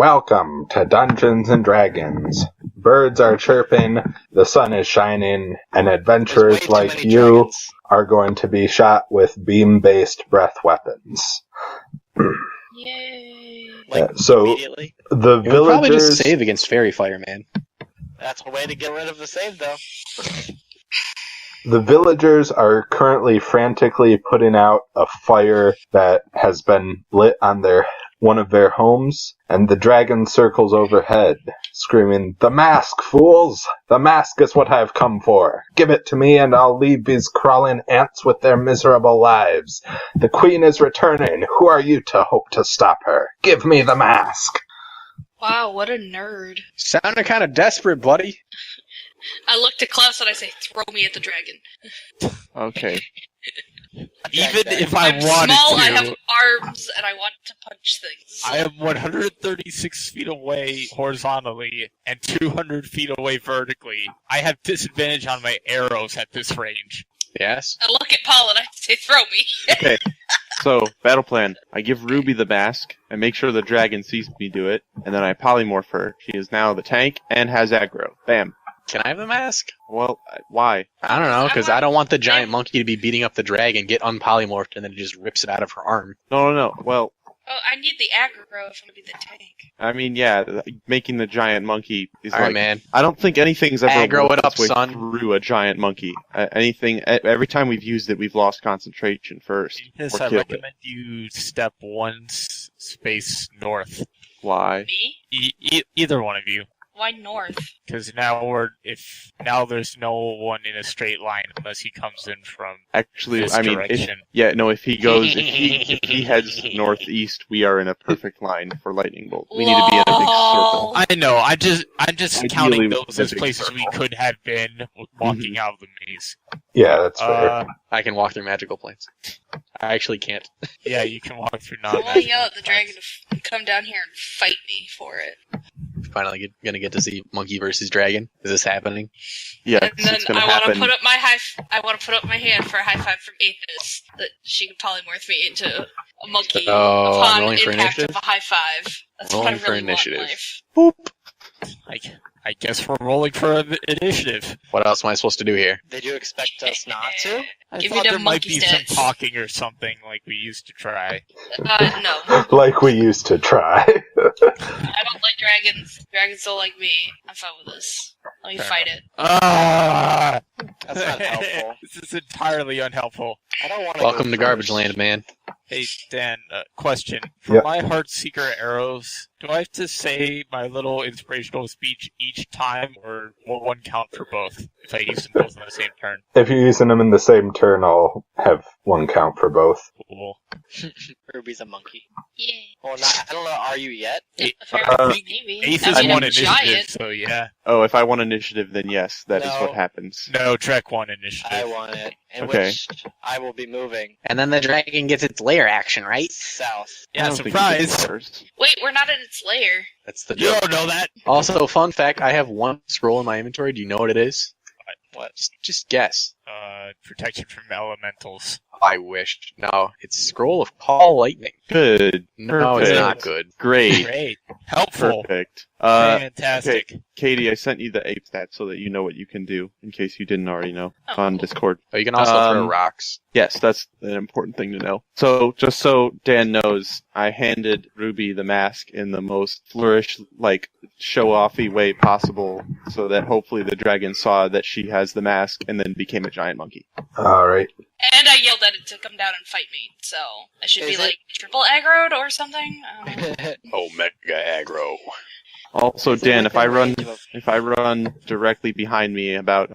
Welcome to Dungeons and Dragons. Birds are chirping, the sun is shining, and adventurers like you are going to be shot with beam-based breath weapons. Yay! So immediately? the You would probably just villagers, save against fairy fire, man. That's a way to get rid of the save, though. the villagers are currently frantically putting out a fire that has been lit on one of their homes, and the dragon circles overhead, screaming, "The mask, fools! The mask is what I've come for. Give it to me and I'll leave these crawling ants with their miserable lives. The queen is returning. Who are you to hope to stop her? Give me the mask!" Wow, what a nerd. Sounded kind of desperate, buddy. I look to Klaus and I say, throw me at the dragon. Okay. Even if I I'm wanted small, to, I have arms, and I want to punch things. I am 136 feet away horizontally and 200 feet away vertically. I have disadvantage on my arrows at this range. Yes. I look at Paul and I say, throw me. Okay. So, battle plan. I give Ruby the mask, and make sure the dragon sees me do it, and then I polymorph her. She is now the tank and has aggro. Bam. Can I have the mask? Well, why? I don't know, because I don't want the giant monkey to be beating up the dragon, get unpolymorphed, and then it just rips it out of her arm. No. Well, Oh, I need the aggro if I'm going to be the tank. I mean, yeah, making the giant monkey is All right, man. I don't think anything's ever Aggro worked it up, its way son. through a giant monkey. Every time we've used it, we've lost concentration first. Yes, or I killed it. recommend you step one space north. Why? Me? Either one of you. Why north? Because now there's no one in a straight line unless he comes in from Actually, this I mean, direction. if he heads northeast, we are in a perfect line for lightning bolt. We need to be in a big circle. I know. I'm just Ideally, counting with those a as big places we circle. could have been walking out of the maze. Yeah, that's fair. I can walk through magical planes. I actually can't. Yeah, you can walk through I want to non-magical yell at the planes. dragon to come down here and fight me for it. Finally gonna get to see monkey versus dragon. Is this happening? Yeah, And then it's gonna I want to happen. put up my hand for a high five from Aethys that she can polymorph me into a monkey Oh, upon rolling for impact initiative? of a high five. That's Rolling what for I really initiative. want in life. Boop. I guess we're rolling for initiative. What else am I supposed to do here? Did you expect us not to? I Give me thought them there might monkey be some stats. talking or something like we used to try. No. Like we used to try. I don't like dragons. Dragons don't like me. I'm fine with this. Let me Fair fight it. Ah! That's not helpful. This is entirely unhelpful. I don't want to. Welcome to Garbage Land, man. Hey, Dan, question. For Yep. my Heartseeker arrows, do I have to say my little inspirational speech each time, or will one count for both if I use them both on the same turn? If you're using them in the same turn, I'll have one count for both. Cool. Ruby's a monkey. Yeah. Well, not. I don't know. Are you yet? Apparently, maybe. Ace I is mean, one I'm initiative, giant. so yeah. Oh, if I want initiative, then yes, that is No. what happens. No, Trek one initiative. I want it. In Okay. which I will be moving And then the dragon gets its lair action, right? south. Yeah, I don't think it gets surprise! worse. Wait, we're not in its lair. That's the You joke. don't know that? Also, fun fact, I have one scroll in my inventory. Do you know what it is? What? Just guess. Protection from elementals. I wish. No, it's Scroll of Call Lightning. Good. No, it's Perfect. not good. Great. Great. Helpful. Perfect. Fantastic. Katie, I sent you the ape stat so that you know what you can do, in case you didn't already know, Oh, on cool. Discord. Oh, you can also throw rocks. Yes, that's an important thing to know. So, just so Dan knows, I handed Ruby the mask in the most flourish, show-offy way possible, so that hopefully the dragon saw that she has the mask and then became a giant monkey. Alright. And I yelled at it to come down and fight me, so I should Is be it? like triple aggroed or something. Omega aggro. Also, Is it Dan, if I within run range of- if I run directly behind me about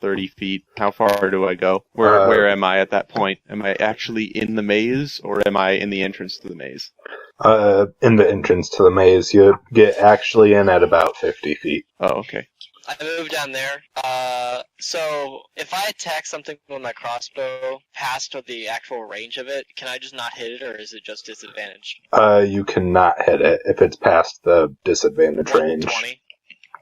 30 feet, how far do I go? Where am I at that point? Am I actually in the maze, or am I in the entrance to the maze? In the entrance to the maze, you get actually in at about 50 feet. Oh, okay. I moved down there. So if I attack something with my crossbow past the actual range of it, can I just not hit it, or is it just disadvantaged? You cannot hit it if it's past the disadvantage range. 20?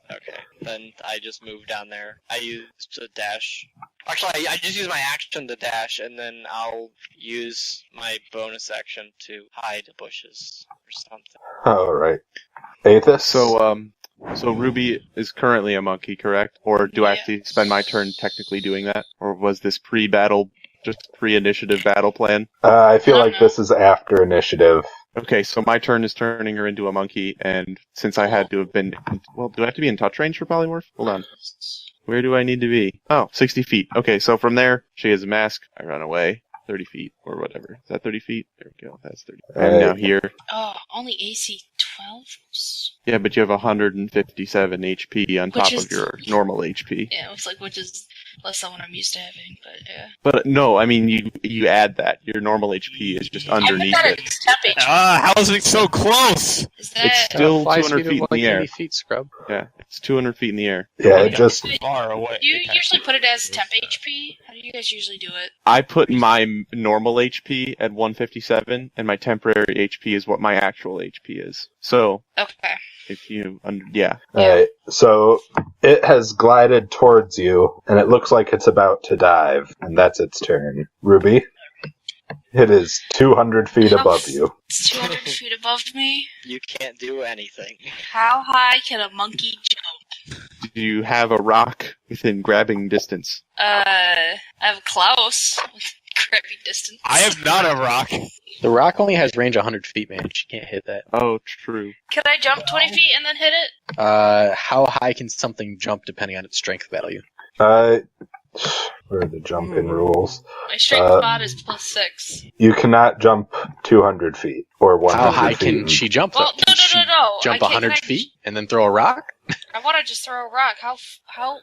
Okay, then I just moved down there. I used a dash. Actually, I just used my action to dash, and then I'll use my bonus action to hide bushes or something. Alright. Aethys? So Ruby is currently a monkey, correct? Or do I have to spend my turn technically doing that? Or was this pre-battle, just pre-initiative battle plan? I feel like this is after initiative. Okay, so my turn is turning her into a monkey, and since I had to have been... Well, do I have to be in touch range for polymorph? Hold on. Where do I need to be? Oh, 60 feet. Okay, so from there, she has a mask. I run away. 30 feet, or whatever. Is that 30 feet? There we go. That's 30. I'm now here. Oh, only AC 12? Yeah, but you have 157 HP on top of your normal HP. Yeah, it was like, which is less than what I'm used to having, but yeah. But no, I mean, you add that. Your normal HP is just underneath it. It's temp HP. How is it so close? Is that... It's still Flies 200 feet in the air. 80 feet, scrub. Yeah, it's 200 feet in the air. Yeah, it just... Far away. Do you usually put it as temp HP? How do you guys usually do it? I put my normal HP at 157, and my temporary HP is what my actual HP is. So, Okay. if you... yeah. Alright, so it has glided towards you, and it looks like it's about to dive, and that's its turn. Ruby? It is 200 feet above you. It's 200 feet above me. You can't do anything. How high can a monkey jump? Do you have a rock within grabbing distance? I have Klaus with grabbing distance. I am not a rock. The rock only has range 100 feet, man. She can't hit that. Oh, true. Can I jump 20 feet and then hit it? How high can something jump depending on its strength value? Where are the jumping rules? My strength mod is +6. You cannot jump 200 feet, or 100 How high feet. can she jump, though? Well, Can she no. jump I can't- 100 feet and then throw a rock? I want to just throw a rock. How,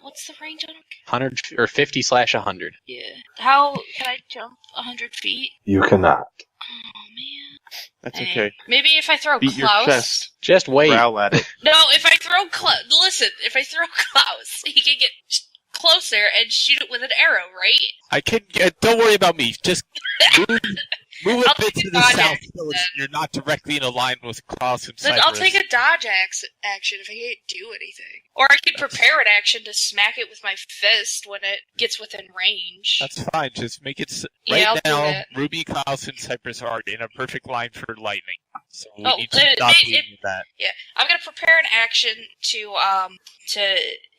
what's the range on it? 100 or 50/100. Yeah. How can I jump 100 feet? You cannot. Oh, man. That's Dang. okay. Maybe if I throw Beat your Klaus. chest. Just wait. Growl at it. No, if I throw Klaus. Listen, if I throw Klaus, he can get closer and shoot it with an arrow, right? I can. Don't worry about me. Just move a I'll bit take to a the dodge south action so then. you're not directly in a line with Klaus and Then Cypress. I'll take a dodge action if I can't do anything. Or I could prepare an action to smack it with my fist when it gets within range. That's fine. Just make it. Yeah, Right I'll do now, that. Ruby, Klaus, and Cypress are in a perfect line for lightning. So we Oh, need to stop it- doing that. I'm gonna prepare an action to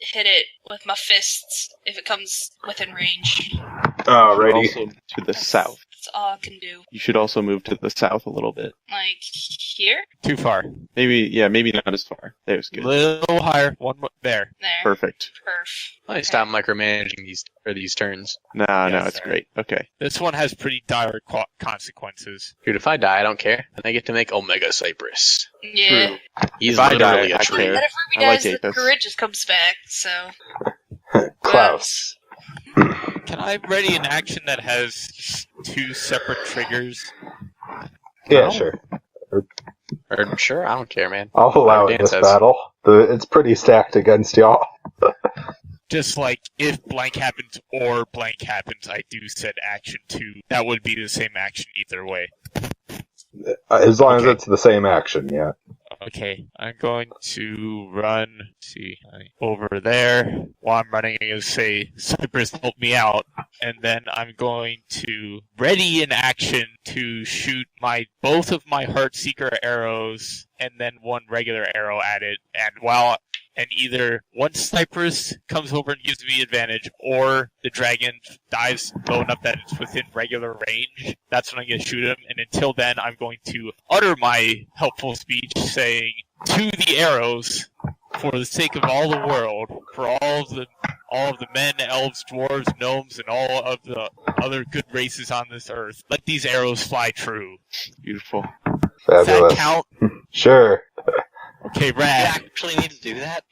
hit it with my fists if it comes within range. Alrighty. Also to the south. That's all I can do. You should also move to the south a little bit. Like here? Too far. Maybe not as far. There's A good. little higher. One more. There. There. Perfect. Perf. I stop micromanaging these turns. No, Yeah, it's sorry. great. Okay. This one has pretty dire consequences. Dude, if I die, I don't care. And I get to make Omega Cypress. Yeah. True. He's If I die, literally a I tree. care. And if Ruby I like dies, the Aethys. courage just comes back, so. Klaus. Can I ready an action that has two separate triggers? Yeah, sure. Or, sure, I don't care, man. I'll allow Dan it this says. battle. It's pretty stacked against y'all. Just like if blank happens or blank happens, I do said action 2. That would be the same action either way. As long as Okay. it's the same action, yeah. Okay, I'm going to run, over there. While I'm running, I'm going to say, Cypress, help me out. And then I'm going to ready an action to shoot both of my Heartseeker arrows and then one regular arrow at it. And either once Cypress comes over and gives me advantage, or the dragon dives low enough that it's within regular range, that's when I'm going to shoot him. And until then, I'm going to utter my helpful speech saying, to the arrows, for the sake of all the world, for all of the men, elves, dwarves, gnomes, and all of the other good races on this earth, let these arrows fly true. Beautiful. Does that Fabulous. count? Sure. Okay, You rad. actually need to do that?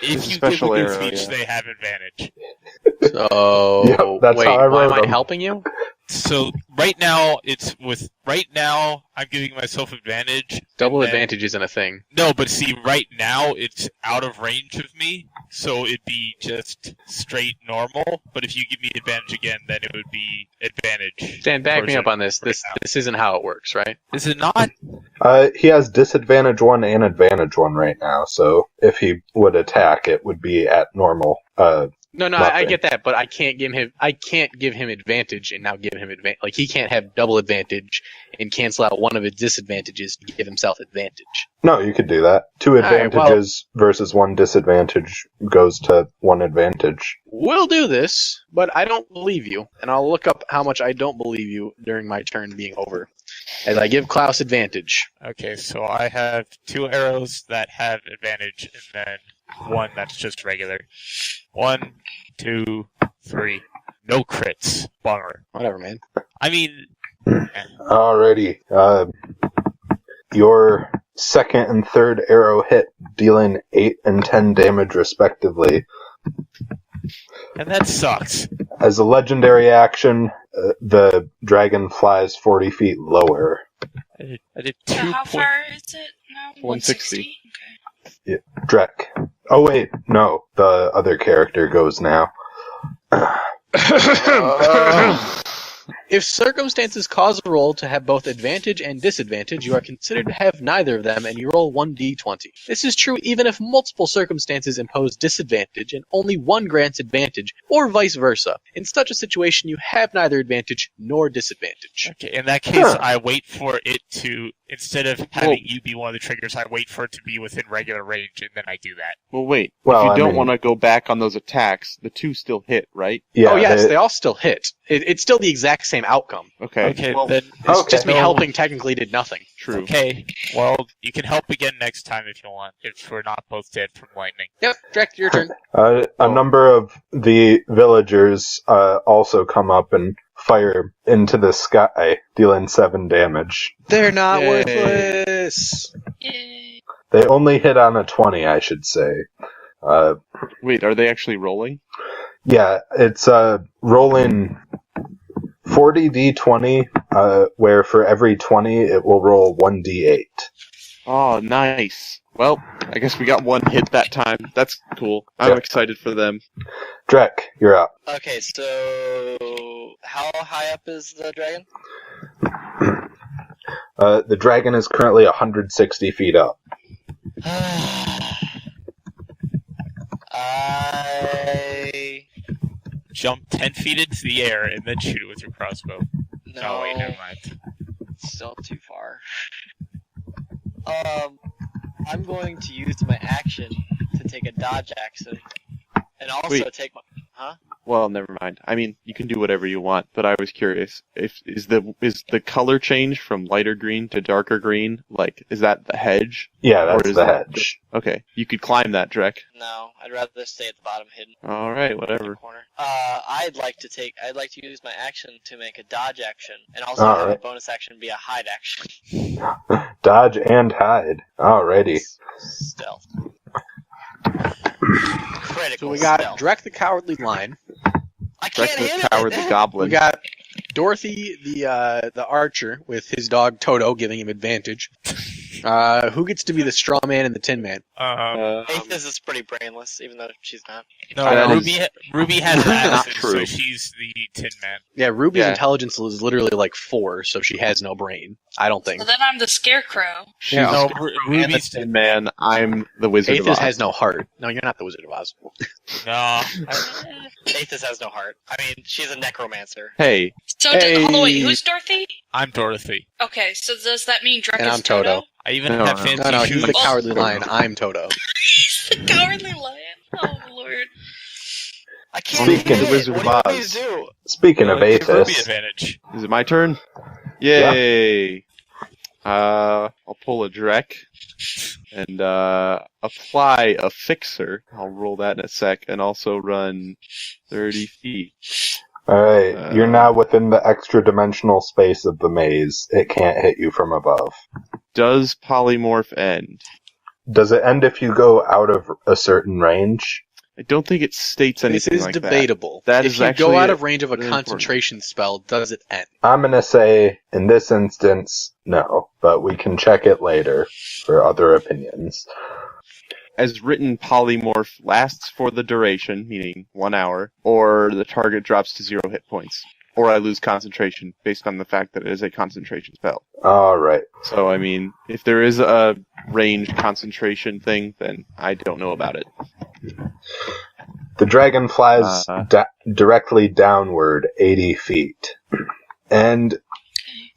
If you Special give a good arrow, speech, yeah. they have advantage. So, Yep, that's wait, how I why wrote am I them. helping you? So right now I'm giving myself advantage. Double and then- advantage isn't a thing. No, but see, right now it's out of range of me, so it'd be just straight normal. But if you give me advantage again, then it would be advantage. Dan, back me version up on this. right This now. this isn't how it works, right? Is it not? He has disadvantage 1 and advantage 1 right now, so if he would attack, it would be at normal No, I Nothing. get that, but I can't give him advantage and now give him advantage. Like, he can't have double advantage and cancel out one of his disadvantages to give himself advantage. No, you could do that. 2 right, advantages versus 1 disadvantage goes to 1 advantage. We'll do this, but I don't believe you, and I'll look up how much I don't believe you during my turn being over, as I give Klaus advantage. Okay, so I have 2 arrows that have advantage, and then 1 that's just regular. 1, 2, 3. No crits. Bummer. Whatever, man. I mean, Alrighty. Your second and third arrow hit, dealing 8 and 10 damage respectively. and that sucks. As a legendary action, the dragon flies 40 feet lower. I did So 2 how point- far is it now? 160. Okay. Drek. Oh wait, no, the other character goes now. If circumstances cause a roll to have both advantage and disadvantage, you are considered to have neither of them, and you roll 1d20. This is true even if multiple circumstances impose disadvantage and only one grants advantage, or vice versa. In such a situation, you have neither advantage nor disadvantage. Okay, in that case, I wait for it to, instead of having you be one of the triggers, I wait for it to be within regular range, and then I do that. Well, wait. Well, if you I don't mean- want to go back on those attacks, the 2 still hit, right? Yeah, Oh yes, they all still hit. It's still the exact same outcome. Okay. Okay, well, then It's Okay. just me No. helping technically did nothing. True. okay. Well, you can help again next time if you want, if we're not both dead from lightning. Yep, Drek, your turn. A number of the villagers also come up and fire into the sky, dealing 7 damage. They're not Yay. worthless. Yay. They only hit on a 20, I should say. Wait, are they actually rolling? Yeah, it's rolling 40d20, where for every 20 it will roll 1d8. Oh, nice. Well, I guess we got 1 hit that time. That's cool. I'm Yeah. excited for them. Drek, you're up. Okay, so how high up is the dragon? The dragon is currently 160 feet up. I Jump 10 feet into the air and then shoot it with your crossbow. no, Oh, wait, never mind. still too far. I'm going to use my action to take a dodge action, and also Wait. take my. Huh? Well, never mind. I mean, you can do whatever you want, but I was curious. Is the color change from lighter green to darker green, like, is that the hedge? Yeah, Or that's is the that- hedge. Okay, you could climb that, Drek. No, I'd rather stay at the bottom, hidden Alright, in the whatever. corner. I'd like to use my action to make a dodge action, and also All have a right. bonus action be a hide action. Dodge and hide. Alrighty. Stealth. Critical So we got stealth. Drek the Cowardly Lion. I can't Drek hit the it. Cowardly Goblin. We got Dorothy the archer with his dog Toto giving him advantage. Who gets to be the straw man and the tin man? Aethys is pretty brainless, even though she's not. No, That Ruby has an not accent, true. so she's the Tin Man. Yeah, Ruby's Yeah. intelligence is literally like 4, so she has no brain. I don't think. So then I'm the scarecrow. She's Yeah. No, the Ruby's Tin Man. I'm the Wizard of Aethys Oz. has no heart. No, you're not the Wizard of Oz. no. Aethys has no heart. I mean, she's a necromancer. Hey, So Hey. hold on, wait, who's Dorothy? I'm Dorothy. Okay, so does that mean Drek And is I'm Toto. I even No, have no. fancy No, shoes. he's the Cowardly Lion. I'm Toto. He's the cowardly lion. Oh lord. I can't Speaking hit of it. Wizard What of do you want me Oz. to do? Speaking of Give Ruby Aethys, advantage. is it my turn? Yay! I'll pull a Drek and apply a fixer. I'll roll that in a sec, and also run 30 feet. alright, you're now within the extra dimensional space of the maze. It can't hit you from above. Does polymorph end? Does it end if you go out of a certain range? I don't think it states anything This is like debatable. That if is you go actually out of range of a really concentration spell, does it end? I'm gonna say, in this instance, no, but we can check it later for other opinions. that. As written, polymorph lasts for the duration, meaning 1 hour, or the target drops to 0 hit points. Or I lose concentration, based on the fact that it is a concentration spell. Alright. So, I mean, if there is a range concentration thing, then I don't know about it. The dragon flies directly downward 80 feet and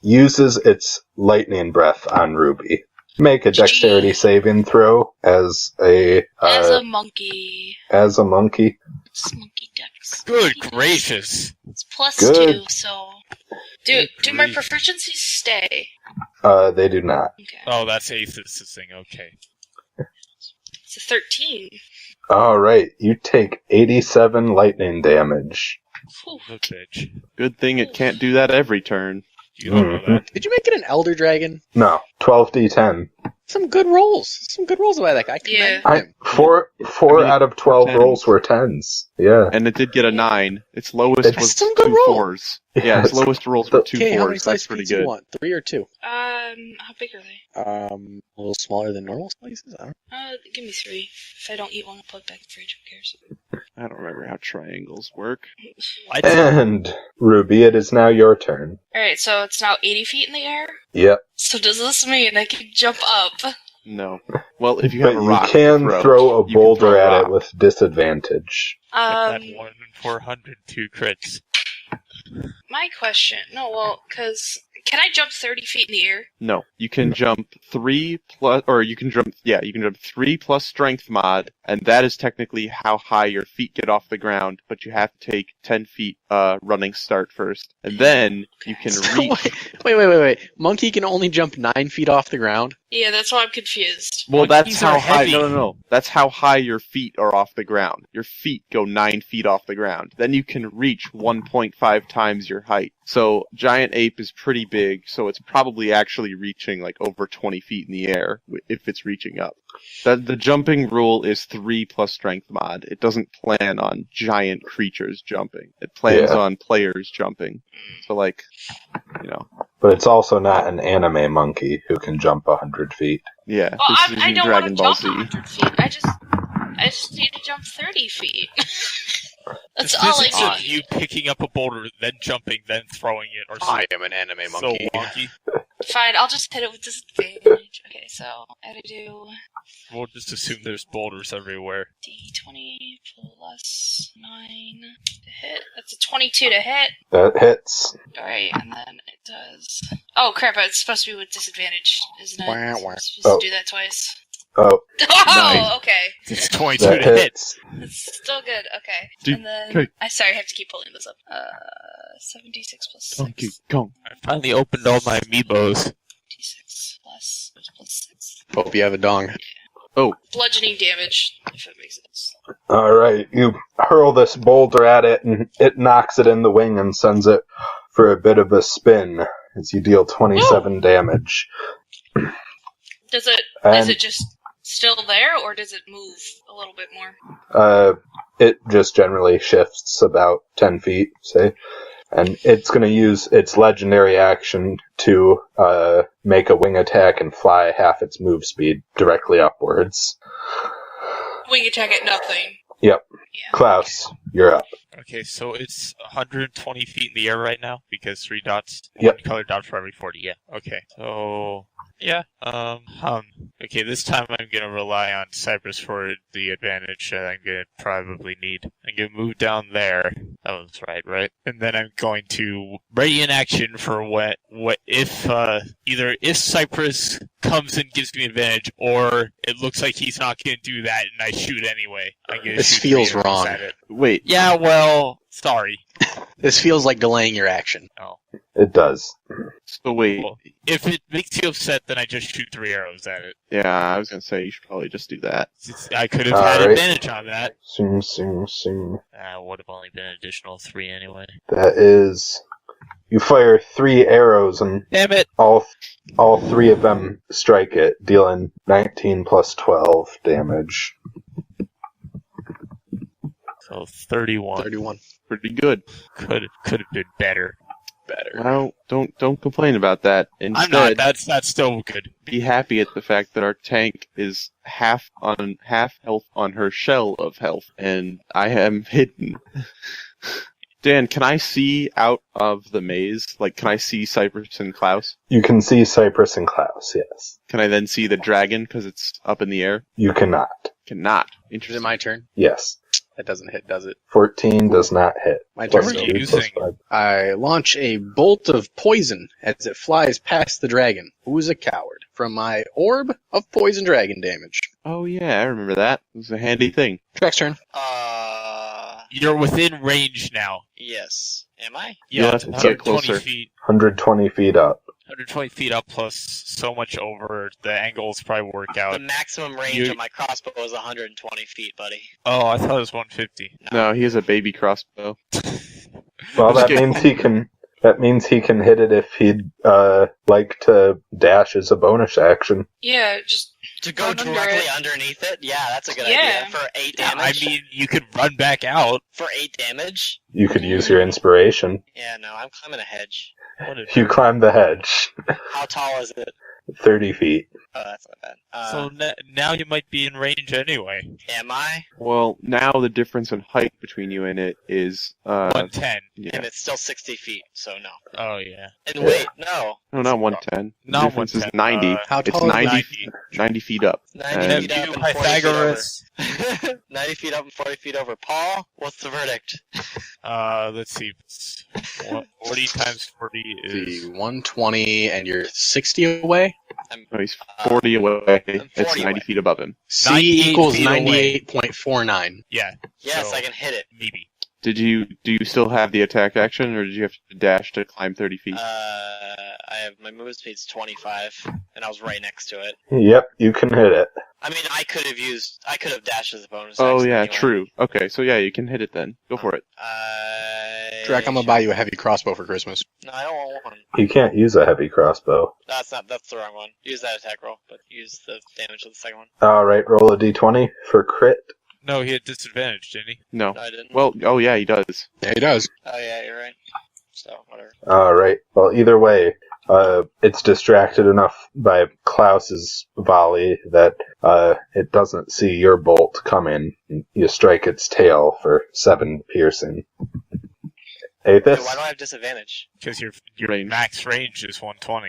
uses its lightning breath on Ruby. Make a dexterity saving throw as a monkey. As a monkey. It's monkey dex. Good gracious. It's plus Good. 2, so do my proficiencies stay? They do not. Okay. Oh, that's Aethys' thing. Okay. It's a 13. All right, you take 87 lightning damage. Whew. The bitch. Good thing it can't do that every turn. You don't know that. Did you make it an Elder Dragon? No, 12d10. Some good rolls. Some good rolls by that guy. I commend him. Four out of 12 10s. rolls were 10s. Yeah. And it did get a 9. Its lowest That's was some good 2 roll. 4s. Yeah, its lowest rolls were 2 Okay, how many 4s. That's slices pretty pizza do good. you want? 3 or 2? How big are they? A little smaller than normal slices? I don't Give me 3. If I don't eat one, I'll put it back in the fridge. Who cares? I don't remember how triangles work. And, Ruby, it is now your turn. Alright, so it's now 80 feet in the air? Yep. So does this mean I can jump up? No. Well, if you have But a you rock can to throw a you can boulder throw a at it rock. with disadvantage. That 1 in 400, 2 crits. My question, because can I jump 30 feet in the air? No, you can jump 3 plus, or you can jump 3 plus strength mod, and that is technically how high your feet get off the ground, but you have to take 10 feet running start first. And then you can reach. Wait. Monkey can only jump 9 feet off the ground? Yeah, that's why I'm confused. Well, Monkeys that's how are high. heavy. No. That's how high your feet are off the ground. Your feet go 9 feet off the ground. Then you can reach 1.5 times your height. So giant ape is pretty big. So it's probably actually reaching like over 20 feet in the air if it's reaching up. The jumping rule is 3 plus strength mod. It doesn't plan on giant creatures jumping. It plans on players jumping. So like, But it's also not an anime monkey who can jump 100 feet. Yeah. Well, this I is don't Dragon Ball want to Z. jump 100 feet. I just need to jump 30 feet. That's The all I physics of need. you picking up a boulder, then jumping, then throwing it, or I am an anime so monkey. wonky. Fine, I'll just hit it with disadvantage. Okay, so I gotta do We'll just assume there's boulders everywhere. D20 plus 9 to hit. That's a 22 to hit. That hits. Alright, and then it does. Oh crap, it's supposed to be with disadvantage, isn't it? Wah, wah. I'm supposed to do that twice. Oh, Oh, Nice. okay. It's 22 that to hit. hits. It's still good, okay. Dude, And then, okay. I have to keep pulling this up. 76 plus 6. Donkey Kong. I finally opened all my amiibos. 26 plus 6. Hope you have a dong. Bludgeoning damage, if it makes sense. Alright, you hurl this boulder at it, and it knocks it in the wing and sends it for a bit of a spin as you deal 27 damage. Is it And just still there, or does it move a little bit more? it just generally shifts about 10 feet, say. And it's going to use its legendary action to make a wing attack and fly half its move speed directly upwards. Wing attack at nothing. Yep. Yeah. Klaus, you're up. Okay, so it's 120 feet in the air right now because 3 dots, Yep. 1 colored dot for every 40. Yeah. Okay. So yeah. Okay, this time I'm gonna rely on Cypress for the advantage that I'm gonna probably need. I'm gonna move down there. That was right? And then I'm going to ready in action for what if either if Cypress comes and gives me advantage, or it looks like he's not gonna do that and I shoot anyway. I'm gonna This shoot feels 3 arrows wrong. at it. Wait. Yeah, well, sorry. This feels like delaying your action. Oh. It does. So wait. Well, if it makes you upset, then I just shoot 3 arrows at it. Yeah, I was gonna say you should probably just do that. I could have had Alright. advantage on that. Sing. Would have only been an additional 3 anyway. That is... You fire 3 arrows and Damn it! all 3 of them strike it, dealing 19 plus 12 damage. So 31. 31. Pretty good. Could have been better. Well, don't complain about that. I'm not. Instead, That's still good. be happy at the fact that our tank is half health on her shell of health, and I am hidden. Dan, can I see out of the maze? Like, can I see Cypress and Klaus? You can see Cypress and Klaus, yes. Can I then see the dragon because it's up in the air? You cannot. Cannot. Is it Interesting. my turn? Yes. That doesn't hit, does it? 14 does not hit. My Plus turn. What are you 2 plus using? 5. I launch a bolt of poison as it flies past the dragon, who is a coward, from my orb of poison dragon damage. Oh yeah, I remember that. It was a handy thing. Track's turn. You're within range now. Yes. Am I? Yeah, You'll it's have to get 120 closer. feet. 120 feet up. 120 feet up plus so much over. The angles probably work The out. maximum range You- of my crossbow is 120 feet, buddy. Oh, I thought it was 150. No, he has a baby crossbow. Well, Just that kidding. means he can. That means he can hit it if he'd like to dash as a bonus action. Yeah, just To go Run under directly it. underneath it? Yeah, that's a good Yeah. idea. For 8 I damage? mean, you could run back out. For 8 damage? You could use your inspiration. Yeah, no, I'm climbing a hedge. What a You climb the hedge. How tall is it? 30 feet. Oh, that's not bad. So now you might be in range anyway. Am I? Well, now the difference in height between you and it is 110. yeah. And it's still 60 feet, so no. Oh yeah. And wait, no. No, not 110. The Not difference is 110, 90. How It's tall is 90, 90. 90 feet up. 90 And- feet up You and 40 Pythagoras. feet over. 90 feet up and 40 feet over. Paul, what's the verdict? Let's see. 40 times 40 is. The 120, and you're 60 away? No, he's 40 away. I'm It's 40 90 away. feet above him. C 98 equals feet away. 98.49. Yeah. Yes, so I can hit it. Maybe. Do you still have the attack action, or did you have to dash to climb 30 feet? I have my move speed's 25, and I was right next to it. Yep, you can hit it. I mean, I could have dashed as a bonus Oh action yeah, anyway. true. Okay, so yeah, you can hit it then. Go for it. Drac, I'm gonna buy you a heavy crossbow for Christmas. No, I don't want one. You can't use a heavy crossbow. That's the wrong one. Use that attack roll, but use the damage of the second one. Alright, roll a d20 for crit. No, he had disadvantage, didn't he? No. No, I didn't. Well, oh yeah, he does. Yeah, he does. Oh yeah, you're right. So, whatever. Alright, well, either way, it's distracted enough by Klaus's volley that it doesn't see your bolt come in. You strike its tail for 7 piercing. Wait, Aethys? why do I have disadvantage? Because your Range. max range is 120.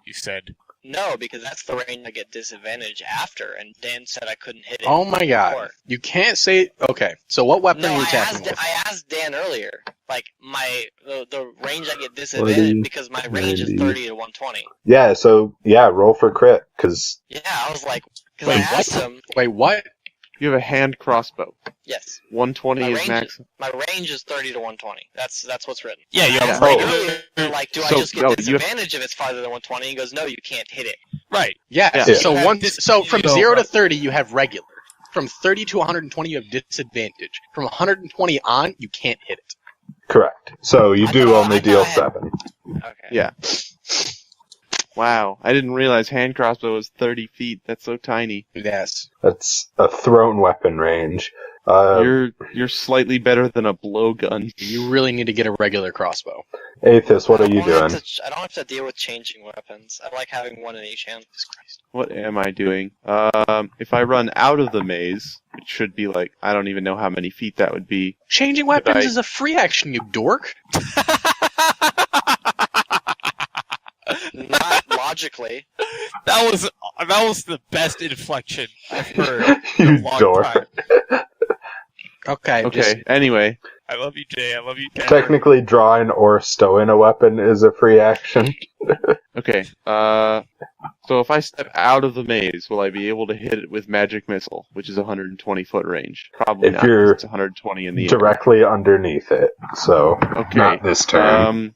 You said. No, because that's the range I get disadvantage after, and Dan said I couldn't hit it. Oh my god. before. You can't say... Okay, so what weapon No, are you I attacking asked, with? I asked Dan earlier. Like, the range I get disadvantage because my range is 30 to 120. Yeah, so, roll for crit, because Yeah, I was like, because I Wait, what? asked him. Wait, what? You have a hand crossbow. Yes, 120 My is range max. my range is 30 to 120. That's what's written. Yeah, you I have was a like, regular. like, do I So, just get no, you have- disadvantage if it's farther than 120? He goes, no, you can't hit it. Right. Yeah, Yeah. so You have one, dis- so from you know, 0 to 30, you have regular. From 30 to 120, you have disadvantage. From 120 on, you can't hit it. correct. So you I do thought- only I deal thought I 7. Okay. Yeah. Wow, I didn't realize hand crossbow was 30 feet. That's so tiny. Yes. That's a thrown weapon range. You're slightly better than a blowgun. You really need to get a regular crossbow. Aethys, what are I you don't have doing? I don't have to deal with changing weapons. I like having one in each hand. Jesus Christ. What am I doing? If I run out of the maze, it should be like, I don't even know how many feet that would be. Changing weapons I- is a free action, you dork. Not logically. That was the best inflection I've heard in You a long dork. time. Okay, Okay, anyway. I love you, Jay. I love you, Ken. Technically, drawing or stowing a weapon is a free action. Okay, so if I step out of the maze, will I be able to hit it with magic missile, which is 120 foot range? Probably If not. you're It's 120 in the air. Directly underneath it. So, Okay. not this turn.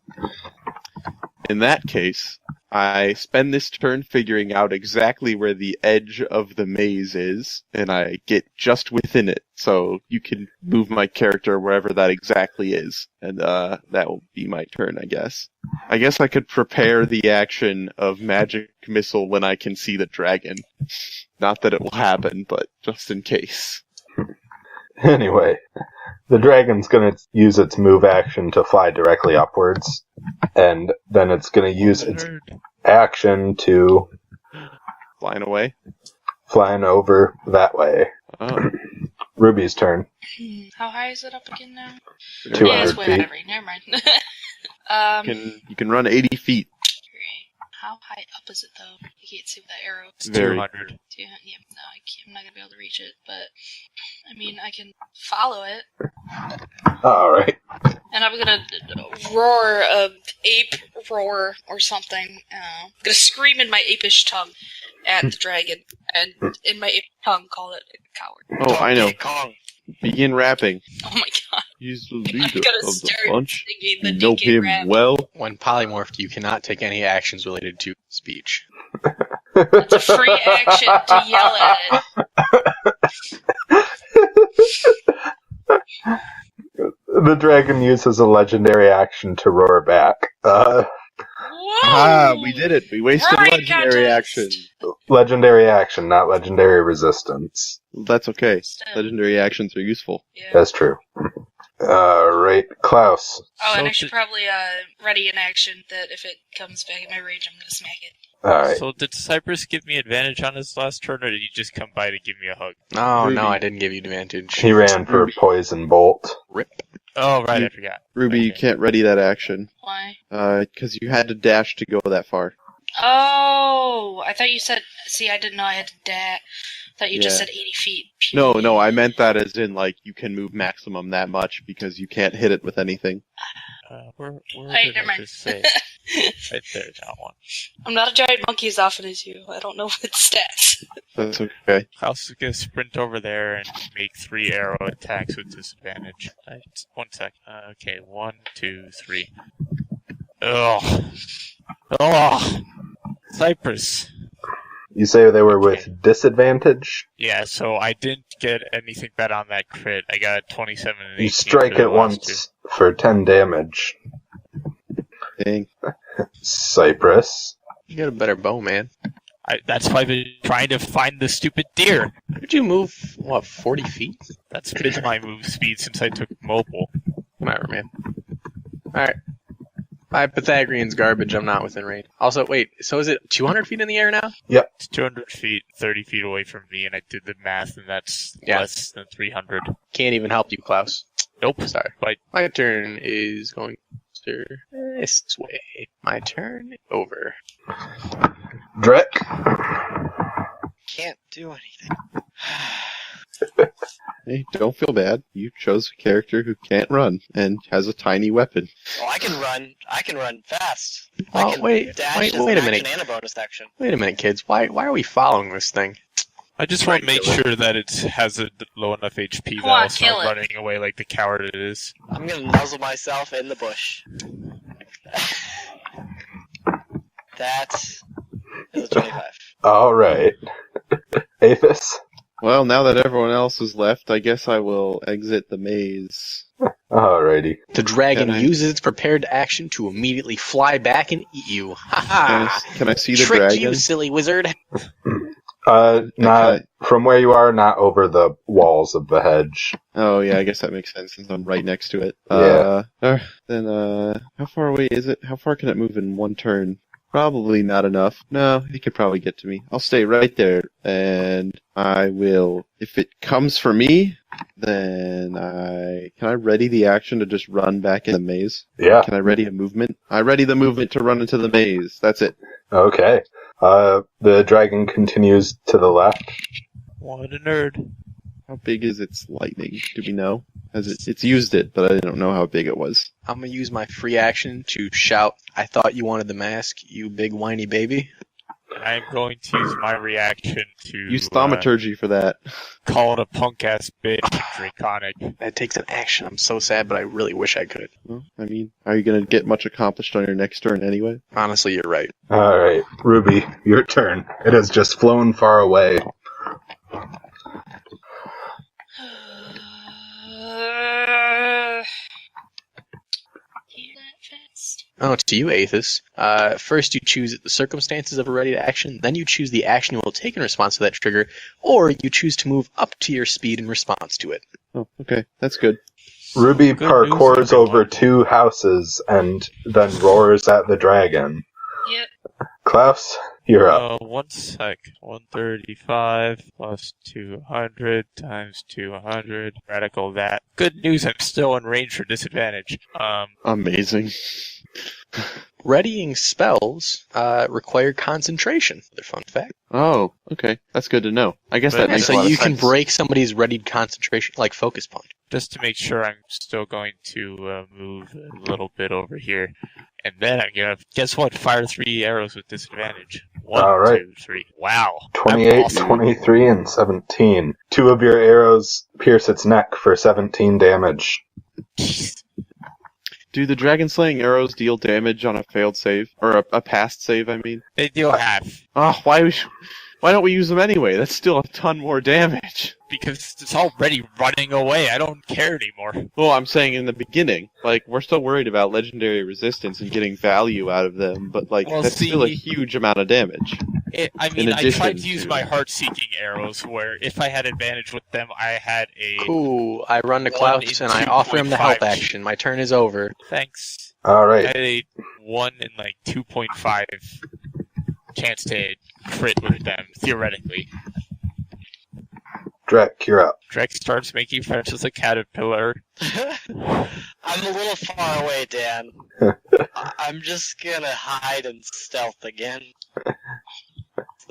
In that case, I spend this turn figuring out exactly where the edge of the maze is, and I get just within it, so you can move my character wherever that exactly is, and that will be my turn, I guess. I guess I could prepare the action of magic missile when I can see the dragon. Not that it will happen, but just in case. Anyway, the dragon's going to use its move action to fly directly upwards, and then it's going to use its action to Flying away. flying over that way. Oh. Ruby's turn. How high is it up again now? 200 Yeah, it's way feet. out of range. Never mind. You can run 80 feet. How high up is it though? I can't see with that arrow. It's Very. 200. Yeah, no, I'm not gonna be able to reach it. But I mean, I can follow it. Alright. And I'm gonna roar a ape roar or something. I'm gonna scream in my apish tongue at the dragon, and in my apish tongue call it a coward. Oh, I know. Kong. Begin rapping. Oh my god. He's the I'm leader gonna of the start bunch. singing You the know Deacon him rap. well. When polymorphed, you cannot take any actions related to speech. It's a free action to yell at it. The dragon uses a legendary action to roar back. Whoa! Ah, we did it. We wasted Roaring legendary contest. action. Legendary action, not legendary resistance. That's okay. Still. Legendary actions are useful. Yeah. That's true. Alright, Klaus. Oh, and So I should probably ready an action that if it comes back in my range, I'm gonna smack it. Alright. So did Cypress give me advantage on his last turn, or did you just come by to give me a hug? Oh, Ruby. no, I didn't give you advantage. He ran for Ruby. poison bolt. Rip. Oh, right, You- I forgot. Ruby, you Okay. can't ready that action. Why? Because you had to dash to go that far. Oh, I thought you said. See, I didn't know I had to dash. I thought you just Yeah. said 80 feet. No, I meant that as in, like, you can move maximum that much because you can't hit it with anything. Where Hey, did never I mind. just say? Right there, that one. I'm not a giant monkey as often as you. I don't know its stats. That's okay. Klaus is gonna sprint over there and make 3 arrow attacks with disadvantage. Right, 1 sec. Okay, 1, 2, 3. Ugh. Ugh. Cypress. You say they were with disadvantage? Yeah, so I didn't get anything bad on that crit. I got 27 and 18 You strike for the it last two. once for 10 damage. Dang. Cypress. You got a better bow, man. That's why I've been trying to find the stupid deer. Did you move, 40 feet? That's been my move speed since I took mobile. Whatever, man. Alright. My Pythagorean's garbage, I'm not within range. Also, wait, so is it 200 feet in the air now? It's 200 feet, 30 feet away from me, and I did the math, and that's Yeah. less than 300. Can't even help you, Klaus. Nope. Sorry. But My turn is going this way. My turn over. Drek. Can't do anything. Hey, don't feel bad. You chose a character who can't run and has a tiny weapon. Oh, I can run. I can run fast. Oh, I can wait, dash wait, as wait an a minute. action and a bonus action. Wait a minute, kids. Why are we following this thing? I just want to make sure that it has a low enough HP that Come on, I'll kill start it. running away like the coward it is. I'm gonna nuzzle myself in the bush. That is a 25. Alright. Aphis. Well, now that everyone else is left, I guess I will exit the maze. Alrighty. The dragon Can I- uses its prepared action to immediately fly back and eat you. Ha ha! Can I see the Tricked dragon? you, silly wizard. Not Okay. from where you are, not over the walls of the hedge. Oh, yeah, I guess that makes sense since I'm right next to it. Yeah. Then, how far away is it? How far can it move in one turn? Probably not enough. No, it could probably get to me. I'll stay right there, and I will... If it comes for me, then Can I ready the action to just run back in the maze? Yeah. Can I ready a movement? I ready the movement to run into the maze. That's it. Okay. The dragon continues to the left. What a nerd. How big is its lightning? Do we know? It's used it, but I don't know how big it was. I'm gonna use my free action to shout, "I thought you wanted the mask, you big whiny baby." I'm going to use my reaction to Use thaumaturgy for that. call it a punk ass bitch and Draconic. That takes an action. I'm so sad, but I really wish I could. Well, I mean, are you going to get much accomplished on your next turn anyway? Honestly, you're right. Alright, Ruby, your turn. It has just flown far away. Oh, to you, Aethys. First, you choose the circumstances of a ready action, then you choose the action you will take in response to that trigger, or you choose to move up to your speed in response to it. Oh, okay. That's good. Ruby Good parkours news, over everyone. 2 houses and then roars at the dragon. Yep. Klaus, you're up. 1 sec. 135 plus 200 times 200. Radical that. Good news, I'm still in range for disadvantage. Amazing. readying spells require concentration. Another fun fact. Oh, okay. That's good to know. I guess But- that Yeah, makes a So lot you of can sense. break somebody's readied concentration, like focus point. Just to make sure, I'm still going to move a little bit over here. And then I'm going to, guess what? Fire 3 arrows with disadvantage. 1, All right. 2, 3. Wow. I'm 28, awesome. 23, and 17. 2 of your arrows pierce its neck for 17 damage. Jeez. Do the dragon slaying arrows deal damage on a failed save? Or a past save, I mean? They deal half. Oh, why don't we use them anyway? That's still a ton more damage. Because it's already running away. I don't care anymore. Well, I'm saying in the beginning, like, we're still worried about legendary resistance and getting value out of them, but, like, Well, that's still a see- huge amount of damage. I mean, I addition tried to use to- my heart-seeking arrows, where if I had advantage with them, I had a... Cool. I run to 1 Klaus in and I offer him the help 2.5. action. My turn is over. Thanks. I Alright, had a 1 in, 2.5 chance to crit with them, theoretically. Drek, you're up. Drek starts making friends with a caterpillar. I'm a little far away, Dan. I'm just gonna hide and stealth again. So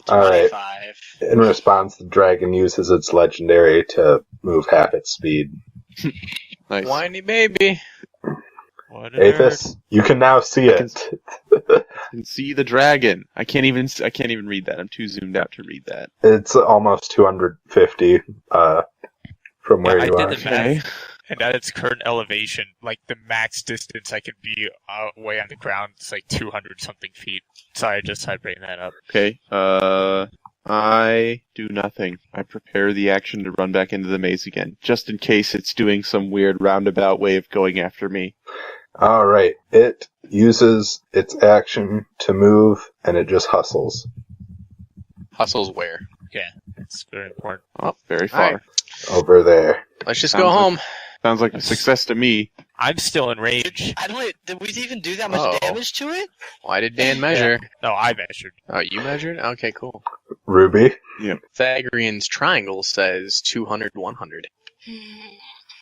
All right. 25. In response, the dragon uses its legendary to move half its speed. Nice. Whiny baby. What a nerd. Aethys, you can now see I can it. And see the dragon. I can't even read that. I'm too zoomed out to read that. It's almost 250 from where I you did are. the math, and at its current elevation, the max distance I could be away on the ground is 200-something feet. Sorry, I had to bring that up. Okay. I do nothing. I prepare the action to run back into the maze again, just in case it's doing some weird roundabout way of going after me. Alright, it uses its action to move, and it just hustles. Hustles where? It's very important. Oh, very far. Alright. Over there. Let's just Sounds go like- home. Sounds like a success to me. I'm still in rage. Did we even do that much Uh-oh. damage to it? Why did Dan measure? No, I measured. Oh, you measured? Okay, cool. Ruby? Pythagorean's triangle says 200, 100.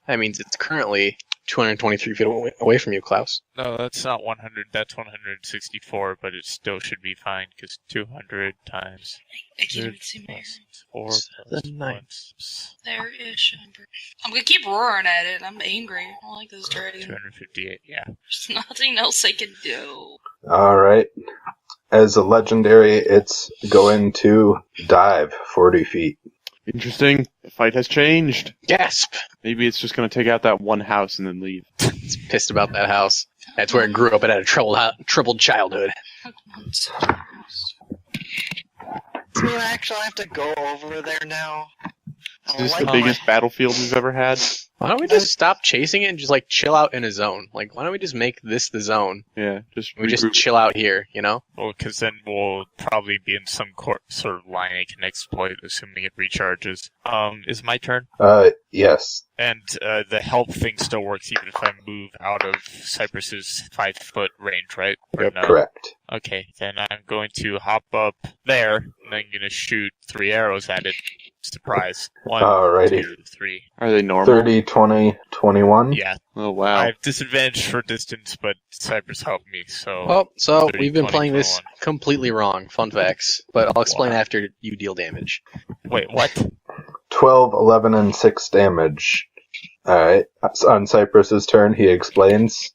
That means it's currently 223 feet away from you, Klaus. No, that's not 100. That's 164, but it still should be fine because 200 times I can't even see my plus 4 Seven, plus nine. 1 there-ish number. I'm gonna keep roaring at it. I'm angry. I don't like this dragon. 258. Yeah. There's nothing else I can do. Alright. As a legendary, it's going to dive 40 feet. Interesting. The fight has changed. Gasp! Maybe it's just going to take out that one house and then leave. It's pissed about that house. That's where it grew up. It had a troubled childhood. Does mean I actually have to go over there now? I Is this like the biggest battlefield we've ever had? Why don't we just stop chasing it and just chill out in a zone? Why don't we just make this the zone? Yeah, just We just regroup. chill out here, you know? Well, because then we'll probably be in some sort of line I can exploit, assuming it recharges. Is my turn? Yes. And the help thing still works even if I move out of Cypress's 5-foot range, right? Or Yep, no? correct. Okay, then I'm going to hop up there, and I'm going to shoot 3 arrows at it. Surprise. 1, Alrighty. 2, 3. Are they normal? 30, 20, 21. Yeah, Oh, wow. I have disadvantage for distance, but Cypress helped me, so... Well, so 30, we've been 20, playing this 21. completely wrong. Fun facts. But I'll explain Wow. after you deal damage. Wait, what? 12, 11, and 6 damage. Alright. On Cypress's turn, he explains.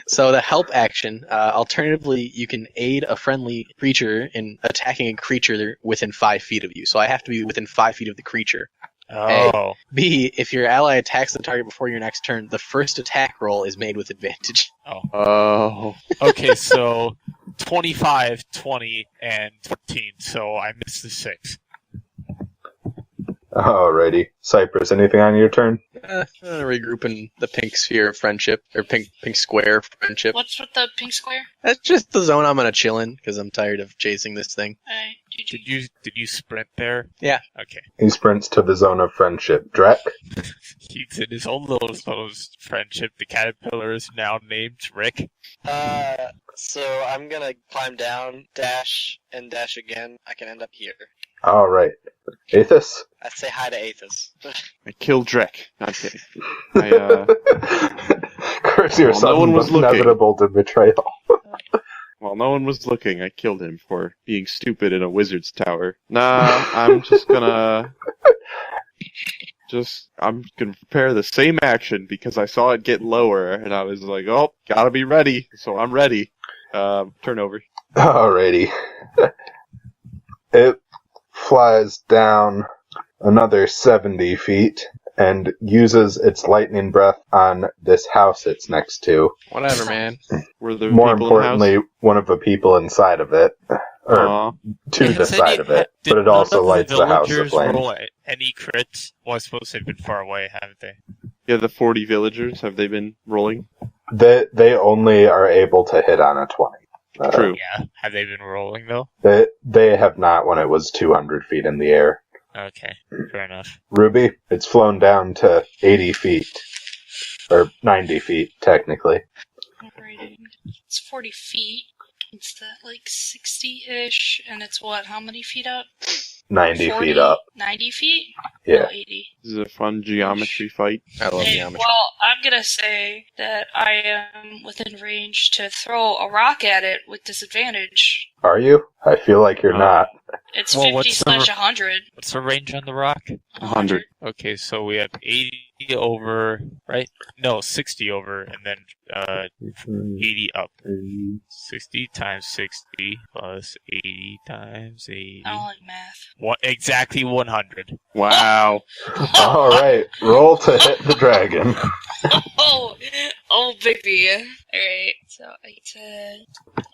So the help action, alternatively, you can aid a friendly creature in attacking a creature within 5 feet of you. So I have to be within 5 feet of the creature. Oh. B, if your ally attacks the target before your next turn, the first attack roll is made with advantage. Oh. Okay, so 25, 20, and 14, so I missed the 6. Alrighty. Cypress, anything on your turn? Regrouping the pink sphere of friendship, or pink square of friendship. What's with the pink square? That's just the zone I'm gonna chill in, because I'm tired of chasing this thing. Did you sprint there? Yeah. Okay. He sprints to the zone of friendship. Drek? He's in his own little friendship. The caterpillar is now named Rick. So I'm gonna climb down, dash, and dash again. I can end up here. Alright. Aethys? I say hi to Aethys. I killed Drek. Not kidding. I, Curse your Well, no one was looking. inevitable to betrayal. While no one was looking, I killed him for being stupid in a wizard's tower. Nah, I'm just gonna... I'm gonna prepare the same action because I saw it get lower, and I was like, oh, gotta be ready. So I'm ready. Turn over. Alrighty. It flies down another 70 feet and uses its lightning breath on this house it's next to. Whatever, man. Were there More people in the importantly, house? one of the people inside of it. Or Aw. to the side of it. Did But it none also of lights the house villagers aflame. roll any crits? Well, I suppose they've been far away, haven't they? Yeah, the 40 villagers, have they been rolling? They only are able to hit on a 20. True. Yeah. Have they been rolling, though? They have not when it was 200 feet in the air. Okay, fair enough. Ruby, it's flown down to 80 feet. Or 90 feet, technically. Alrighty. It's 40 feet. It's that, like, 60-ish, and it's what, how many feet up? 90 40? feet up. 90 feet? Yeah. No, 80. This is a fun geometry fight. I love Hey, geometry. well, I'm gonna say that I am within range to throw a rock at it with disadvantage. Are you? I feel like you're not. It's Well, 50 what's the- slash 100. What's the range on the rock? 100. Okay, so we have 80 over, right? No, 60 over, and then 80 up. 60 times 60 plus 80 times 80. I don't like math. Exactly 100. Wow. Alright, roll to hit the dragon. Oh, baby. Alright, so I said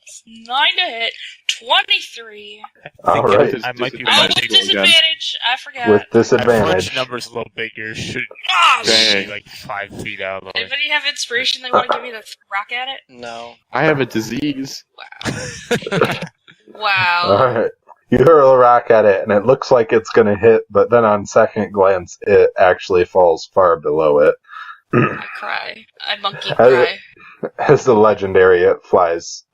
it's 9 to hit, 23. Alright. I might be Oh, Oh, running. with disadvantage. I forgot. With My disadvantage. French number's a little bigger. Should Ah, Dang. be like 5 feet out of the way. Anybody have inspiration they want to give me to rock at it? No. I have a disease. Wow. Alright. You hurl a rock at it, and it looks like it's going to hit, but then on second glance, it actually falls far below it. I cry. I monkey I- cry. As the legendary, it flies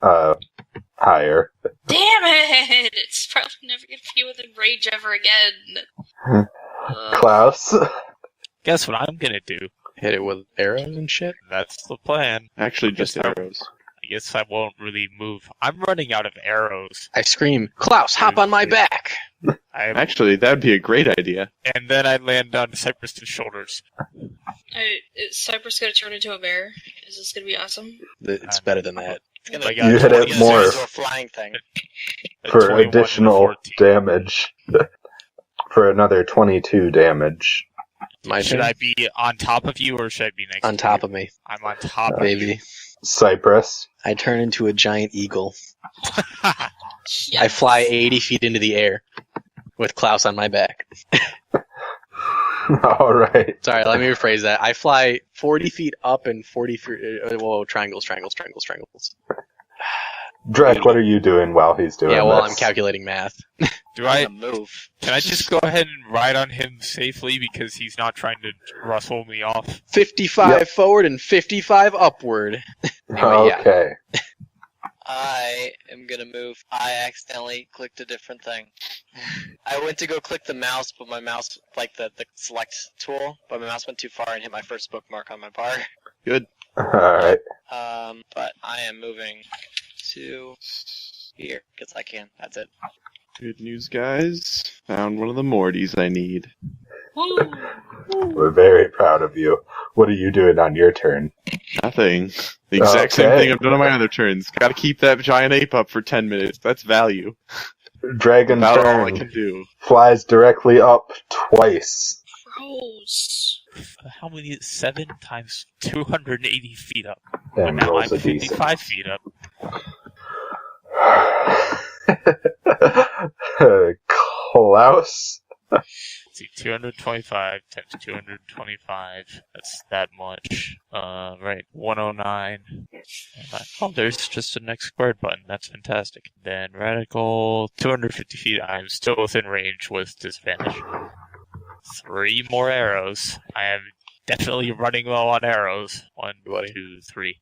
higher. Damn it! It's probably never gonna be within range ever again. Klaus? Guess what I'm gonna do? Hit it with arrows and shit. That's the plan. Actually, just Yes, sir. arrows. I guess I won't really move. I'm running out of arrows. I scream, Klaus, hop on my back! Actually, that'd be a great idea. And then I land on Cypress's shoulders. Is Cypress gonna turn into a bear? Is this gonna be awesome? It's better than that. It's gonna Like, You hit it turn more. into a flying thing. A For 21 and a additional 14. damage. For another 22 damage. My Should turn. I be on top of you or should I be next On to top you? of me, I'm on top of you. baby. Cypress. I turn into a giant eagle. Yes. I fly 80 feet into the air with Klaus on my back. Alright. Sorry, let me rephrase that. I fly 40 feet up and 40 feet... whoa, triangles. Drek, what are you doing while he's doing Yeah, well, this? I'm calculating math. Do I? I'm gonna move. Can I just go ahead and ride on him safely because he's not trying to rustle me off? 55 Yep. forward and 55 upward. Anyway, yeah. Okay. I am gonna move. I accidentally clicked a different thing. I went to go click the mouse, but my mouse, like the select tool, but my mouse went too far and hit my first bookmark on my bar. Good. Alright. But I am moving to here, because I can. That's it. Good news, guys. Found one of the Mortys I need. Woo! We're very proud of you. What are you doing on your turn? Nothing. The exact same Okay. thing I've done on my other turns. Gotta keep that giant ape up for 10 minutes. That's value. Dragon About all I turn. can do. Flies directly up twice. Gross. How many? 7 times 280 feet up. And now rolls I'm a decent. 55 feet up. Klaus? Let's see, 225 times 225. That's that much. Right, 109. Oh, there's just a next squared button. That's fantastic. Then radical, 250 feet. I'm still within range with disadvantage. 3 more arrows. I am definitely running low on arrows. 1, 2, 3.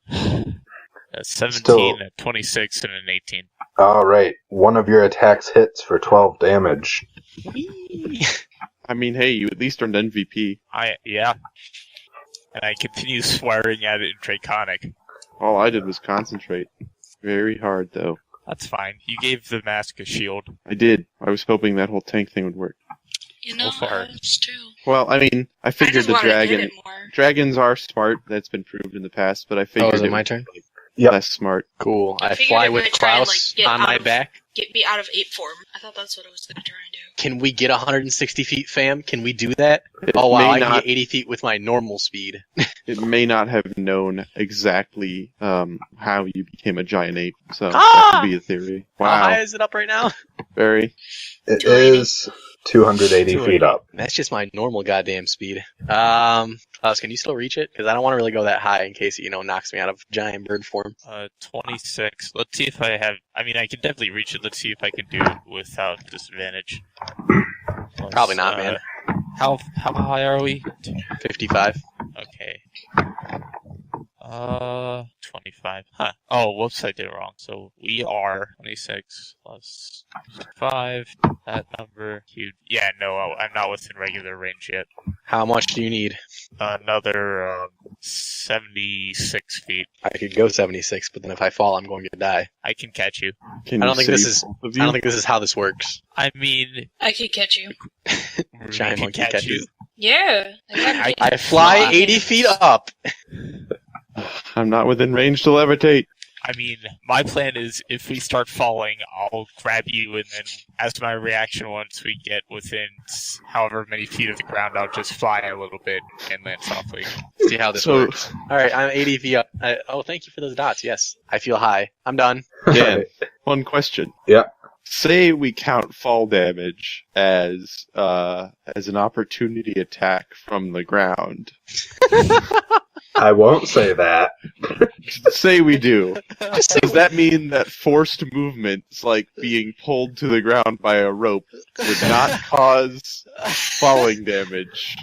17, Still- a 26, and an 18. Alright, one of your attacks hits for 12 damage. I mean, hey, you at least earned MVP. Yeah. And I continue swearing at it in Draconic. All I did was concentrate. Very hard, though. That's fine. You gave the mask a shield. I did. I was hoping that whole tank thing would work. You know, So far. it's true. Well, I mean, I I figured just the wanted to hit dragon... it more. Dragons are smart. That's been proved in the past, but I figured is it it my was turn? Yep. less smart. Cool. I I figured fly it with might try and, Klaus get on out my of- back. Get me out of ape form. I thought that's what I was going to try and do. Can we get 160 feet, fam? Can we do that? It Oh wow, may I can not- get 80 feet with my normal speed. It may not have known exactly how you became a giant ape, so that Ah! could be a theory. How Wow, high is it up right now? very. It 280. is 280 feet 280. up. That's just my normal goddamn speed. Klaus, can you still reach it? Because I don't want to really go that high in case it, knocks me out of giant bird form. 26. Let's see if I have... I mean, I can definitely reach it. Let's see if I can do it without disadvantage. Probably not, man. How high are we? 55. Okay. 25. Huh. Oh, whoops, I did it wrong. So we are 26 plus 5. That number. Yeah, no, I'm not within regular range yet. How much do you need? Another 76 feet. I could go 76, but then if I fall, I'm going to die. I can catch you. Can I you don't think this save is- both of I don't you? think this is how this works. I mean, I could catch you. Ruby Giant can monkey catch catches. you. Yeah. I fly 80 feet up. I'm not within range to levitate. I mean, my plan is if we start falling, I'll grab you, and then as my reaction, once we get within however many feet of the ground, I'll just fly a little bit and land softly. See how this So- works. All right, I'm 80 feet up. Thank you for those dots. Yes, I feel high. I'm done. Dan, one question. Yeah. Say we count fall damage as an opportunity attack from the ground. I won't say that. Say we do. Does that mean that forced movements, like being pulled to the ground by a rope, would not cause falling damage?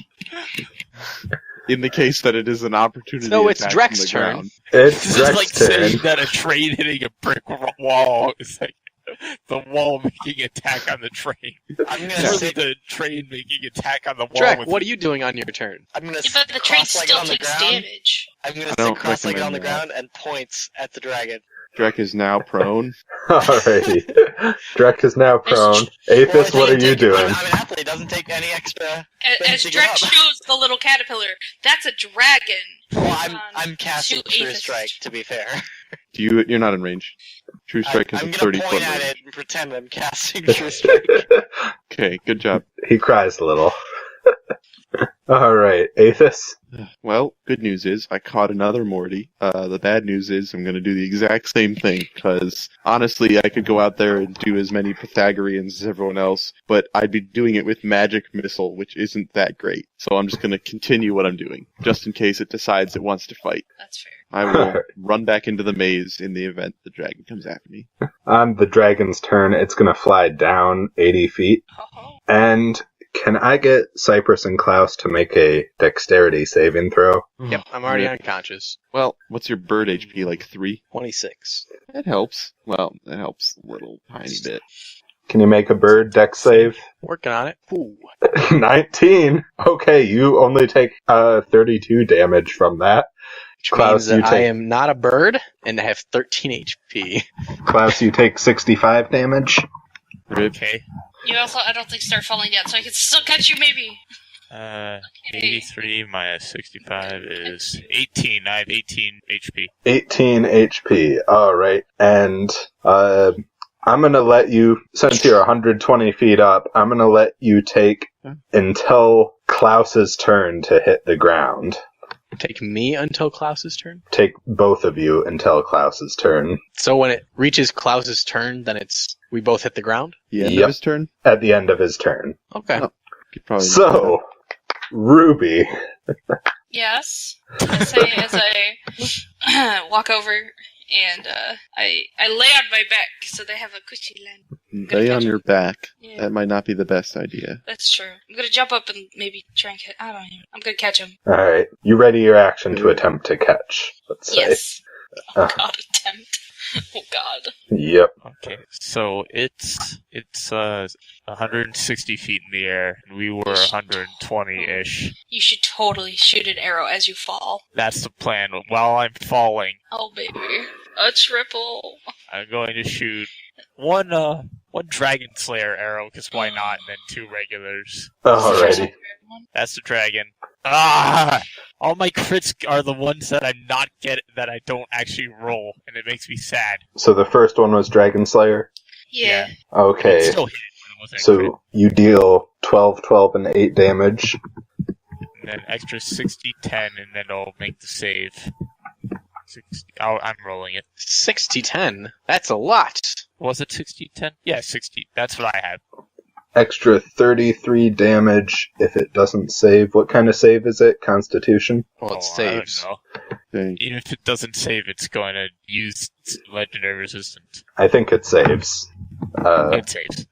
In the case that it is an opportunity So it's attack Drek's from the turn. ground. It's This is like Drex's turn. saying that a train hitting a brick wall is like the wall making attack on the train. I'm gonna It's really sit. the train making attack on the wall. Drek, with what are you doing on your turn? I'm gonna Yeah, sit but the train cross-legged still on the takes ground. damage. I'm gonna I sit don't cross-legged on the recommend ground and points at the dragon. Drek is now prone. Alrighty. Drek is now prone. Well, Athos, what are you doing? I'm an athlete. It doesn't take any extra. As Finishing Drek up. shows the little caterpillar, that's a dragon. Well, I'm casting Two True Aethys. Strike. To be fair, You're not in range. True Strike is I'm a gonna 30-foot point at range. it and pretend I'm casting True Strike. Okay, good job. He cries a little. Alright, Athos. Well, good news is I caught another Morty. The bad news is I'm going to do the exact same thing, because honestly I could go out there and do as many Pythagoreans as everyone else, but I'd be doing it with Magic Missile, which isn't that great. So I'm just going to continue what I'm doing, just in case it decides it wants to fight. That's fair. I will run back into the maze in the event the dragon comes after me. On the dragon's turn, it's going to fly down 80 feet. Ho-ho. And can I get Cypress and Klaus to make a dexterity saving throw? Yep, I'm already unconscious. Well, what's your bird HP, like 3? 26. That helps. Well, that helps a little tiny bit. Can you make a bird dex save? Working on it. Ooh. 19. Okay, you only take 32 damage from that. Which Klaus, means you that I take- am not a bird, and I have 13 HP. Klaus, you take 65 damage. Rip. Okay. You also, I don't think, start falling down, so I can still catch you, maybe. 83 minus 65 is 18. I have 18 HP. 18 HP. Alright. And I'm going to let you, since you're 120 feet up, I'm going to let you take until Klaus's turn to hit the ground. Take me until Klaus's turn? Take both of you until Klaus's turn. So when it reaches Klaus's turn, then we both hit the ground? The end Yep. of his turn? At the end of his turn. Okay. Oh. Could probably So, Ruby. Yes. I say as I walk over and I lay on my back so they have a cushy land. lay on your back. Yeah, That might not be the best idea. that's true. I'm gonna jump up and maybe try and catch. I don't even. I'm gonna catch him. Alright. You ready your action to attempt to catch, let's say. Yes. Oh Uh. God, attempt. Oh God. Yep. Okay, so it's 160 feet in the air, and we were 120-ish. You should totally shoot an arrow as you fall. That's the plan. While I'm falling, Oh baby, a triple. I'm going to shoot one Dragon Slayer arrow, because why not, and then 2 regulars. Alrighty. That's the dragon. Ah! All my crits are the ones that that I don't actually roll, and it makes me sad. So the first one was Dragon Slayer? Yeah. It Okay. still hit, but it wasn't a crit. So you deal 12, 12, and 8 damage. And then extra 60, 10, and then I'll make the save. 60, I'm rolling it. 60-10? That's a lot. Was it 60, 10? Yeah, 60. That's what I have. Extra 33 damage if it doesn't save. What kind of save is it? Constitution? Well, it I saves. don't know. Dang. Even if it doesn't save, it's going to use legendary resistance. I think it saves. It saves.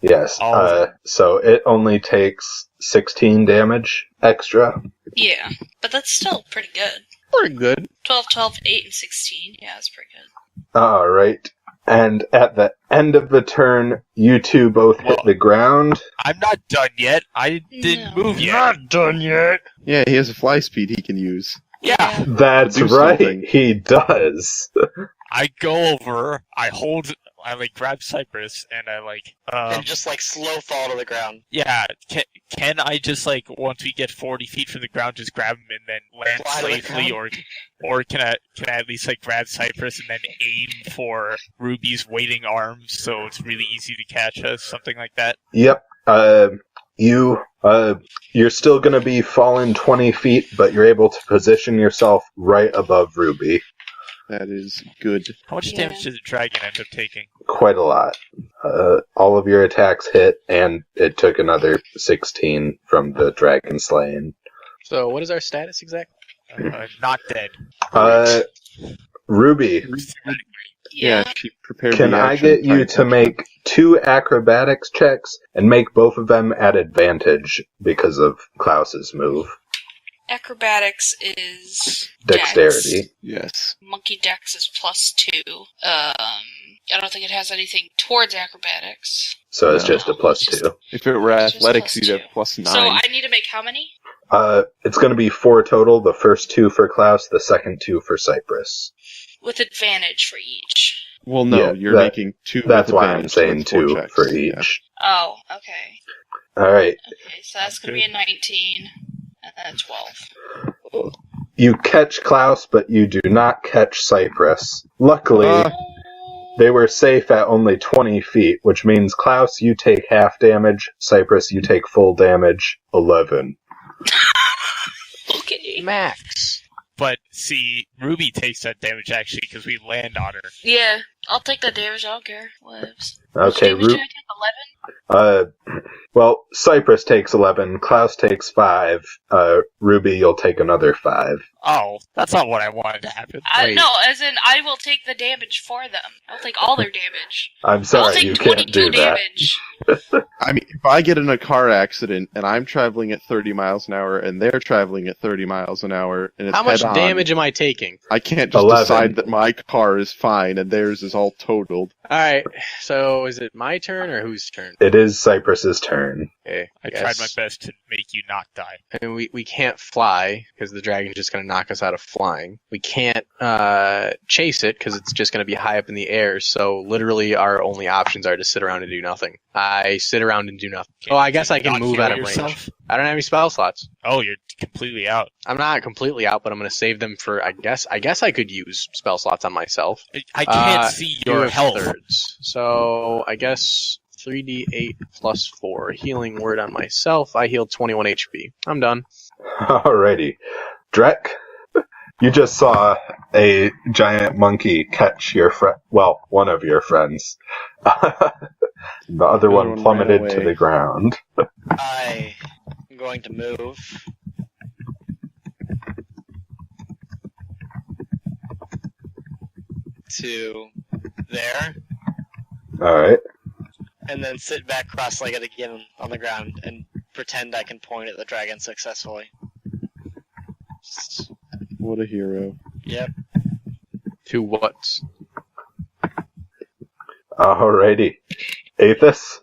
Yes. Oh. So it only takes 16 damage extra. Yeah. But that's still pretty good. Pretty good. 12, 12, 8, and 16. Yeah, that's pretty good. Alright. And at the end of the turn, you two both hit the ground. I'm not done yet. I didn't move yet. done yet. Yeah, he has a fly speed he can use. Yeah. That's Do right, something. he does. I go over, I grab Cypress, and and just slow fall to the ground. yeah, can I just once we get 40 feet from the ground, just grab him and then land Fly to the safely, or can I at least grab Cypress and then aim for Ruby's waiting arms so it's really easy to catch us, something like that? Yep. You're still gonna be falling 20 feet, but you're able to position yourself right above Ruby. That is good. How much Yeah. damage did the dragon end up taking? Quite a lot. All of your attacks hit, and it took another 16 from the dragon slaying. So, what is our status exactly? Not dead. Ruby, Yeah. She prepared can the I action, get you trying to make 2 acrobatics checks and make both of them at advantage because of Klaus's move? Acrobatics is Dexterity. Dex. Yes. Monkey Dex is +2. I don't think it has anything towards acrobatics. So it's No. just a +2. If it were It's just athletics, +2. you'd have +9. So I need to make how many? It's going to be 4 total. The first 2 for Klaus, the second 2 for Cypress. With advantage for each. Well, no, Yeah, you're making 2 That's with why I'm advantage, so saying it's 4 2 checks. for Yeah. each. Oh, okay. All right. Okay, so that's going to be a 19, and then 12. You catch Klaus, but you do not catch Cypress. Luckily, they were safe at only 20 feet, which means Klaus, you take half damage. Cypress, you take full damage, 11. Okay. Max. But see, Ruby takes that damage actually because we land on her. Yeah, I'll take that damage. I don't care. Whatevs. Okay, Damage did I take 11? well, Cypress takes 11, Klaus takes 5, Ruby, you'll take another 5. Oh, that's not what I wanted to happen. Wait. No, as in I will take the damage for them. I'll take all their damage. I'm I'll sorry, take you can't 22 do that. damage. I mean, if I get in a car accident and I'm traveling at 30 miles an hour and they're traveling at 30 miles an hour and it's How much head-on, damage am I taking? I can't just 11. decide that my car is fine and theirs is all totaled. Alright, so is it my turn or whose turn? It is Cypress's turn. Okay, I guess. tried my best to make you not die. And we can't fly, because the dragon's just going to knock us out of flying. We can't chase it, because it's just going to be high up in the air, so literally our only options are to sit around and do nothing. I sit around and do nothing. Can I guess I can not move heal out of yourself? range. I don't have any spell slots. Oh, you're completely out. I'm not completely out, but I'm going to save them for, I guess I could use spell slots on myself. I can't see your Do health. thirds. So, I guess 3d8 plus 4. Healing word on myself. I healed 21 HP. I'm done. Alrighty. Drek, you just saw a giant monkey catch your one of your friends. The other one one plummeted ran to away. the ground. I am going to move. To there, Alright. and then sit back cross-legged again on the ground and pretend I can point at the dragon successfully. What a hero. Yep. To what? Alrighty. Aethys?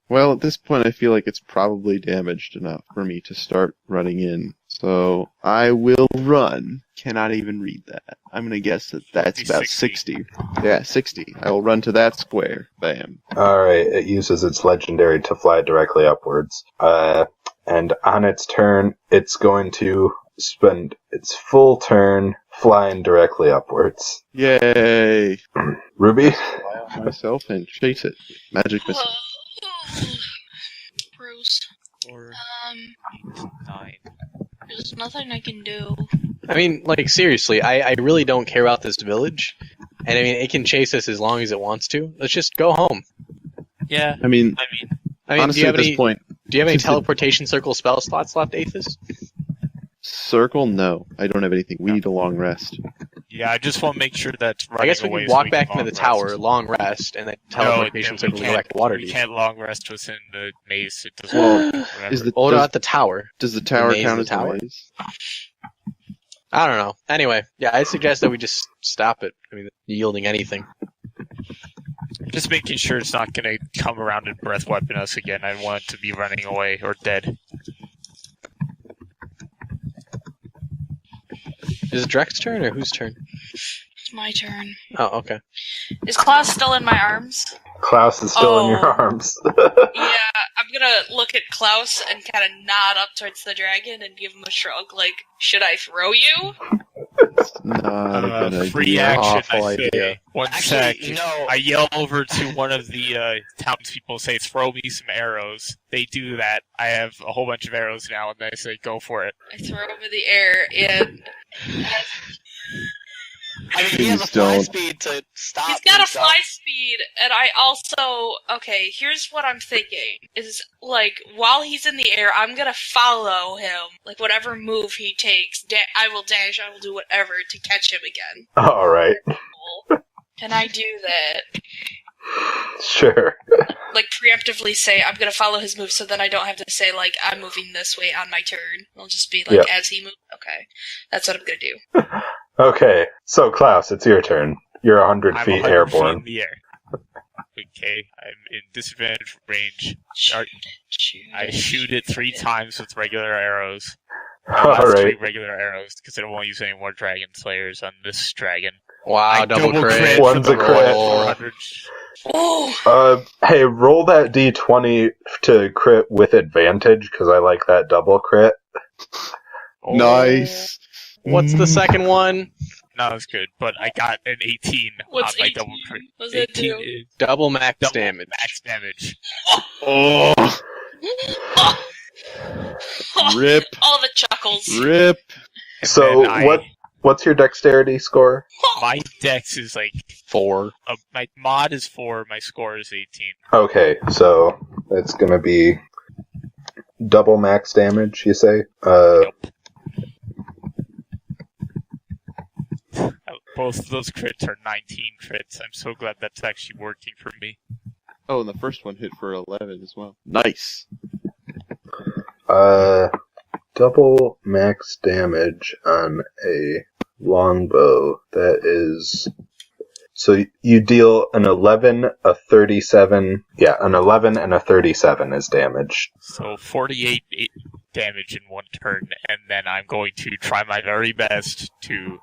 Well, at this point I feel like it's probably damaged enough for me to start running in. So I will run. Cannot even read that. I'm going to guess that that's about 60. 60. Yeah, 60. I will run to that square. Bam. Alright, it uses its legendary to fly directly upwards. And on its turn, it's going to spend its full turn flying directly upwards. Yay! Ruby? Myself and chase it. Magic missile. Bruce. Or 9. There's nothing I can do. I mean, like, seriously, I really don't care about this village. And I mean, it can chase us as long as it wants to. Let's just go home. Yeah. I mean, honestly, do you have at this any, point, do you have any teleportation circle spell slots left, Aethys? circle? No, I don't have anything. We need a long rest. Yeah, I just want to make sure that's running I guess we away can so walk back can into the long tower, rest. long rest, and then teleportation circle to go back to We Waterdeep. can't long rest within the maze. It doesn't Well, work forever. Is the Well, does, not the tower. does the tower maze count the as tower? the maze? I don't know. Anyway, yeah, I suggest that we just stop it. I mean, yielding anything. Just making sure it's not going to come around and breath weapon us again. I want it to be running away or dead. Is it Drek's turn or whose turn? It's my turn. Oh, okay. Is Klaus still in my arms? Klaus is still in your Oh. arms. Yeah, I'm gonna look at Klaus and kind of nod up towards the dragon and give him a shrug, like, should I throw you? Not a good Free idea. action, Awful I say. idea. One Actually, sec. no. I yell over to one of the townspeople, say, throw me some arrows. They do that. I have a whole bunch of arrows now, and they say, go for it. I throw him in the air, and I mean, he has a Please fly don't. speed to stop. he's got a himself. fly speed, and I also... Okay, here's what I'm thinking. Is, like, while he's in the air, I'm gonna follow him. Like, whatever move he takes, I will dash, I will do whatever to catch him again. Alright, Can I do that? sure. Like, preemptively say, I'm gonna follow his move, so then I don't have to say, like, I'm moving this way on my turn. It'll just be, like, Yeah. as he moves. Okay. That's what I'm gonna do. Okay, so Klaus, it's your turn. You're 100 I'm feet 100 airborne. feet in the air. Okay, I'm in disadvantage range. Shoot it, shoot I it. shoot it 3 times with regular arrows. I left 3 Alright. regular arrows, because I don't want to use any more Dragon Slayers on this dragon. Wow, I double double crit. crit One's for a the crit. 400. Oh! Hey, roll that d20 to crit with advantage, because I like that double crit. Oh. Nice. What's the second one? No, that's good, but I got an 18 What's on my 18? double crit. What's that 18 do? is Double max double damage. max damage. Oh, rip, All the chuckles. rip. And So, then what's your dexterity score? my dex is like 4. my mod is 4, my score is 18. Okay, so it's gonna be double max damage, you say? Both of those crits are 19 crits. I'm so glad that's actually working for me. Oh, and the first one hit for 11 as well. Nice. Double max damage on a longbow. That is... So you deal an 11, a 37... Yeah, an 11 and a 37 is damage. So 48 damage in one turn, and then I'm going to try my very best to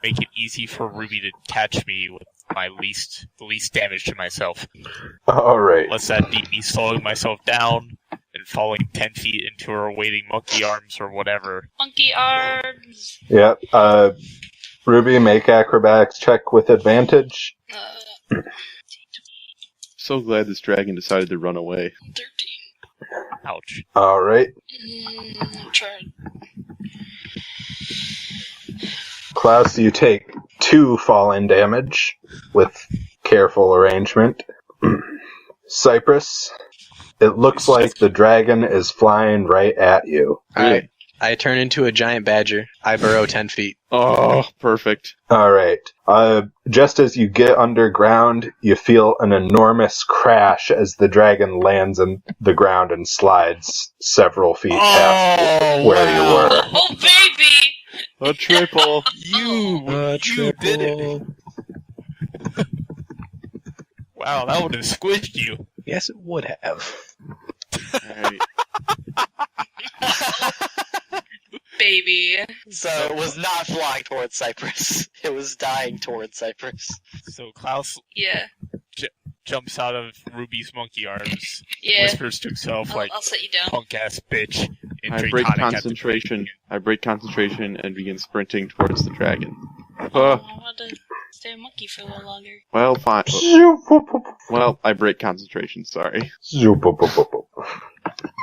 make it easy for Ruby to catch me with the least damage to myself. Alright. Unless that be me slowing myself down and falling 10 feet into her waiting monkey arms or whatever. Monkey arms. Yeah, Ruby, make acrobatics check with advantage. So glad this dragon decided to run away. 13. Ouch. Alright. I'm trying. Klaus, you take 2 falling damage with careful arrangement. Cypress, it looks like the dragon is flying right at you. Alright. I turn into a giant badger. I burrow 10 feet. Oh, perfect. Alright. Just as you get underground, you feel an enormous crash as the dragon lands in the ground and slides several feet past where you were. Oh, baby! A triple. You did it. Wow, that would have squished you. Yes, it would have. Alright. Baby. maybe. So it was not flying towards Cypress. It was dying towards Cypress. So Klaus Yeah. jumps out of Ruby's monkey arms, Yeah. whispers to himself like, I'll set you down. punk ass bitch. And I break Draconic at the concentration. I break concentration and begin sprinting towards the dragon. I want to stay a monkey for a little longer. Well, fine. Well, I break concentration. Sorry.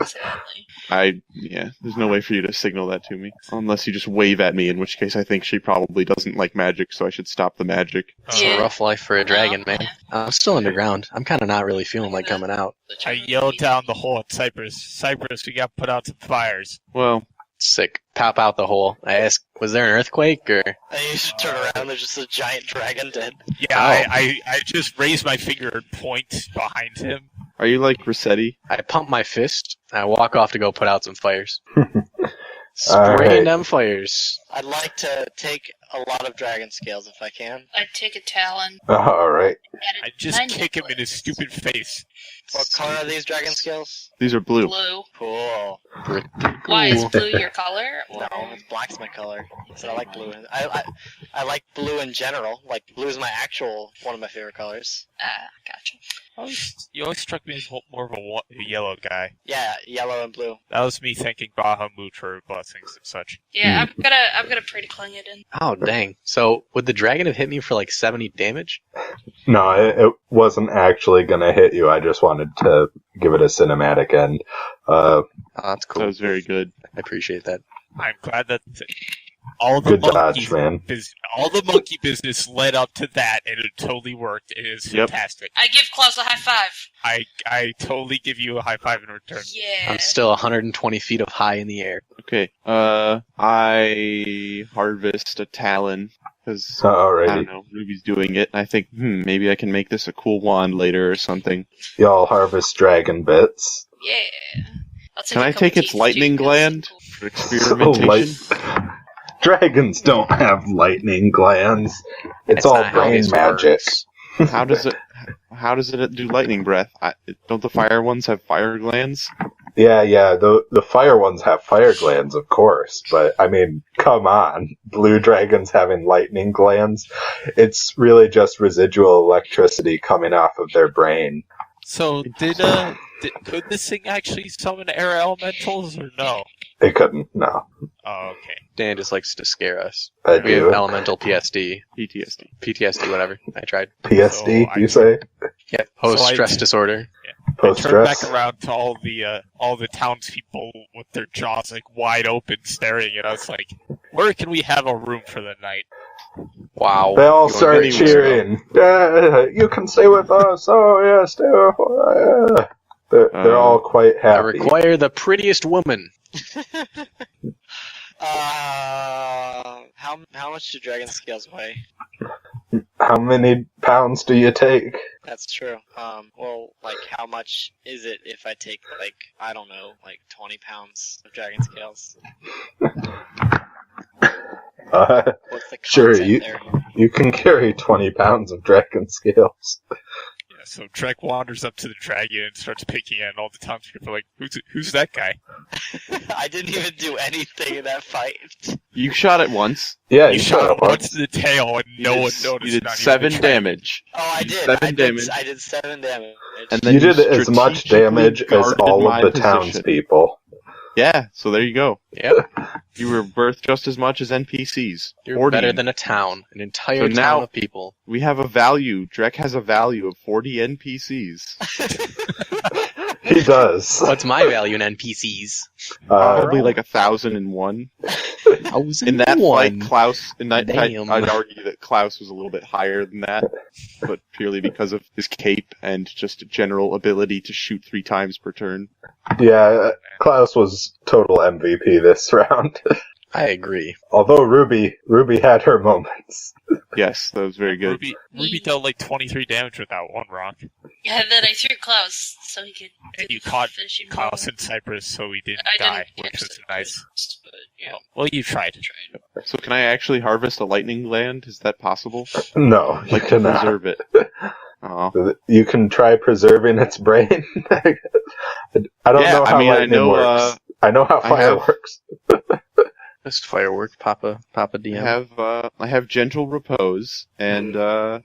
Sadly. There's no way for you to signal that to me. Unless you just wave at me, in which case I think she probably doesn't like magic, so I should stop the magic. It's Yeah. a rough life for a dragon, man. I'm still underground. I'm kind of not really feeling like coming out. I yelled down the hole at Cypress. Cypress, we got put out some fires. Well, Sick. Pop out the hole. I asked, was there an earthquake or? And you should turn around, there's just a giant dragon dead. Yeah, I just raised my finger and point behind him. are you like Rossetti? I pump my fist. I walk off to go put out some fires. Alright. Spraying them fires. I'd like to take a lot of dragon scales if I can. I'd take a talon. Alright. Add I it just to my kick him in necklace. his stupid face. What color are these dragon scales? These are blue. Blue. Cool. Pretty Why is cool. blue your color? Or... No, it's black's my color. So I like blue. I like blue in general. Like blue is my actual one of my favorite colors. Gotcha. You always struck me as more of a yellow guy. Yeah, yellow and blue. That was me thanking Bahamut for her blessings and such. Yeah, I'm gonna pray to cling it in. Oh, dang. So, would the dragon have hit me for like 70 damage? No, it wasn't actually gonna hit you. I just wanted to give it a cinematic end. Oh, that's cool. That was very good. I appreciate that. I'm glad that all the Good monkey dodge, man. all the monkey business led up to that, and it totally worked. It is Yep. fantastic. I give Klaus a high five. I totally give you a high five in return. Yeah. I'm still 120 feet up high in the air. Okay. I harvest a talon because I don't Alrighty. know. Ruby's doing it. And I think maybe I can make this a cool wand later or something. Y'all harvest dragon bits. Yeah. I'll Can a I couple take its teeth, too, lightning 'cause gland? cool. For experimentation. Dragons don't have lightning glands. It's That's all not how brain this magic. works. How does it do lightning breath? Don't the fire ones have fire glands? Yeah. The fire ones have fire glands, of course. But, I mean, come on. Blue dragons having lightning glands. It's really just residual electricity coming off of their brain. So could this thing actually summon air elementals or no? They couldn't, no. Oh, okay. Dan just likes to scare us. I We have do. elemental PSD. PTSD. PTSD, whatever. I tried. PSD, So you say? Yeah, post-stress disorder. I turn Post-stress? back around to all the townspeople with their jaws like wide open, staring at us like, where can we have a room for the night? Wow. They all Going start anywhere. cheering. Yeah, you can stay with us. Oh, yeah, stay with us. They're all quite I happy. require the prettiest woman. How much do dragon scales weigh? How many pounds do you take? That's true. Well, like, how much is it if I take, like, I don't know, like 20 pounds of dragon scales? What's the Sure, content there? you can carry 20 pounds of dragon scales. Yeah, so Trek wanders up to the dragon and starts picking at it, and all the townspeople are like, who's that guy? I didn't even do anything in that fight. You shot it once. Yeah, You shot him once in the tail, and no one noticed. You did not even 7 the dragon. damage. Oh, I did. 7 damage. I did 7 damage. And then You did as much strategically damage as guarded all my of the position. townspeople. Yeah, so there you go. Yep. You were worth just as much as NPCs. You're 40. better than a town. An entire So town now- of people. We have a value. Drek has a value of 40 NPCs. He does. What's my value in NPCs? Probably like 1,001. In that fight, Klaus. Damn. I'd argue that Klaus was a little bit higher than that, but purely because of his cape and just a general ability to shoot 3 times per turn. Yeah, Klaus was total MVP this round. I agree. Although Ruby had her moments. Yes, that was very good. Ruby dealt like 23 damage with that one rock. Yeah, then I threw Klaus so he could. And do you the caught finishing Klaus blow. and Cypress, so he didn't I die, didn't which catch is the nice. first, but, yeah. Well, you tried. So can I actually harvest a lightning gland? Is that possible? No, I'd you like to cannot. preserve it. Oh. You can try preserving its brain. I don't Yeah, know how I mean, I lightning know, works. I know how I fire have- works. Best firework, Papa DM. I have gentle repose, and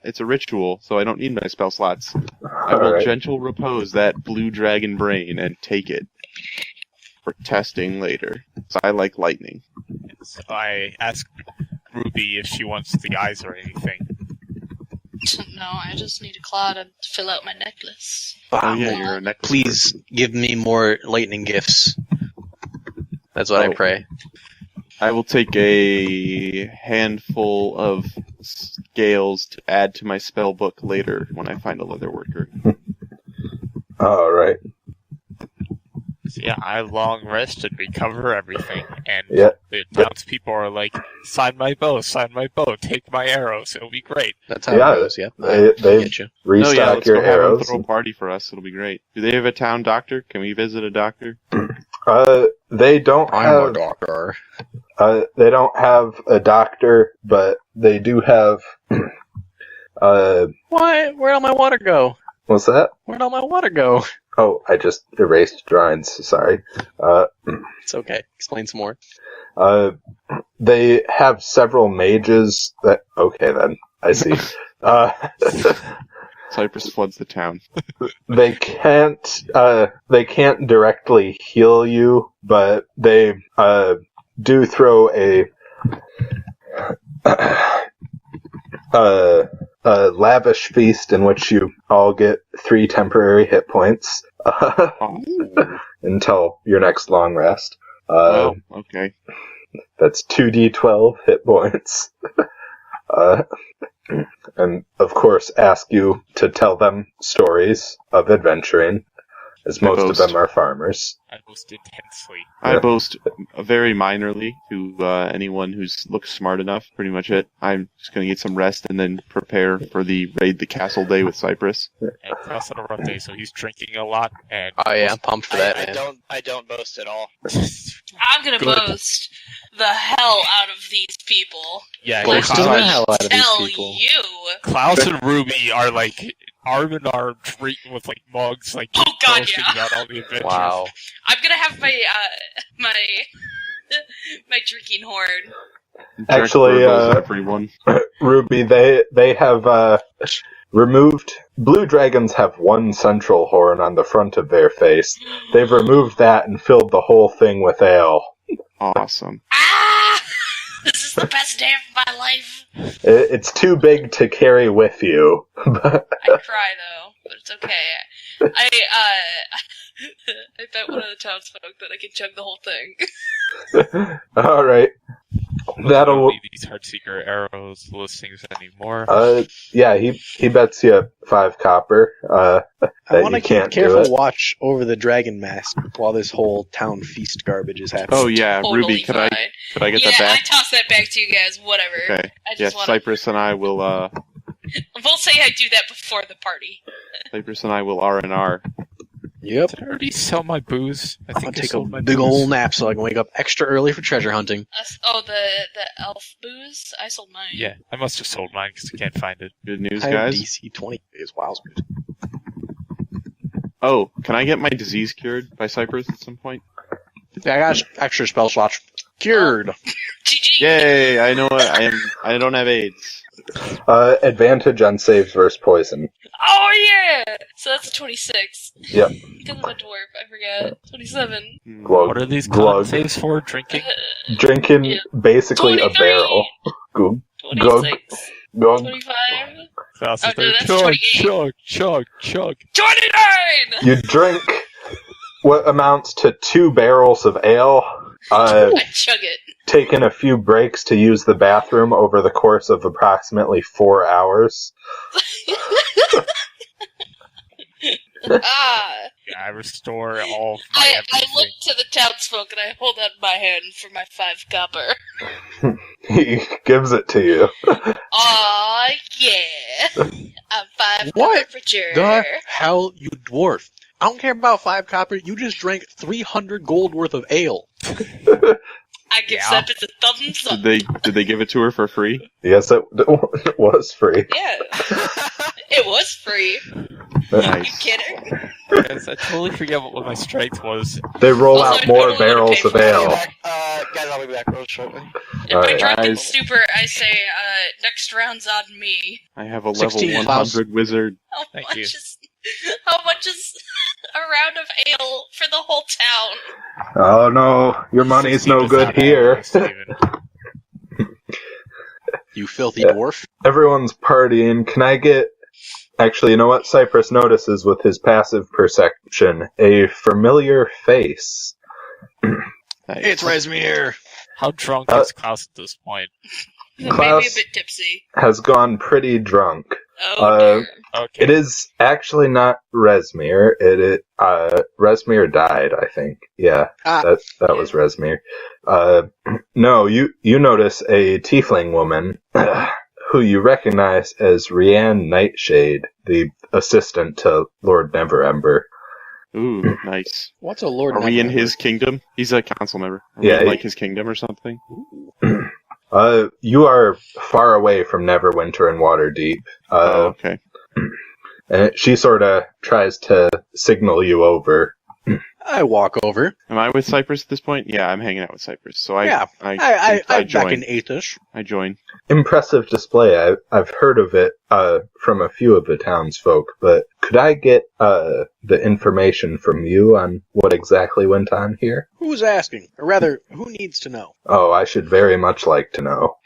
it's a ritual, so I don't need my spell slots. I will Alright. gentle repose that blue dragon brain and take it for testing later. So I like lightning. So I ask Ruby if she wants the eyes or anything. No, I just need a claw to fill out my necklace. Oh yeah, you're a necklace. Please give me more lightning gifts. That's what I pray. I will take a handful of scales to add to my spell book later when I find a leather worker. Alright. So yeah, I long rest and recover everything, and Yeah. the townspeople are like, sign my bow, take my arrows, it'll be great. That's how Yeah, it goes, yeah. They Get you. restock No, yeah, let's your go have them arrows. throw a party for us. It'll be great. Do they have a town doctor? Can we visit a doctor? They don't I'm a have doctor. they don't have a doctor, but they do have What? Where'd all my water go? what's that? Where'd all my water go? Oh, I just erased drawings, sorry. It's okay. Explain some more. They have several mages that okay then. I see. Cypress floods the town. They can't directly heal you, but they do throw a lavish feast in which you all get 3 temporary hit points Oh, until your next long rest. well, okay. That's 2d12 hit points. And of course ask you to tell them stories of adventuring, as most of them are farmers. I boast intensely. I boast very minorly to anyone who looks smart enough. Pretty much it. I'm just going to get some rest and then prepare for the raid the castle day with Cypress. And Cross on a rough day, so he's drinking a lot, and Oh yeah, I'm pumped for that, man. I don't boast at all. I'm gonna Good. boast the hell out of these people. yeah, Boast Klaus- the hell out of these Tell people. you. Klaus and Ruby are like arm in arm drinking with like mugs, like Oh, God, boasting yeah. about all the adventures. Wow. I'm gonna have my my drinking hoard. Actually, everyone. Ruby, they have removed. Blue dragons have one central horn on the front of their face. They've removed that and filled the whole thing with ale. Awesome. Ah! This is the best day of my life. It's too big to carry with you. But I cry though, but it's okay. I bet one of the townsfolk that I can chug the whole thing. all right, Don't that'll. need these Heartseeker arrows listings anymore. Yeah, he bets you 5 copper. I That want you to keep can't do careful it. watch over the dragon mask while this whole town feast garbage is happening. Oh yeah, Totally Ruby, could I fine. get Yeah, that I back? toss that back to you guys. Whatever. Okay. I just Yes, want Cypress and I will. We'll say I do that before the party. Cypress and I will R&R. Yep. Did I already sell my booze? I I'm think gonna I take sold a my big booze. old nap so I can wake up extra early for treasure hunting. The elf booze. I sold mine. Yeah, I must have sold mine because I can't find it. Good news, I have guys. DC 20 is wowzers. Oh, can I get my disease cured by Cypress at some point? Yeah, I got extra spell slots. Cured. GG. Yay! I know what I don't have AIDS. Advantage on saves versus poison. Oh yeah. So that's a 26. Yep. Because I'm a dwarf, I forgot. 27. Glug. What are these con glug. saves for? Drinking? Drinking Yeah. basically a 23. barrel. Glug. 26. Glug. 25. Klaus Oh, is no, there. that's Chug, 28. chug. 29. You drink what amounts to 2 barrels of ale. I chug it. Taken a few breaks to use the bathroom over the course of approximately 4 hours. Ah. Yeah, I restore all of my I everything. look to the townsfolk and I hold out my hand for my 5 copper. He gives it to you. Aw, yeah. I'm 5 What copper for sure. The hell, you dwarf. I don't care about 5 copper. You just drank 300 gold worth of ale. I give Yeah. Cypress a thumbs up. Did they give it to her for free? Yes, it was free. Yeah. It was free. You Nice. kidding? Yes, I totally forget what my strength was. They roll Also, out I more totally barrels would've of paid for ale. Guys, I'll be back real shortly. If All I right, drunk and guys. super, I say, next round's on me. I have a level 16, 100 wizard. Thank How you. much is a round of ale for the whole town? Oh no, your money's Keep no us good out of here. it, Steven. You filthy Yeah. dwarf. Everyone's partying. Can I get... Actually, you know what Cypress notices with his passive perception? A familiar face. Nice. It's Resmir. How drunk Uh, is Klaus at this point? Maybe a Klaus bit tipsy. has gone pretty drunk. Oh dear. Okay. It is actually not Resmir. Resmir died, I think. Yeah, Ah. that was Resmir. No, you notice a tiefling woman who you recognize as Rianne Nightshade, the assistant to Lord Neverember. Ooh, nice. What's a Lord Are we in Neverember? his kingdom? He's a council member. Are Yeah, we in, he- like his kingdom or something? You are far away from Neverwinter and Waterdeep. Okay. And she sort of tries to signal you over. I walk over. Am I with Cypress at this point? Yeah, I'm hanging out with Cypress. So Yeah, I I'm join. back in 8th-ish. I join. Impressive display. I've heard of it from a few of the townsfolk, but could I get the information from you on what exactly went on here? Who's asking? Or rather, who needs to know? Oh, I should very much like to know.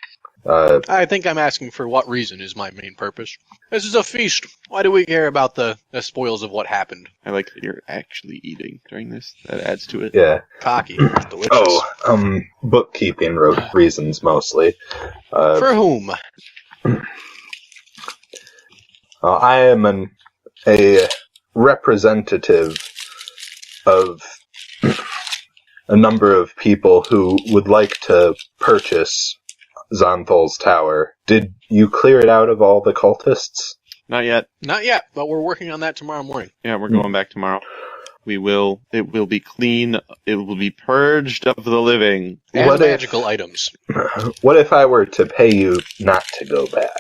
I think I'm asking for what reason is my main purpose. This is a feast. Why do we care about the spoils of what happened? I like that you're actually eating during this. That adds to it. Yeah. Cocky. Delicious. Bookkeeping reasons mostly. For whom? I am a representative of a number of people who would like to purchase Zonthal's tower. Did you clear it out of all the cultists? Not yet. Not yet, but we're working on that tomorrow morning. Yeah, we're going back tomorrow. It will be clean. It will be purged of the living. And What if- magical items. What if I were to pay you not to go back?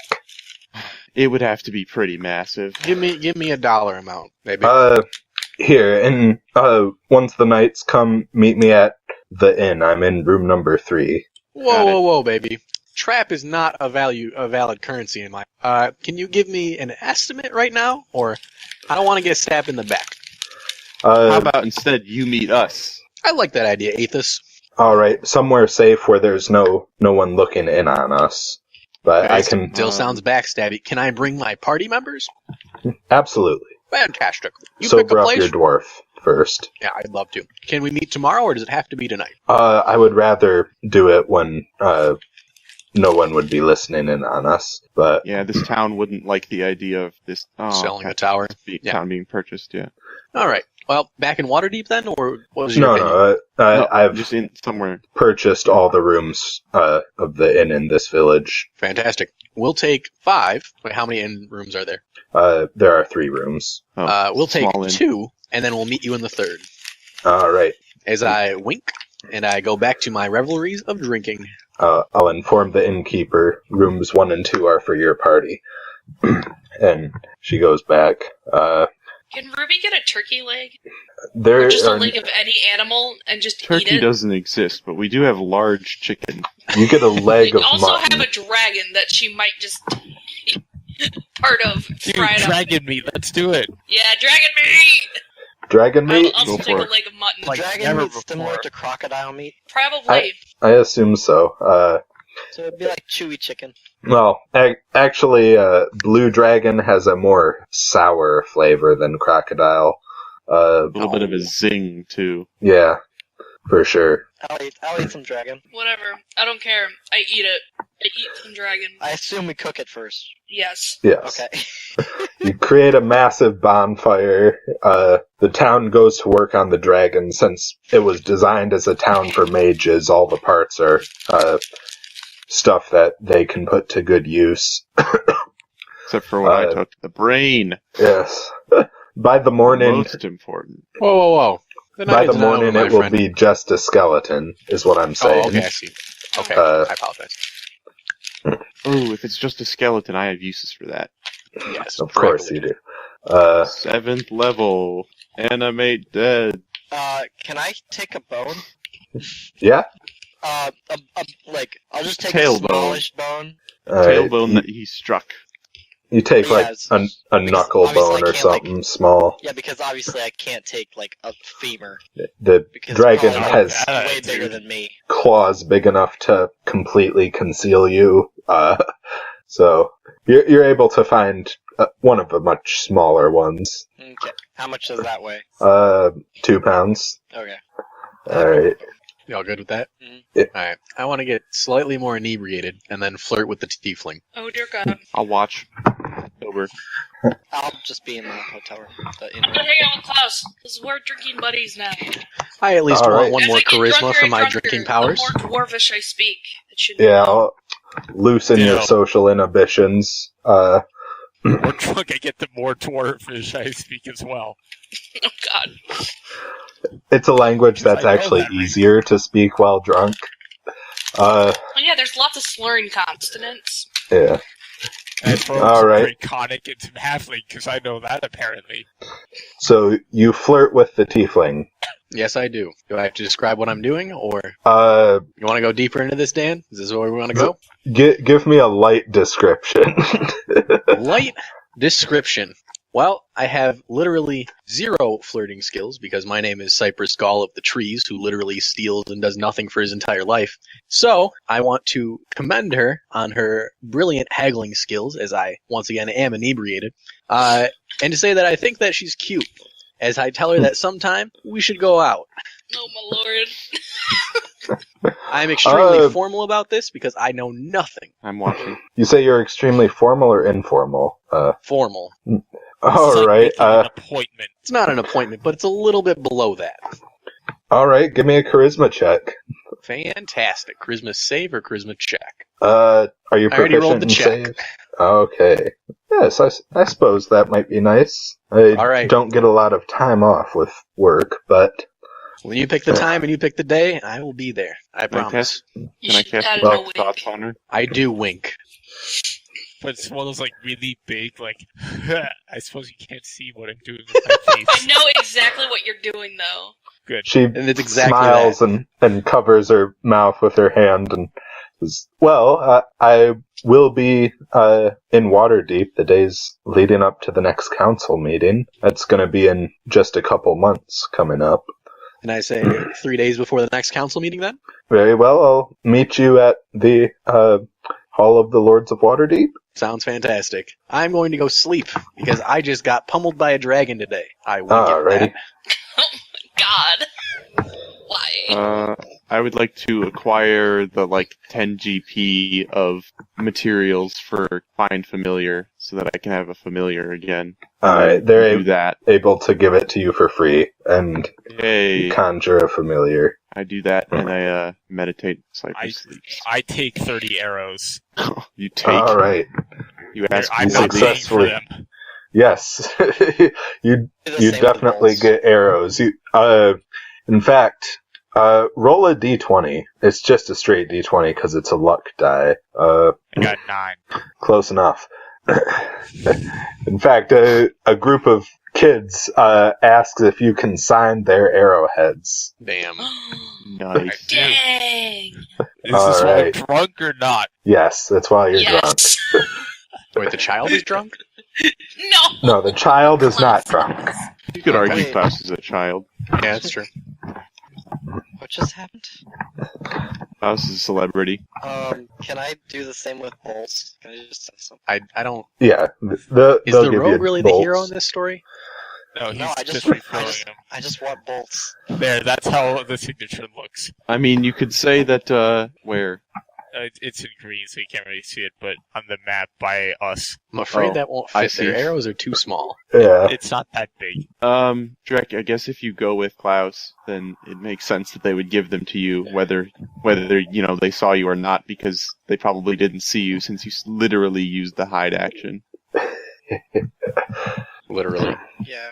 It would have to be pretty massive. Give me a dollar amount, maybe. Here, and once the nights come, meet me at the inn. I'm in room number 3. Whoa, baby. Trap is not a valid currency in my. Can you give me an estimate right now, or I don't want to get stabbed in the back. How about instead you meet us? I like that idea, Aethys. All right, somewhere safe where there's no one looking in on us. But I can Still sounds backstabby. Can I bring my party members? absolutely Fantastic. You pick sober a up place. your dwarf first. Yeah, I'd love to. Can we meet tomorrow, or does it have to be tonight? I would rather do it when no one would be listening in on us. But Yeah, this town wouldn't like the idea of this Selling a tower. Yeah. town being purchased. Yeah. All right. Well, back in Waterdeep then, or what was your opinion? no, No, I've just in somewhere. purchased all the rooms of the inn in this village. Fantastic. We'll take 5. Wait, how many inn rooms are there? There are 3 rooms. We'll take small inn. 2, and then we'll meet you in the 3rd. All right. As I wink, and I go back to my revelries of drinking. I'll inform the innkeeper. Rooms 1 and 2 are for your party. And she goes back. Can Ruby get a turkey leg? There Or just a are, leg of any animal and just eat Turkey it? doesn't exist, but we do have large chicken. you get a leg We of also mutton. have a dragon that she might just part of Dude, fried up. dragon meat. Let's do it. Yeah, dragon meat! Dragon meat? I'll Go take for a it. leg of mutton. Like Dragon never meat's similar before. to crocodile meat, Probably. I assume so. so it'd be like chewy chicken. Well, actually, Blue Dragon has a more sour flavor than crocodile. A little bit of a zing too. Yeah, for sure. I'll eat some dragon. Whatever. I don't care. I eat it. I eat some dragon. I assume we cook it first. Yes. Yes. Okay. You create a massive bonfire. The town goes to work on the dragon. Since it was designed as a town for mages, all the parts are stuff that they can put to good use. Except for what I took. The brain. Yes. By the morning, Most important. Whoa. Then I by need the to know, morning, my it will friend. be just a skeleton, is what I'm saying. Oh, okay, I see. Okay, Uh, I apologize. Oh, if it's just a skeleton, I have uses for that. Yes, Of course correctly. you do. 7th level. Animate dead. Can I take a bone? Yeah. I'll just take Tailbone. a smallish bone. Tailbone that he struck. You take Yeah, like it's- a because knuckle obviously bone I or can't, like- something small. Yeah, because obviously I can't take like a femur The because dragon probably has way bigger than me. claws big enough to completely conceal you. So you're able to find one of the much smaller ones. Okay, how much does that weigh? 2 pounds. Okay. Alright. Y'all good with that? Mhm. Yeah. Alright. I want to get slightly more inebriated and then flirt with the tiefling. Oh dear God. I'll watch. Over. I'll just be in the hotel room. I'm gonna hang out with Klaus, because we're drinking buddies now. I at least All want right. one As more I get charisma drunker for and my drunker, drinking powers. The more dwarvish I speak. It should Yeah, I'll loosen your Yeah. social inhibitions. The more drunk I get, the more dwarfish I speak as well. Oh God. It's a language that's I know actually that, right? easier to speak while drunk. Oh, yeah, there's lots of slurring consonants. Yeah. I throw All some right. draconic and some halfling, because I know that apparently. So you flirt with the tiefling. Yes, I do. Do I have to describe what I'm doing, or Uh, you want to go deeper into this, Dan? Is this where we want to go? give me a light description. Light description. Well, I have literally 0 flirting skills because my name is Cypress Gall of the Trees, who literally steals and does nothing for his entire life. So, I want to commend her on her brilliant haggling skills, as I, once again, am inebriated, and to say that I think that she's cute, as I tell her that sometime we should go out. Oh my lord. I'm extremely formal about this because I know nothing. I'm watching. You say you're extremely formal or informal? Formal. All It's like right. making an appointment. It's not an appointment, but it's a little bit below that. All right. Give me a charisma check. Fantastic. Charisma save or charisma check? Are you I already rolled proficient the in check. save? Okay. Yes, I suppose that might be nice. I All right. don't get a lot of time off with work, but When you pick the time and you pick the day, I will be there. I Can I promise. You Can I should cast add Well, a Detect wink. Thoughts on her? I do wink. But it's one of those like really big, like I suppose you can't see what I'm doing with my I face. know exactly what you're doing, though. Good. she And it's exactly smiles that. and covers her mouth with her hand and says, well, I will be in Waterdeep the days leading up to the next council meeting. That's going to be in just a couple months coming up. And I say 3 days before the next council meeting then? Very well, I'll meet you at the Hall of the Lords of Waterdeep. Sounds fantastic. I'm going to go sleep because I just got pummeled by a dragon today. I will get Alrighty. that. Oh my God. Why? I would like to acquire the 10 GP of materials for Find Familiar so that I can have a familiar again. Alright, they're Do that. able to give it to you for free and Yay! conjure a familiar. I do that and I meditate. Cypress sleeps. I take 30 arrows. You take. Alright. You ask I'm for not the- paying for successfully. them. Yes, you Do the you same with definitely bolts. get arrows. In fact, roll a d20. It's just a straight d20 because it's a luck die. I got 9. Close enough. In fact, a group of kids asks if you can sign their arrowheads. Damn. Nice. Dang. Is this while I'm Alright. drunk or not? Yes, that's why you're drunk. Yes. Wait, the child is drunk? No. No, the child is not drunk. You could argue Wait. Klaus is a child. Yeah, that's true. What just happened? Klaus is a celebrity. Can I do the same with bolts? Can I just say something? I don't... Yeah, Is they'll the give you rogue really the bolts. hero in this story? No, he's No, I just just refilling them. I just want bolts. There, that's how the signature looks. I mean, you could say that, where? It's in green, so you can't really see it, but on the map by us, I'm afraid Oh, that won't I fit. Their see. arrows are too small. Yeah. it's not that big. Drek, I guess if you go with Klaus, then it makes sense that they would give them to you, whether they saw you or not, because they probably didn't see you since you literally used the hide action. Literally. Yeah.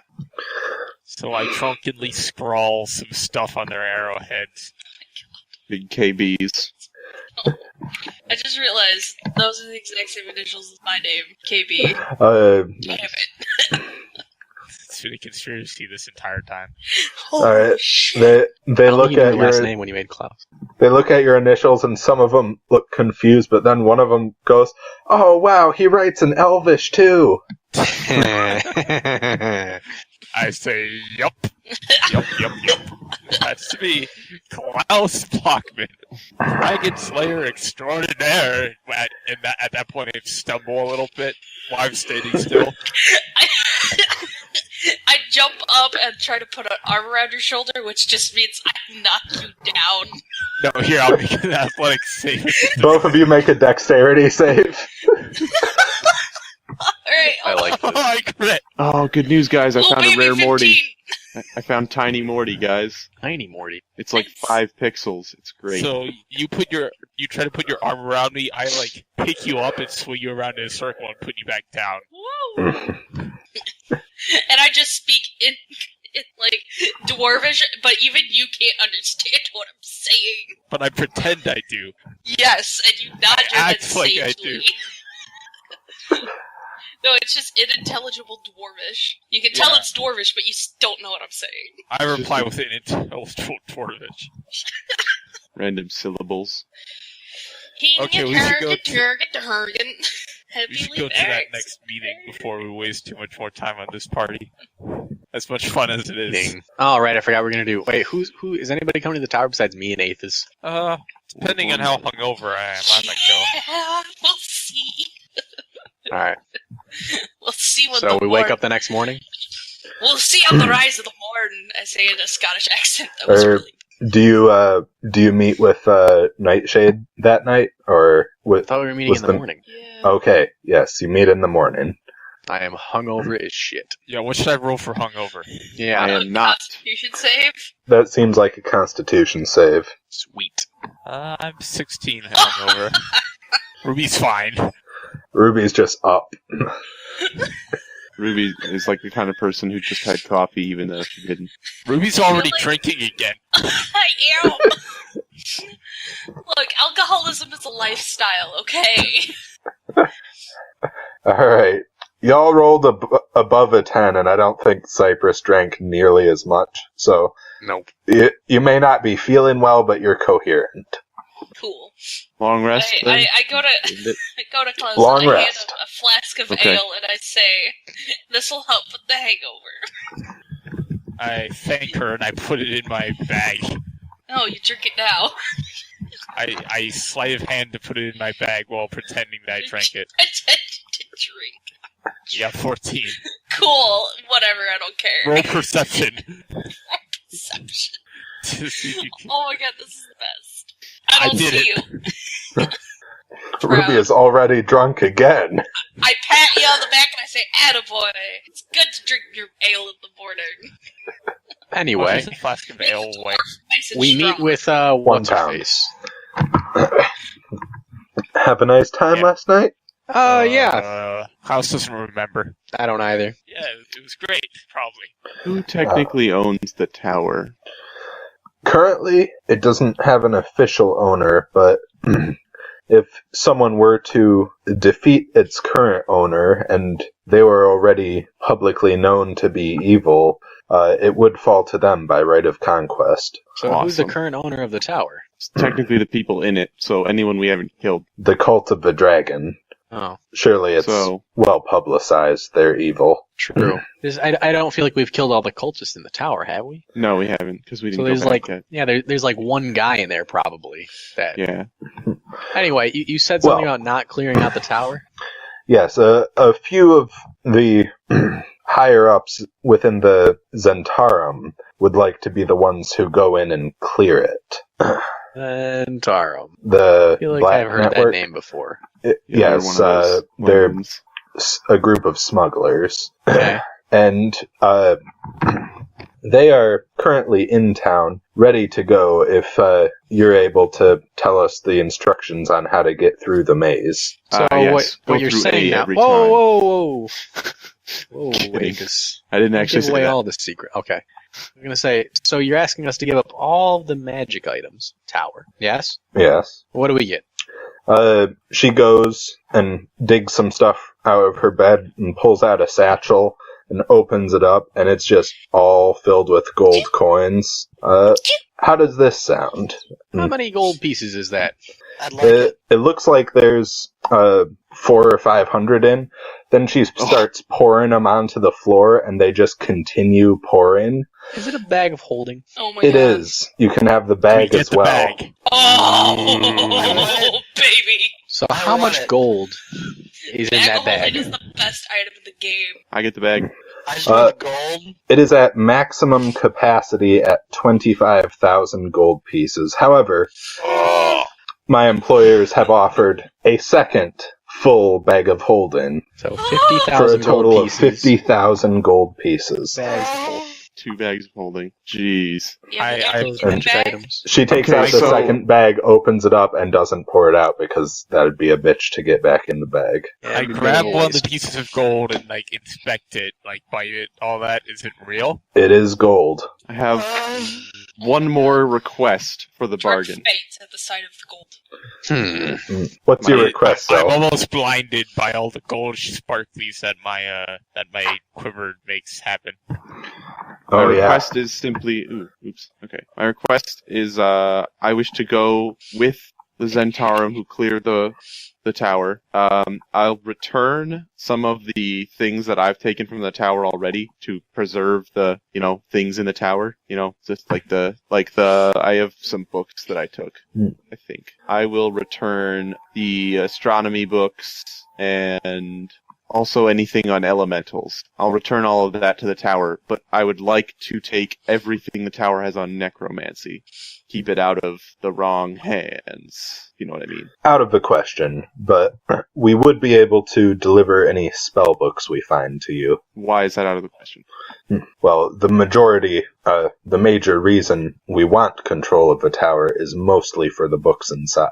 So I drunkenly scrawl some stuff on their arrowheads. Big KBs. I just realized those are the exact same initials as my name, KB. Uh, Damn it. to the conspiracy this entire time. Holy Alright. shit. They look your at last your name when you made Klaus. They look at your initials, and some of them look confused, but then one of them goes, "Oh wow, he writes in Elvish too." I say, yup. Yup. That's to be Klaus Bachman, Dragon Slayer extraordinaire. At that point, I stumble a little bit while I'm standing still. I jump up and try to put an arm around your shoulder, which just means I knock you down. No, here, I'll make an athletic save. Both of you make a dexterity save. Alright, I like Oh, this. I crit. Oh, good news, guys! I found a rare 15. Morty. I found Tiny Morty, guys. Tiny Morty. It's like Nice. 5 pixels. It's great. So you try to put your arm around me. I like pick you up and swing you around in a circle and put you back down. Woo! And I just speak in like Dwarvish, but even you can't understand what I'm saying. But I pretend I do. Yes, and you nod your head act like I sagely. No, it's just unintelligible Dwarvish. You can tell Yeah. it's Dwarvish, but you don't know what I'm saying. I reply with an intelligible Dwarvish. Random syllables. Okay, we should go We We should go to that next meeting before we waste too much more time on this party. As much fun as it is. Ding. Oh, right, I forgot we're gonna do. Wait, who is anybody coming to the tower besides me and Aethys? Depending on how hungover I am, I might go. Yeah, we'll see. Alright. We'll see what So we wake up the next morning? We'll see on the rise of the morn. I say in a Scottish accent. That was really. Do you meet with Nightshade that night, or I with? thought we were meeting Was in the the- morning. Yeah. Okay, yes, you meet in the morning. I am hungover as shit. Yeah, what should I roll for hungover? Yeah, I am not. Constitution save. That seems like a Constitution save. sweet. I'm 16 hungover. Ruby's fine. Ruby's just up. Ruby is like the kind of person who just had coffee, even though she didn't. Ruby's already drinking again. I am. Look, alcoholism is a lifestyle, okay? Alright. Y'all rolled above a 10, and I don't think Cypress drank nearly as much. So, Nope. you may not be feeling well, but you're coherent. Cool. Long rest, then? I go to Klaus Long and I hand rest. a flask of Okay. ale and I say, "This will help with the hangover." I thank her and I put it in my bag. Oh, you drink it now. I sleight of hand to put it in my bag while pretending that I drank it. Pretend to drink. Yeah, 14. Cool. Whatever. I don't care. Roll perception. Perception. To see if you can- Oh my god, this is the best. I don't did see it. you. Ruby is already drunk again. I pat you on the back and I say, "Attaboy. It's good to drink your ale in the morning." Anyway, What is a flask of ale weigh? Nice and we meet strong. with what's her face. Have a nice time Yeah. last night? Yeah. House doesn't remember. I don't either. Yeah, it was great, probably. Who technically owns the tower? Currently, it doesn't have an official owner, but if someone were to defeat its current owner, and they were already publicly known to be evil, it would fall to them by right of conquest. So who's the Awesome. current owner of the tower? It's technically the people in it, so anyone we haven't killed. The Cult of the Dragon. Oh, Surely it's So- well publicized, they're evil. true. I don't feel like we've killed all the cultists in the tower, have we? No, we haven't, because we So didn't there's go back like, yet. yeah, there's like one guy in there probably. That. Yeah. Anyway, you said something Well- about not clearing out the tower. Yes, a few of the higher-ups within the Zentarum would like to be the ones who go in and clear it. And Tarum. The I feel like Black I've heard Network, that name before. Yeah, yes, they're one of those they're ones. a group of smugglers. Okay. And they are currently in town, ready to go if you're able to tell us the instructions on how to get through the maze. So Yes, go what you're through saying A now? every Whoa, time. whoa, whoa, whoa, Kidding. wait, 'cause I didn't you actually give say away that. all the secret. Okay. I'm gonna say. So you're asking us to give up all the magic items. Tower. Yes. Yes. What do we get? She goes and digs some stuff out of her bed and pulls out a satchel and opens it up, and it's just all filled with gold coins. How does this sound? How many gold pieces is that? I'd like it. It looks like there's 400 or 500 in. Then she starts pouring them onto the floor, and they just continue pouring. Is it a bag of holding? Oh my It god. is. You can have the bag Get as the well. bag. Oh, baby. So I how want much it. gold is in that Bag bag? is the best item in the game. I get the bag. I just want the gold. It is at maximum capacity at 25,000 gold pieces. However, my employers have offered a second full bag of holding So for a 50,000 total gold of pieces. 50,000 gold pieces. Bags of holding. 2 bags of holding. Jeez. Yeah, but I- Those the magic bag- items. She takes Okay, out the so- second bag, opens it up, and doesn't pour it out because that would be a bitch to get back in the bag. I Every grab bit one of waste. the pieces of gold and like inspect it, like bite it, all that. Is it real? It is gold. I have one more request for the Turn bargain. faint at the sight of the gold. What's your My- request, I'm though? almost blinded by all the gold sparklies that my quiver makes happen. My Oh, yeah. request is simply... oops. Okay. My request is I wish to go with the Zentarum who cleared the tower. I'll return some of the things that I've taken from the tower already to preserve the, things in the tower. Just I have some books that I took, I think. I will return the astronomy books and also anything on elementals. I'll return all of that to the tower, but I would like to take everything the tower has on necromancy. Keep it out of the wrong hands. You know what I mean? Out of the question, but we would be able to deliver any spell books we find to you. Why is that out of the question? Well, the major reason we want control of the tower is mostly for the books inside.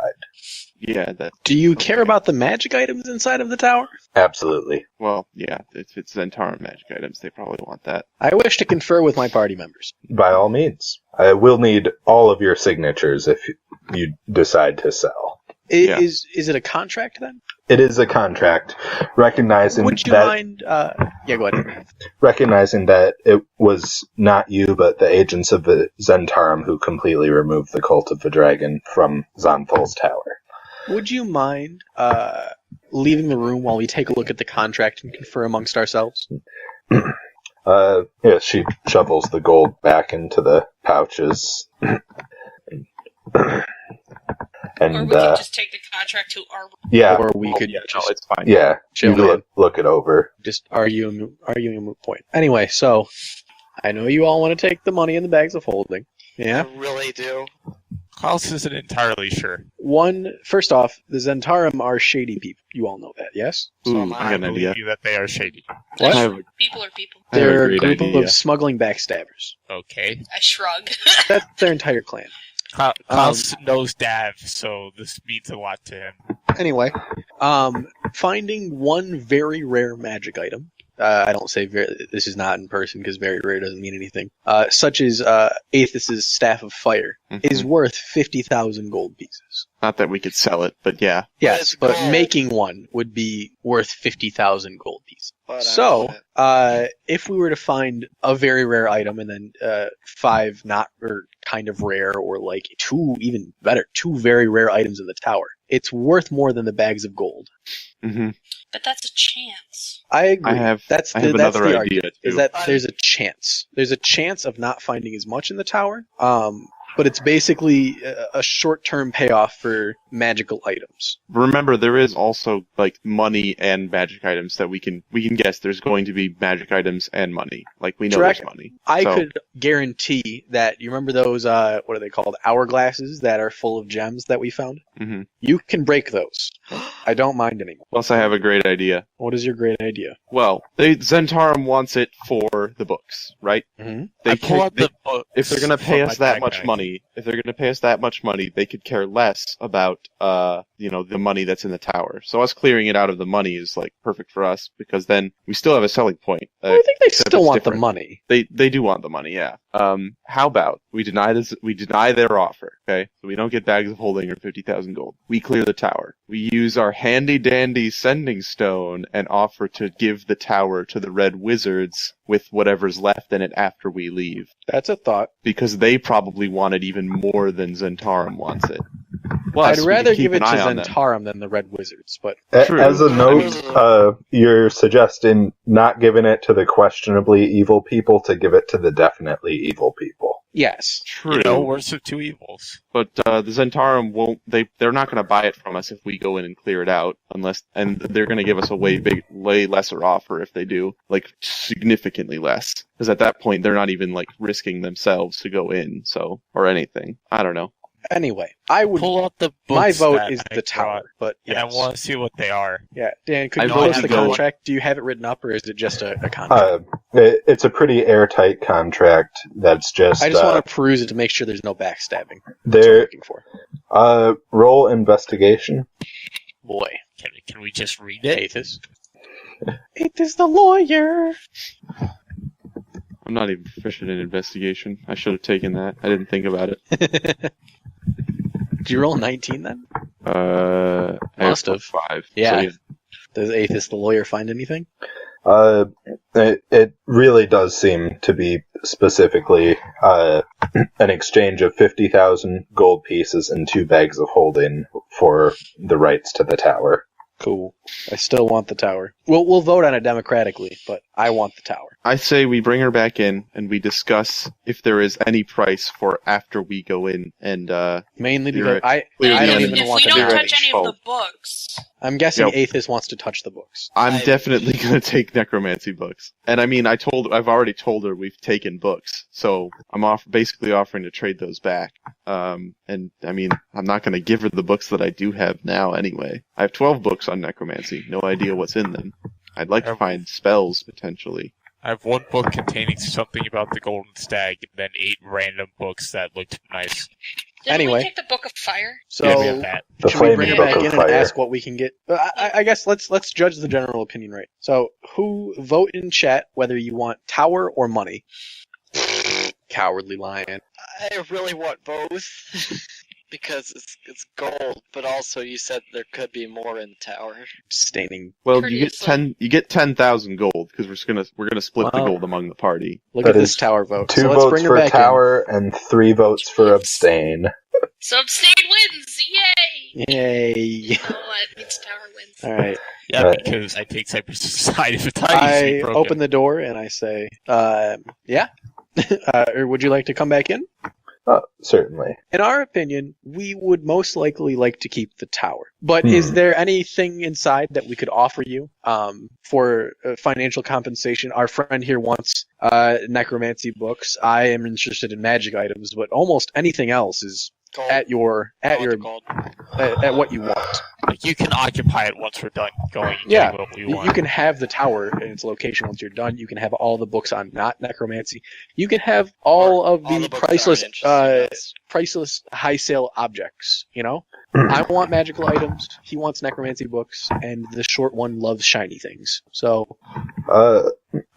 Yeah, that. Do you care about the magic items inside of the tower? Absolutely. Well, yeah, if it's Zentarum magic items, they probably want that. I wish to confer with my party members. By all means. I will need all of your signatures if you decide to sell. Yeah. Is it a contract then? It is a contract, recognizing Would you that mind? Yeah, go ahead. recognizing that it was not you, but the agents of the Zentarum who completely removed the cult of the dragon from Zonthal's tower. Would you mind leaving the room while we take a look at the contract and confer amongst ourselves? Yeah, she shovels the gold back into the pouches. Or And, we could just take the contract to our... yeah, Or we could no, just it's fine. yeah, chill you in. look it over. Just arguing a moot point. Anyway, so I know you all want to take the money in the bags of holding. Yeah. I really do. Klaus isn't entirely sure. First off, the Zentarum are shady people. You all know that, yes? So Ooh, am I I. got an idea. believe you that they are shady. What? I have a- People are people. I have a They're a great group idea. of smuggling backstabbers. Okay. I shrug. That's their entire clan. Klaus knows Dav, so this means a lot to him. Anyway, finding one very rare magic item. I don't say this is not in person because very rare doesn't mean anything. Such as Aethys's Staff of Fire is worth 50,000 gold pieces. Not that we could sell it, but yeah. Yes, it's but gold. making one would be worth 50,000 gold pieces. But I So, want it. if we were to find a very rare item and then 5 not or kind of rare or like 2 even better, 2 very rare items in the tower, it's worth more than the bags of gold. hmm But that's a chance. I agree. I have that's I have that's another the idea argument, too. is that there's a chance. There's a chance of not finding as much in the tower. But it's basically a short-term payoff for magical items. Remember, there is also like money and magic items that we can guess. There's going to be magic items and money. Like we know Correct. there's money. I So- could guarantee that you remember those what are they called, hourglasses that are full of gems that we found. Mhm. You can break those. I don't mind anymore. Plus, I have a great idea. What is your great idea? Well, Zentarum wants it for the books, right? Mm-hmm. They I pull out they- the books if they're gonna pay from us my that much backpack. money, they could care less about the money that's in the tower. So us clearing it out of the money is like perfect for us because then we still have a selling point. I think they except still it's want different. the money. They do want the money, yeah. How about we deny their offer, okay? So we don't get bags of holding or 50,000 gold. We clear the tower. We use our handy-dandy sending stone and offer to give the tower to the Red Wizards with whatever's left in it after we leave. That's a thought. Because they probably want it even more than Zentarum wants it. Plus, I'd we rather can keep give it an to eye on them. Zentarum than the Red Wizards, but True. As a note, you're suggesting not giving it to the questionably evil people to give it to the definitely evil people. yes. True. You know, worst of two evils. But the Zentarum won't. They're not going to buy it from us if we go in and clear it out, and they're going to give us a way lesser offer if they do, like significantly less. Because at that point, they're not even like risking themselves to go in, or anything. I don't know. Anyway, I would. Pull out the books My vote that is I the tower, brought, but and yes. I want to see what they are. Yeah, Dan, could I you vote post to the go- contract? Do you have it written up, or is it just a contract? It's a pretty airtight contract. That's just. I just want to peruse it to make sure there's no backstabbing. That's what I'm There. looking for. Roll investigation. Boy, Can we just read it? Aethys. Aethys the lawyer. I'm not even proficient in investigation. I should have taken that. I didn't think about it. Did you roll 19 then? I Must have have. 5. Yeah. So, Does Aethys the lawyer find anything? It really does seem to be specifically an exchange of 50,000 gold pieces and 2 bags of holding for the rights to the tower. Cool. I still want the tower. We'll vote on it democratically, but I want the tower. I say we bring her back in and we discuss if there is any price for after we go in and Mainly You're because right. I Clear don't the even if want we to don't do touch it. any of the books, I'm guessing Yep. Aethys wants to touch the books. I'm I- definitely gonna take necromancy books. And I mean, I've already told her we've taken books, so I'm basically offering to trade those back. And I mean, I'm not gonna give her the books that I do have now anyway. I have 12 books on necromancy. No idea what's in them. I'd like to find spells potentially. I have one book containing something about the Golden Stag, and then 8 random books that looked nice. didn't Anyway. we take the Book of Fire? So Yeah, we have that. The should we bring Flaming her Book back of in and Fire. ask what we can get? I guess let's judge the general opinion rate. So who vote in chat whether you want tower or money? Cowardly lion. I really want both because it's gold, but also you said there could be more in the tower. Staining. Well, Courteously. you get 10,000 gold because we're gonna split the Wow. gold among the party. Look That at this is tower vote. 2 So let's votes bring her for back tower and 3 votes for abstain. So abstain wins! Yay! in. Yay! Oh, it means tower wins. All right. Yeah, Right. because I take Cypress' side if it's I open the door and I say, yeah. Or would you like to come back in? Certainly. In our opinion, we would most likely like to keep the tower. But is there anything inside that we could offer you for financial compensation? Our friend here wants necromancy books. I am interested in magic items, but almost anything else is Gold. at I want the gold. what you want. Like, you can occupy it once we're done going and Yeah, getting what we You want. can have the tower in its location once you're done. You can have all the books on not necromancy. You can have all of All the books that priceless aren't interesting, that's- priceless high sale objects, you know? I want magical items, he wants necromancy books, and the short one loves shiny things. So,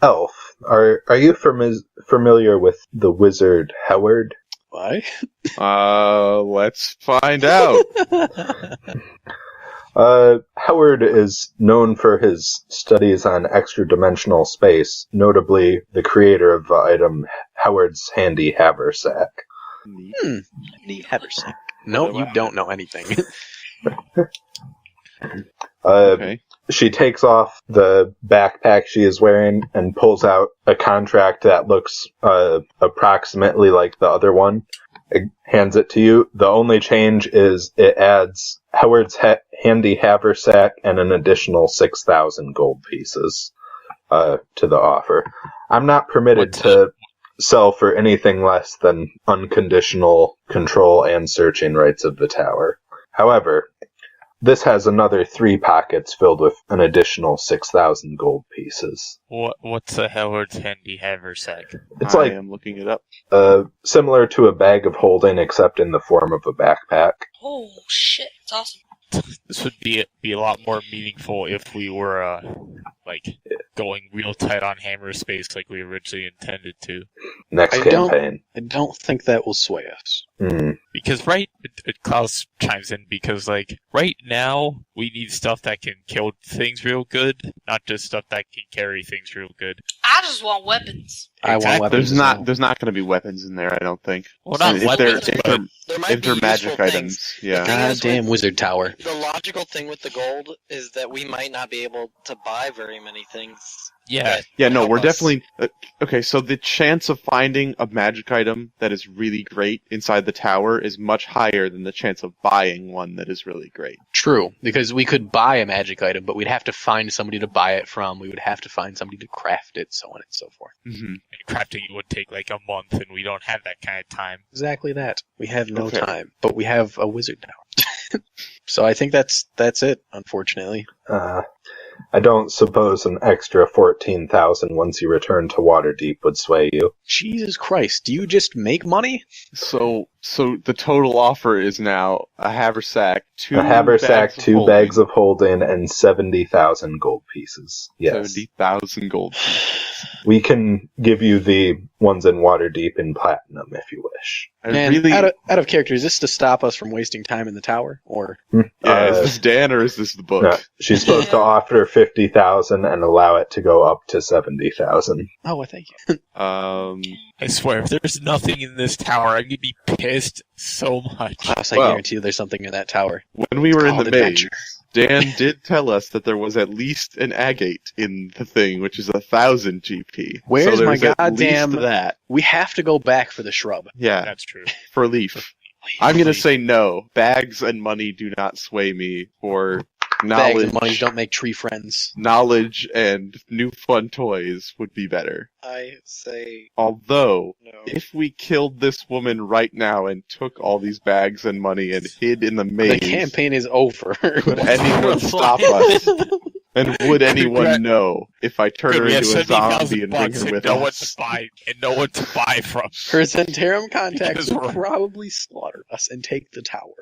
Elf, are you familiar with the wizard Howard? why? Let's find out. Howard is known for his studies on extra-dimensional space, notably the creator of the item Howard's Handy Haversack. Neat Haversack. No, you don't know anything. Okay. She takes off the backpack she is wearing and pulls out a contract that looks approximately like the other one. It hands it to you. The only change is it adds Howard's Handy Haversack and an additional 6,000 gold pieces to the offer. I'm not permitted to sell for anything less than unconditional control and searching rights of the tower. However, this has another 3 pockets filled with an additional 6,000 gold pieces. What's a Howard's Handy Haversack? It's I like am looking it up. similar to a bag of holding, except in the form of a backpack. Oh shit, it's awesome. This would be a lot more meaningful if we were going real tight on hammer space like we originally intended to. Next I don't- campaign. I don't think that will sway us. Because Klaus chimes in because like right now we need stuff that can kill things real good, not just stuff that can carry things real good. I just want weapons. I want Exactly. weapons. There's not going to be weapons in there. I don't think. Well, not if weapons, but There might if be they're useful magic things. items, yeah. thing is Goddamn with- wizard tower. The logical thing with the gold is that we might not be able to buy very many things. yeah, that Yeah, no, help we're us. definitely okay. So the chance of finding a magic item that is really great inside the tower is much higher than the chance of buying one that is really great. True, because we could buy a magic item, but we'd have to find somebody to buy it from. We would have to find somebody to craft it, so on and so forth. Mm-hmm. and crafting would take like a month, and we don't have that kind of time. Exactly that. We have no Okay. time, but we have a wizard tower. So I think that's it, unfortunately. I don't suppose an extra 14,000 once you return to Waterdeep would sway you. Jesus Christ, do you just make money? So the total offer is now a haversack, A haversack, 2 bags of holding, and 70,000 gold pieces. Yes. 70,000 gold. We can give you the ones in Waterdeep in platinum if you wish. And out of character, is this to stop us from wasting time in the tower, or Is this Dan or is this the book? No, she's supposed to offer 50,000 and allow it to go up to 70,000. oh, well, thank you. I swear, if there's nothing in this tower, I'm gonna be pissed so much. Plus, I Well- guarantee you, there's something in that tower. When we were in Called the maze, adventure. Dan did tell us that there was at least an agate in the thing, which is 1,000 GP. Where's so my there's at goddamn- least that? We have to go back for the shrub. Yeah, That's true. for Leaf. I'm gonna say no. Bags and money do not sway me, or Bags knowledge. and money don't make tree friends. Knowledge and new fun toys would be better. I say Although, no. if we killed this woman right now and took all these bags and money and hid in the maze, The campaign is over. would anyone stop us? And would anyone know if I turn her Good, we have into a 70,000 zombie and bring bucks her and with no one to us? buy and no one to buy from. Her Zentarum contacts Because will we're- probably slaughter us and take the tower.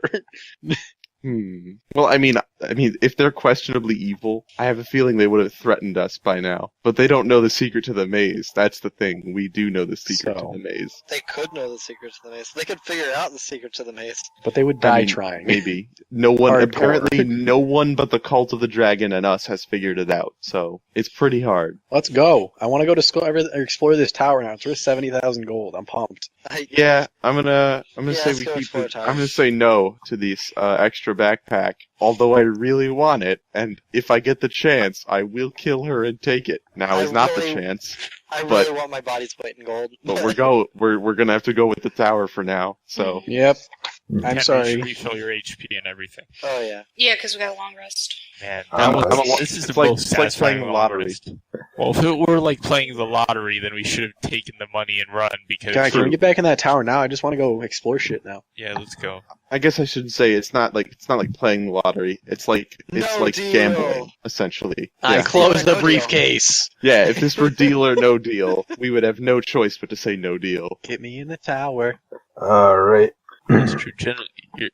Well, I mean, if they're questionably evil, I have a feeling they would have threatened us by now. But they don't know the secret to the maze. That's the thing. We do know the secret So- to the maze. They could know the secret to the maze. They could figure out the secret to the maze. But they would die I mean, trying. Maybe. No one, Hardcore. apparently no one but the Cult of the Dragon and us has figured it out. So, it's pretty hard. Let's go. I want to go to explore this tower now. It's worth 70,000 gold. I'm pumped. Yeah, I'm gonna Yeah, say let's we go keep explore it. tower. I'm gonna say no to this extra backpack. Although I really want it, and if I get the chance, I will kill her and take it. Now I is not really- the chance, I But- really want my body's weight in gold. but we're gonna have to go with the tower for now. So Yep. I'm And sorry. refill your HP and everything. Oh yeah. Yeah, because we got a long rest. Man, this is it's the like- most it's like satisfying playing the lottery. rest. Well, if it were like playing the lottery, then we should have taken the money and run because. God, can we get back in that tower now? I just want to go explore shit now. Yeah, let's go. I guess I shouldn't say it's not like playing the lottery. It's like No deal. gambling essentially. I Yeah. closed the No deal. briefcase. Yeah, if this were deal or no deal, we would have no choice but to say no deal. Get me in the tower. Alright. That's true. Generally, you're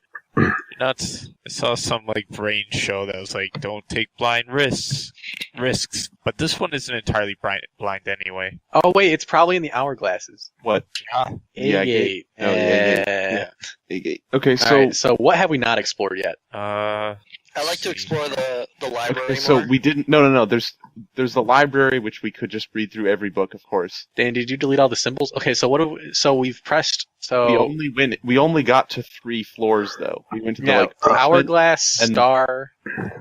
not. I saw some like brain show that was like, "Don't take blind risks." But this one isn't entirely blind anyway. Oh, wait, it's probably in the hourglasses. What? Yeah, 88. Oh, yeah. Okay, so Alright, so what have we not explored yet? I like to explore the library okay, so more. we didn't. No. There's the library, which we could just read through every book, of course. Dan, did you delete all the symbols? Okay, so we've pressed, We only got to 3 floors though. We went to the yeah, like hourglass, and- star.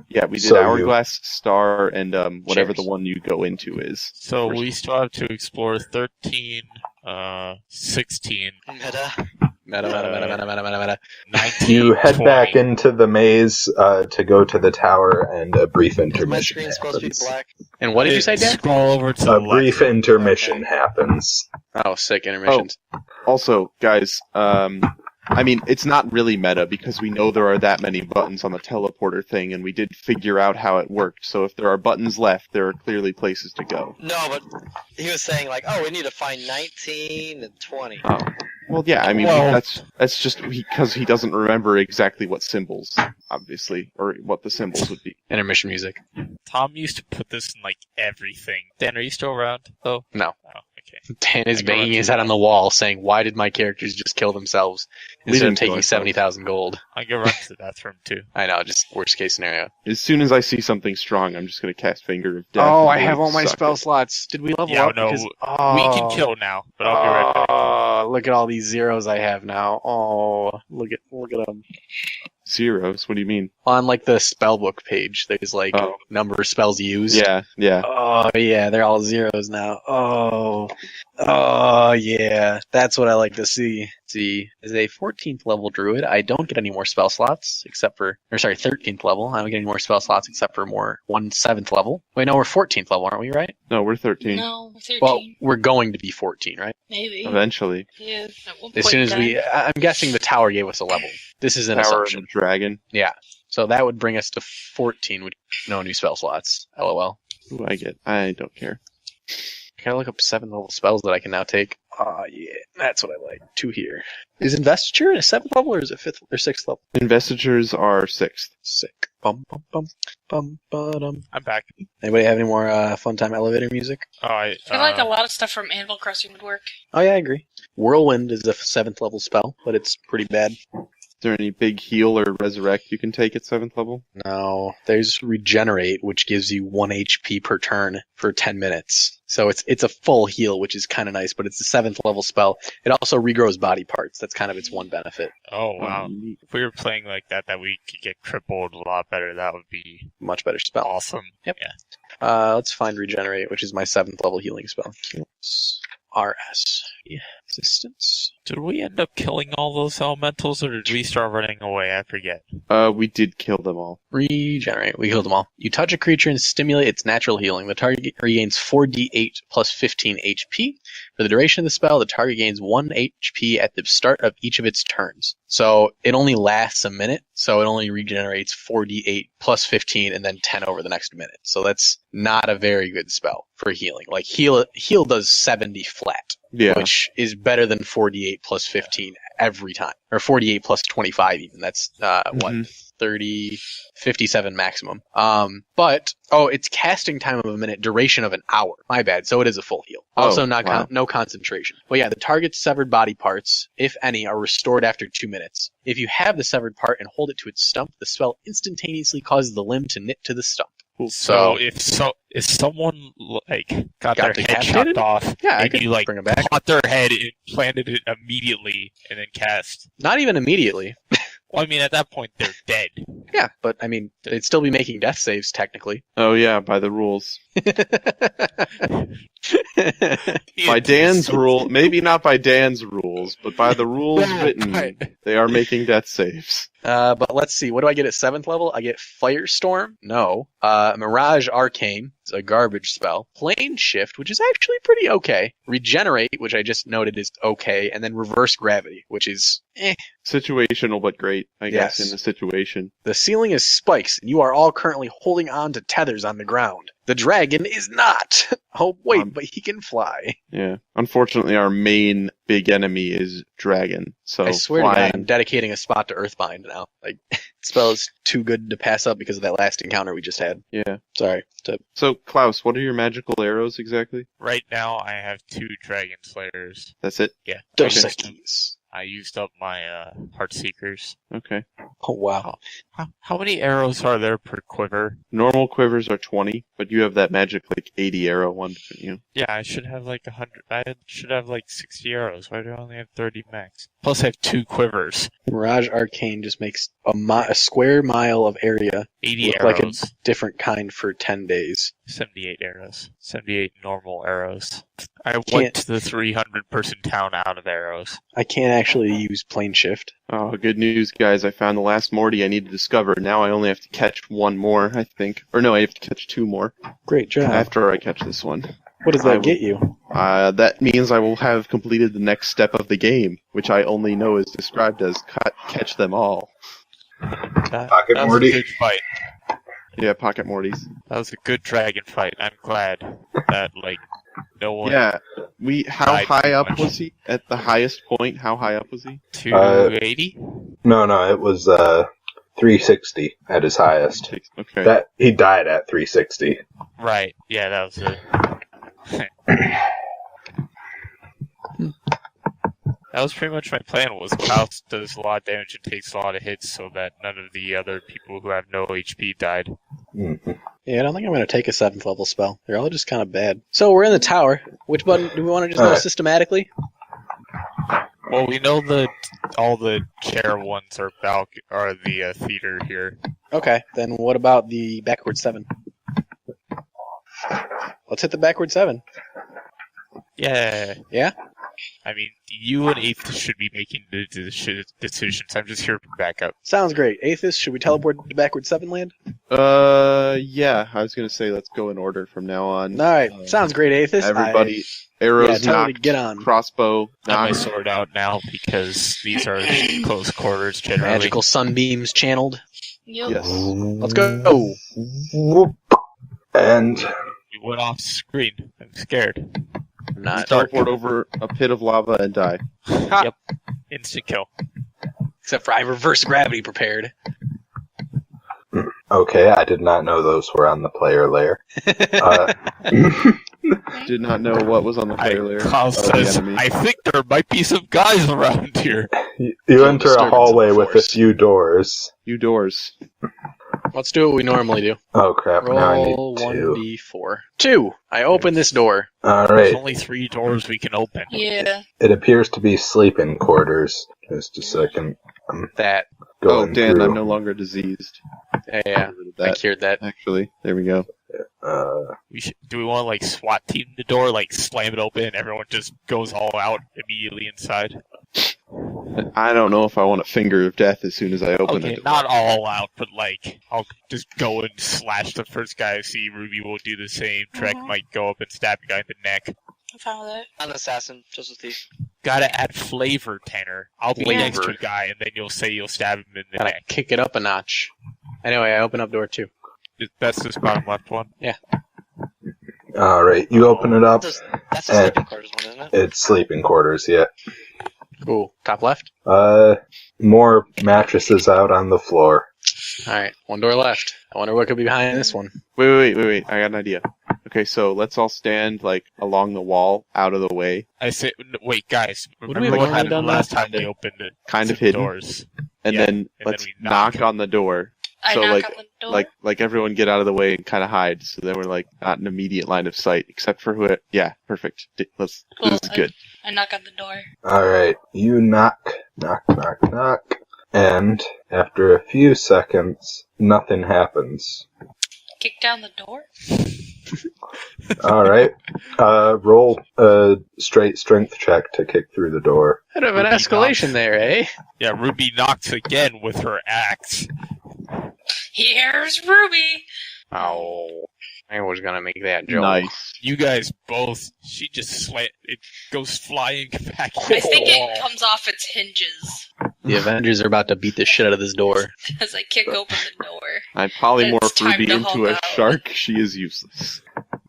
yeah, we did So you- hourglass, star, and whatever Chairs. the one you go into is. So we still have to explore 13, 16, Meta. Meta. 19. You head 20. back into the maze to go to the tower, and a brief Is my intermission screen supposed to be happens. black? And what did you say, Dan? Scroll over to the A brief left. intermission happens. Oh, sick intermissions. Also, guys, I mean, it's not really meta because we know there are that many buttons on the teleporter thing, and we did figure out how it worked. So if there are buttons left, there are clearly places to go. No, but he was saying like, oh, we need to find 19 and 20. Oh. Well, yeah, I mean, Well- that's just because he doesn't remember exactly what symbols, obviously, or what the symbols would be. Intermission music. Tom used to put this in like everything. Dan, are you still around? Oh No. Oh, okay. Dan is I go banging to his head the on the wall, saying, "Why did my characters just kill themselves We instead of didn't kill taking ourselves. 70,000 gold?" I can run to the bathroom too. I know, just worst case scenario. As soon as I see something strong, I'm just going to cast Finger of Death. Oh, and I have really all my suck spell it. slots. Did we level Yeah, up? no, Because- we can kill now, but I'll be right back. Oh, look at all these zeros I have now. Oh, look at them. Zeros? What do you mean? On like the spellbook page, there's like Oh. number of spells used. Yeah. Oh yeah, they're all zeros now. Oh yeah, that's what I like to see. See, as a 14th level druid, I don't get any more spell slots except for, 13th level. I don't get any more spell slots except for one 7th level. Wait, no, we're 14th level, aren't we? Right? No, we're 13. No, 13. Well, we're going to be 14, right? Maybe. Eventually. Yeah, at one As point soon as in time. I'm guessing the tower gave us a level. This is an Tower of assumption. the Dragon. Yeah. So that would bring us to 14 with no new spell slots. LOL. Who do I get? I don't care. I gotta look up 7th level spells that I can now take. Oh yeah, that's what I like. 2 here. Is Investiture at a 7th level or is it 5th or 6th level? Investitures are 6th. Sick. Bum bum bum bum ba-dum. I'm back. Anybody have any more fun time elevator music? Oh, I feel like a lot of stuff from Anvil Crossing would work. Oh yeah, I agree. Whirlwind is a 7th level spell, but it's pretty bad. Is there any big heal or resurrect you can take at 7th level? No, there's Regenerate, which gives you 1 HP per turn for 10 minutes. So it's a full heal, which is kind of nice, but it's a 7th level spell. It also regrows body parts. That's kind of its one benefit. Oh, wow. Neat. If we were playing like that we could get crippled a lot better. That would be Much better spell. awesome. Yep. Yeah. Let's find Regenerate, which is my 7th level healing spell. RS. Yeah. Resistance. Did we end up killing all those elementals, or did we start running away? I forget. We did kill them all. Regenerate. We killed them all. You touch a creature and stimulate its natural healing. The target regains 4d8 plus 15 HP. For the duration of the spell, the target gains 1 HP at the start of each of its turns. So it only lasts a minute, so it only regenerates 4d8 plus 15 and then 10 over the next minute. So that's not a very good spell for healing. Like heal does 70 flat, Yeah. which is better than 4d8 plus 15 every time. Or 4d8 plus 25 even. That's, Mhm. 30, 57 maximum. But it's casting time of a minute, duration of an hour. My bad. So it is a full heal. Also, Oh, wow. no concentration. But yeah, the target's severed body parts, if any, are restored after 2 minutes. If you have the severed part and hold it to its stump, the spell instantaneously causes the limb to knit to the stump. So if someone like got their head decapitated? chopped off, Yeah, I and could you like bring it back. caught their head and planted it immediately, and then cast. Not even immediately. Well, I mean, at that point they're dead. Yeah, but I mean, they'd still be making death saves technically. Oh yeah, by the rules. By It's- Dan's rule, maybe not by Dan's rules, but by the rules written, they are making death saves. But let's see. What do I get at 7th level? I get Firestorm. No. Mirage Arcane. It's a garbage spell. Plane Shift, which is actually pretty okay. Regenerate, which I just noted is okay. And then Reverse Gravity, which is Situational, but great, I guess, Yes. in the situation. The ceiling is spikes, and you are all currently holding on to tethers on the ground. The dragon is not. Oh, wait, but he can fly. Yeah. Unfortunately, our main big enemy is Dragon. So I swear to flying, God, I'm dedicating a spot to Earthbind now. Like, spell is too good to pass up because of that last encounter we just had. Yeah. Sorry. So, Klaus, what are your magical arrows exactly? Right now, I have 2 Dragon Slayers. That's it? Yeah. Dos Okay. Equis. I used up my Heartseekers. Okay. Oh, wow. How many arrows are there per quiver? Normal quivers are 20, but you have that magic, 80 arrow one, don't you? Yeah, I should have 100. I should have 60 arrows. Why do I only have 30 max? Plus, I have 2 quivers. Mirage Arcane just makes a square mile of area 80 look like a arrows. different kind for 10 days. 78 arrows. 78 normal arrows. I Can't- wiped the 300-person town out of arrows. I can't actually use Plane Shift. Oh, good news, guys. I found the last Morty I need to discover. Now I only have to catch one more, I think. Or no, I have to catch 2 more Great job. after I catch this one. What does I that will- get you? That means I will have completed the next step of the game, which I only know is described as catch them all. That Pocket was Morty. a good fight. Yeah, Pocket Mortys. That was a good dragon fight. I'm glad that no one. Yeah, how died high too up much. was he? At the highest point, how high up was he? 280. No, it was 360 at his highest. Okay. That he died at 360. Right. Yeah, that was it. That was pretty much my plan. Was Klaus does a lot of damage and takes a lot of hits, so that none of the other people who have no HP died. Mm-hmm. Yeah, I don't think I'm going to take a 7th level spell. They're all just kind of bad. So we're in the tower. Which button do we want to just go Alright. systematically? Well, we know that all the chair ones are the theater here. Okay, then what about the backward 7? Let's hit the backward 7. Yeah. Yeah? I mean, you and Eighth should be making the decisions. I'm just here for backup. Sounds great. Aethys, should we teleport to backward 7 land? Yeah, I was gonna say let's go in order from now on. Alright, sounds great, Aethys. Everybody, Yeah, arrows totally knocked, get on. crossbow I have my knocked. sword out now because these are close quarters generally. Magical sunbeams channeled. Yep. Yes. Let's go. Whoop. And We went off screen. I'm scared. I'm not. Teleport over a pit of lava and die. Yep. Instant kill. Except for I reverse gravity prepared. okay, I did not know those were on the player layer. Did not know what was on the player layer. Klaus of the says, enemy. I think there might be some guys around here. You enter a disturbance hallway of the with a force. few doors. You doors. Let's do what we normally do. Oh crap! Now I Roll need two. 1d4. 2. I open this door. All There's right. only 3 doors we can open. Yeah. It appears to be sleeping quarters. Just a second. That. Oh, Going Dan, through. I'm no longer diseased. Yeah, Got rid of I that, cured that. actually. There we go. Do we want to SWAT team the door, slam it open, and everyone just goes all out immediately inside? I don't know if I want a finger of death as soon as I open Okay, it. not all out, but I'll just go and slash the first guy I see. Ruby will do the same. Trek might go up and stab a guy in the neck. I'm fine with that. I'm an assassin, just a thief. Gotta add flavor, Tanner. I'll be Flavor. next to a guy, and then you'll say you'll stab him in the Gotta neck. kick it up a notch. Anyway, I open up door 2. That's this bottom left one. All right, you open it up. That's the sleeping quarters one, isn't it? It's sleeping quarters. Yeah. Cool. Top left. More mattresses out on the floor. Alright, one door left. I wonder what could be behind this one. Wait. I got an idea. Okay, so let's all stand, along the wall, out of the way, I say, wait, guys. Wouldn't Remember we what have happened done last that? time we opened it? kind of the hidden, doors. and Yeah, then and let's then we knock knock. on the door. I So, knock on the door. Everyone get out of the way and kind of hide, so then we're, not in immediate line of sight, except for who... Yeah, perfect. This Cool. is good. I knock on the door. All right, you knock, and after a few seconds, nothing happens. Kick down the door? All right, roll a straight strength check to kick through the door. Bit of an Ruby escalation knocks. there, eh? Yeah, Ruby knocks again with her axe. Here's Ruby! Oh. I was gonna make that joke. Nice. You guys both. She just it goes flying back. I think the wall. it comes off its hinges The Avengers are about to beat the shit out of this door. as I kick open the door. I polymorph It's time Ruby to into Hulk a out. shark. She is useless.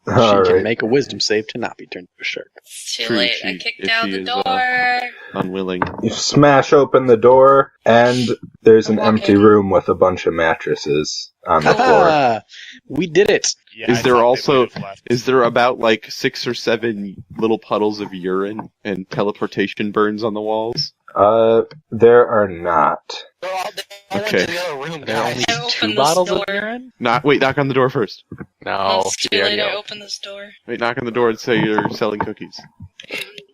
All She can right, make a wisdom save to not be turned into a shark. It's too True, late. she- I kick if down she the is, door. Unwilling. you smash open the door, and there's an Walk empty in. room with a bunch of mattresses on the floor. Ah, we did it! Yeah, Is I there thought they also- would've left. Is there about 6 or 7 little puddles of urine and teleportation burns on the walls? There are not. They all went Okay. to the other room, Are there only guys. I opened 2 this bottles of door. urine? Wait, knock on the door first. No, It's she too already late. I opened. open this door. Wait, knock on the door and say you're selling cookies.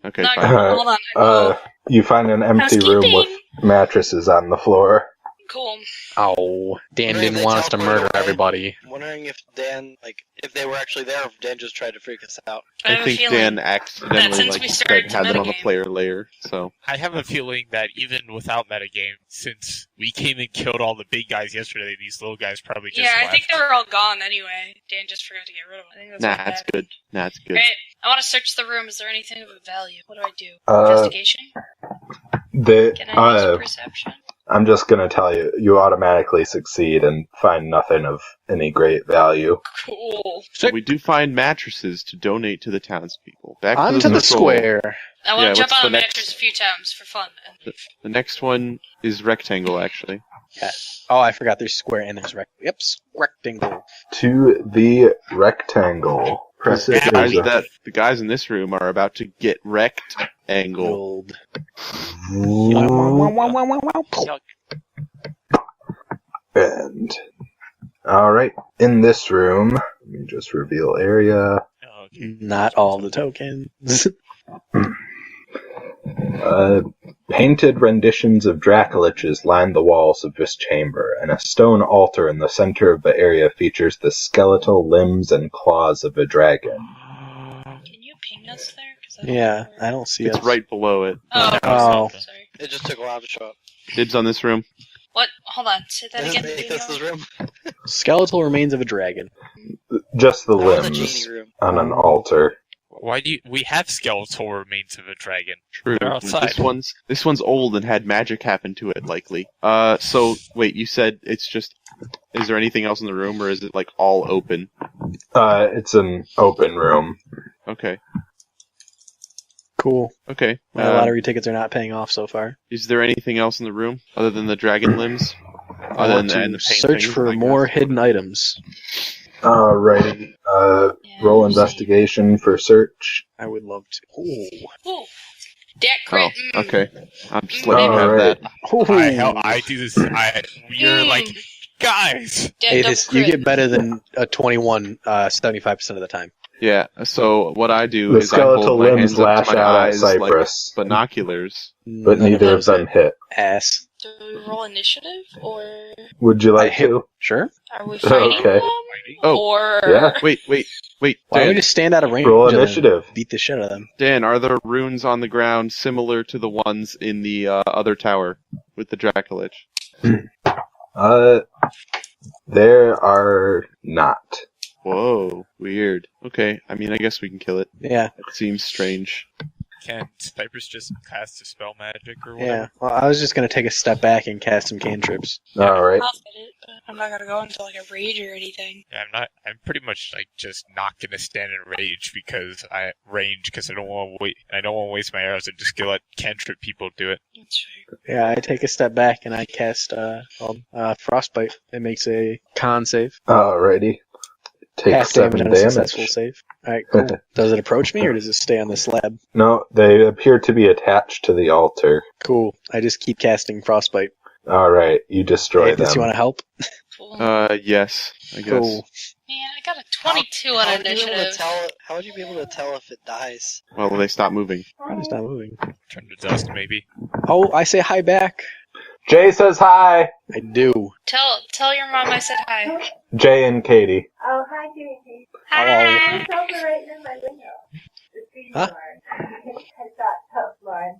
Okay, Knock- fine. hold on. I know. You find an empty room with Housekeeping. mattresses on the floor. Cool. Oh, Dan Maybe didn't they want us to teleported murder away. everybody. I'm wondering if Dan, if they were actually there, or if Dan just tried to freak us out. I have I a think feeling Dan that accidentally since we started had them on the metagame- player layer, so I have a feeling that even without metagame, since we came and killed all the big guys yesterday, these little guys probably just Yeah, I left. think they were all gone anyway. Dan just forgot to get rid of them. I think that's nah, what that's happened. good. Nah, it's good. Alright, I want to search the room. Is there anything of value? What do I do? Uh, Investigation? They, Can I use perception? I'm just gonna tell you, you automatically succeed and find nothing of any great value. Cool. So we do find mattresses to donate to the townspeople. Back Onto the circle. square. I want Yeah, to jump what's on the a next- mattress a few times for fun. The next one is rectangle, actually. Oh, I forgot there's square and there's rectangle. Yep, rectangle. To the rectangle. Press The it. guys, There's the guys in this room are about to get wrecked. Angle. Gold. And all right, in this room, let me just reveal area. Okay. Not all the tokens. Painted renditions of Dracoliches line the walls of this chamber, and a stone altar in the center of the area features the skeletal limbs and claws of a dragon. Can you ping us there? 'Cause Yeah, I don't see It's us. right below it. Oh, Oh. sorry. It just took a while to show up. Dibs on this room. What? Hold on. Say that This again. is Aethos's room. Skeletal remains of a dragon. Just the That was a limbs genie room. on an altar. Why do we have skeletal remains of a dragon? True. They're outside. This one's old and had magic happen to it, likely. So wait, you said it's just. Is there anything else in the room, or is it like all open? It's an open room. Okay. Cool. Okay. My lottery tickets are not paying off so far. Is there anything else in the room other than the dragon limbs? I want to search for more hidden items. Alrighty. Roll investigation for search. I would love to. Ooh. Ooh. That Oh, crit. okay. I'm just letting you have Alright. that. I do this. We're like, guys. Hey, you get better than a 21 75% of the time. Yeah. So what I do The is I hold skeletal my limbs hands up lash to my out at eyes like Cypress, binoculars. but None neither of those them hit. Ass. Do we roll initiative, or Would you like I hit- to? Sure. are we fighting Okay. them? Oh. Or Yeah. Wait. Why don't we Dan, just stand out of range Roll and then initiative. beat the shit out of them? Dan, are there runes on the ground similar to the ones in the other tower with the Dracolich? There are not. Whoa, weird. Okay, I mean, I guess we can kill it. Yeah, It seems strange. Can Cypress just cast a spell magic or yeah. whatever? Well, I was just gonna take a step back and cast some cantrips. Alright. I'll fit it, but I'm not gonna go into like a rage or anything. Yeah, I'm pretty much like just not gonna stand in rage because I don't want to wait. I don't want to waste my arrows and just let cantrip people do it. That's right. Yeah, I take a step back and I cast frostbite. It makes a con save. Alrighty. Take Half damage 7 on a successful damage. save. Alright, cool. Does it approach me or does it stay on the slab? No, they appear to be attached to the altar. Cool. I just keep casting frostbite. Alright, you destroy Aethys, them. you want to help? Cool. Yes, I guess. Cool. Man, I got a 22 on How would you be able to initiative. tell? How would you be able to tell if it dies? Well, they stop moving. It's not moving. Turn to dust, maybe. Oh, I say hi back. Jay says hi! I do. Tell your mom I said hi. Jay and Katie. Oh, hi, Katie. Hi. It's also right in my window. The screen Huh? door. Has got toast, Lauren.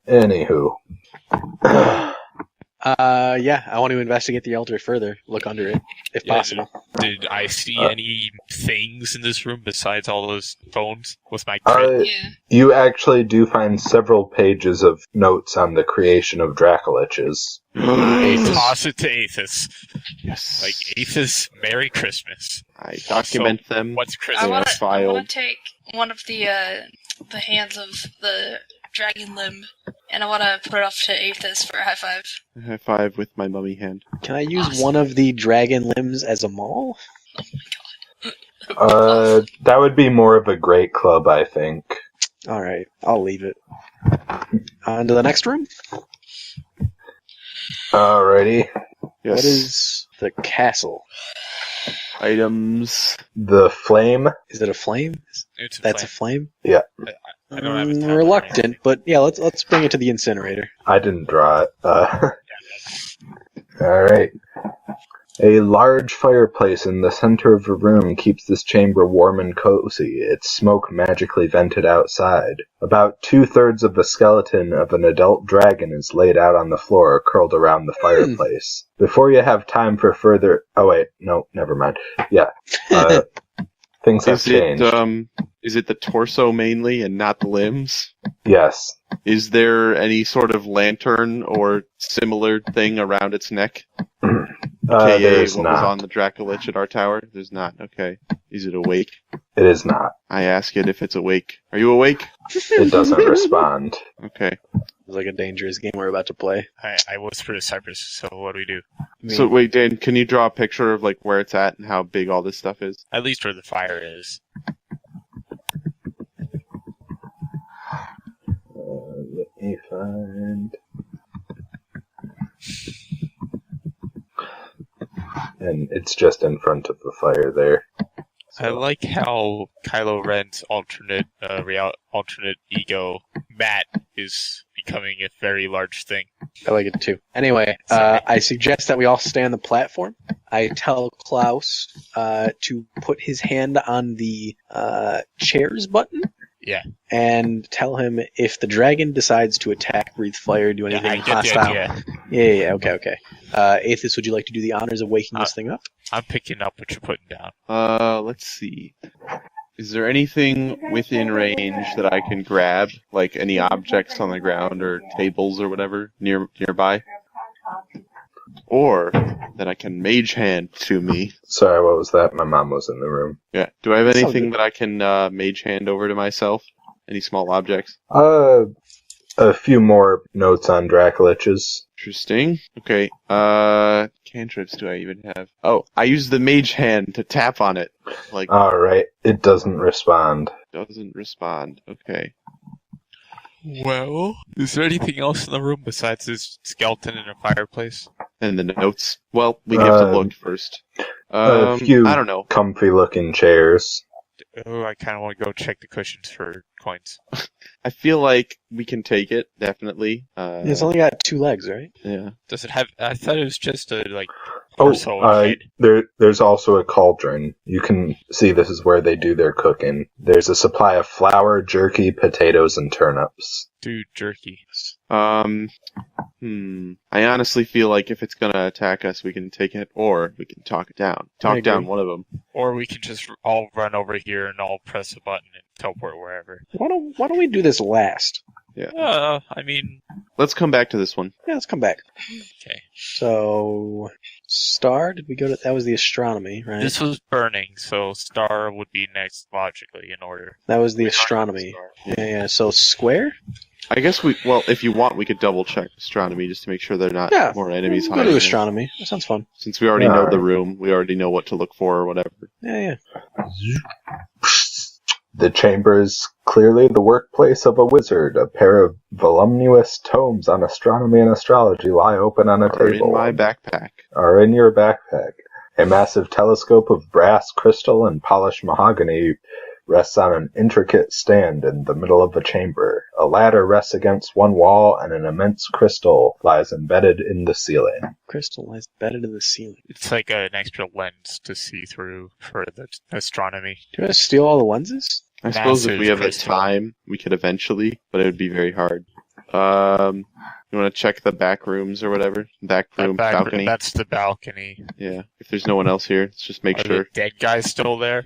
Anywho. Yeah, I want to investigate the altar further. Look under it, if Yeah, possible. Did I see any things in this room besides all those phones with my crit? Yeah. You actually do find several pages of notes on the creation of Dracoliches. Toss it to Aethys. Yes. Like, Aethys, Merry Christmas. I document them. What's I Christmas? want to filed. take one of the hands of the dragon limb, and I want to put it off to Aethys for a high five. High five with my mummy hand. Can I use Awesome. one of the dragon limbs as a maul? That would be more of a great club, I think. Alright, I'll leave it. On to the next room? Alrighty. Yes. What is the castle? Items? The flame. Is it a flame? It's a That's flame. a flame? I don't have a tab or Reluctant, but yeah, let's bring it to the incinerator. I didn't draw it. Alright. A large fireplace in the center of the room keeps this chamber warm and cozy, its smoke magically vented outside. About 2/3 of the skeleton of an adult dragon is laid out on the floor, curled around the fireplace. Before you have time for further... Oh wait, no, never mind. Yeah. Things have changed. Is it the torso mainly and not the limbs? Yes. Is there any sort of lantern or similar thing around its neck? AKA There's what was on not. the Dracolich at our tower? There's not. Okay. Is it awake? It is not. I ask it if it's awake. Are you awake? It doesn't respond. Okay. like a dangerous game we're about to play. I whisper to Cypress, so what do we do? So wait, Dan, can you draw a picture of like where it's at and how big all this stuff is? At least where the fire is. Let me find. And it's just in front of the fire there. I like how Kylo Ren's alternate ego, Matt, is becoming a very large thing. I like it too. Anyway, I suggest that we all stay on the platform. I tell Klaus to put his hand on the chairs button. Yeah. And tell him if the dragon decides to attack, breathe fire, do anything I get the hostile. idea. Yeah, okay. Aethys, would you like to do the honors of waking this thing up? I'm picking up what you're putting down. Let's see. Is there anything within range that I can grab, like any objects on the ground or tables or whatever nearby? Or that I can mage hand to me? Sorry, what was that? My mom was in the room. Yeah. Do I have anything that I can mage hand over to myself? Any small objects? A few more notes on Dracoliches. Interesting. Okay. Cantrips do I even have? Oh, I use the mage hand to tap on it. Like, Alright, it doesn't respond. doesn't respond. Okay. Well, is there anything else in the room besides this skeleton in a fireplace? And the notes? Well, we have to look first. A few I don't know. comfy looking chairs. Oh, I kind of want to go check the cushions for coins. I feel like we can take it, definitely. It's only got 2 legs, right? Yeah. Does it have... I thought it was just a, like, Oh, torso and head. there's also a cauldron. You can see this is where they do their cooking. There's a supply of flour, jerky, potatoes, and turnips. Dude, jerky. I honestly feel like if it's gonna attack us, we can take it, or we can talk it down. Talk down one of them. Or we can just all run over here and all press a button and teleport wherever. Why don't we do this last? Yeah. I mean... Let's come back to this one. Yeah, let's come back. Okay. So, Star, did we go to... That was the astronomy, right? This was burning, so star would be next logically in order. That was the astronomy. Yeah. So, Square? I guess if you want, we could double check astronomy just to make sure they're not more enemies Go hiding. to astronomy. That sounds fun. Since we already know the room, we already know what to look for or whatever. Yeah. The chamber is clearly the workplace of a wizard. A pair of voluminous tomes on astronomy and astrology lie open on a table. In my backpack. Are in your backpack. A massive telescope of brass, crystal, and polished mahogany rests on an intricate stand in the middle of the chamber. A ladder rests against one wall, and an immense crystal lies embedded in the ceiling. Crystal lies embedded in the ceiling. It's like an extra lens to see through for the astronomy. Do you want to steal all the lenses? I suppose if Massive we have the crystal. time, we could eventually, but it would be very hard. You want to check the back rooms or whatever? Back room, balcony? That's the balcony. Yeah. If there's no one else here, let's just make Are sure. the dead guys still there?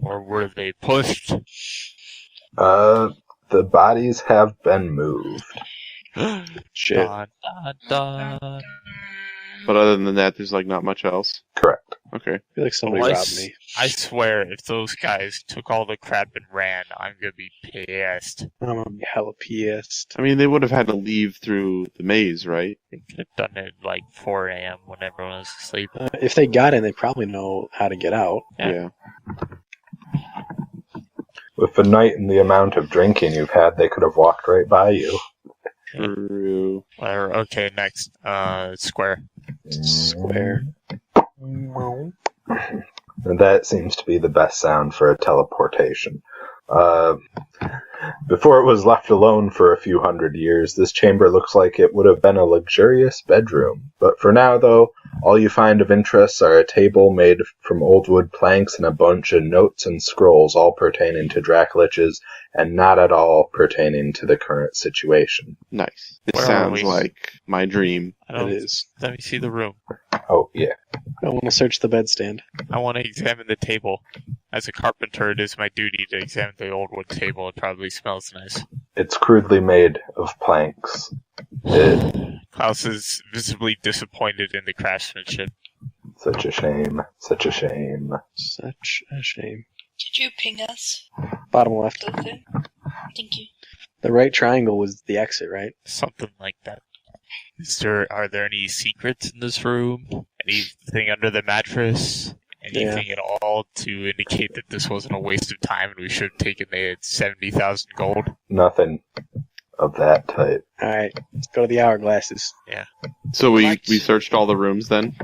Or were they pushed? The bodies have been moved. Shit. Dun, dun, dun. But other than that, there's like not much else. Correct. Okay. I feel like somebody Well, robbed me. I swear, if those guys took all the crap and ran, I'm gonna be pissed. I'm gonna be hella pissed. I mean, they would have had to leave through the maze, right? They could have done it like 4 a.m. when everyone was asleep. If they got in, they probably know how to get out. Yeah. With the night and the amount of drinking you've had, they could have walked right by you. True. Okay, next. Square. Square. And that seems to be the best sound for a teleportation. Before it was left alone for a few hundred years, this chamber looks like it would have been a luxurious bedroom. But for now, though, all you find of interest are a table made from old wood planks and a bunch of notes and scrolls, all pertaining to Dracoliches and not at all pertaining to the current situation. Nice. This Where are sounds we? like my dream. It is. Let me see the room. Oh, yeah. I want to search the bedstand. I want to examine the table. As a carpenter, it is my duty to examine the old wood table. It probably smells nice. It's crudely made of planks. Klaus is visibly disappointed in the craftsmanship. Such a shame. Such a shame. Such a shame. Did you ping us? Bottom left. Okay. Thank you. The right triangle was the exit, right? Something like that. Are there any secrets in this room? Anything under the mattress? Anything at all to indicate that this wasn't a waste of time and we should have taken the 70,000 gold? Nothing of that type. Alright, let's go to the hourglasses. So we searched all the rooms then?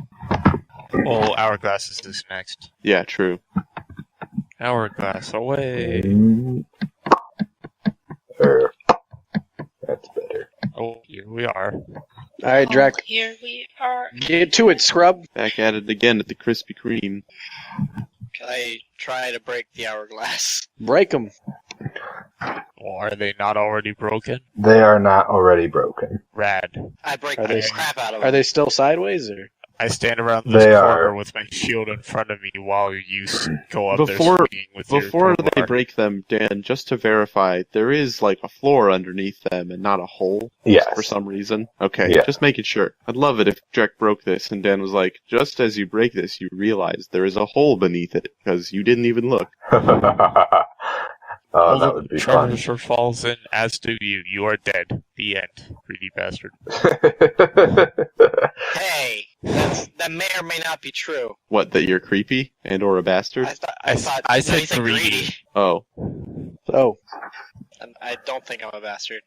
Oh, hourglasses is next. Yeah, true. Hourglass away. That's better. Oh, here we are. Alright, Drek, Here we are. get to it, scrub. Back at it again at the Krispy Kreme. Can I try to break the hourglass? Break them. Well, are they not already broken? They are not already broken. Rad. I break Are the they- crap out of Are them. they still sideways, or? I stand around this They corner are. with my shield in front of me while you go up Before- there swinging with your Before they crowbar. break them, Dan, just to verify, there is like a floor underneath them and not a hole Yes. for some reason. Okay, Yeah. just making sure. I'd love it if Drek broke this and Dan was like, just as you break this, you realize there is a hole beneath it because you didn't even look. Oh, that would be fun. Treasure falls in, as do you. You are dead. The end. Greedy bastard. Hey, that may or may not be true. What, that you're creepy and or a bastard? I thought I no, said you said greedy. Oh. Oh, I don't think I'm a bastard.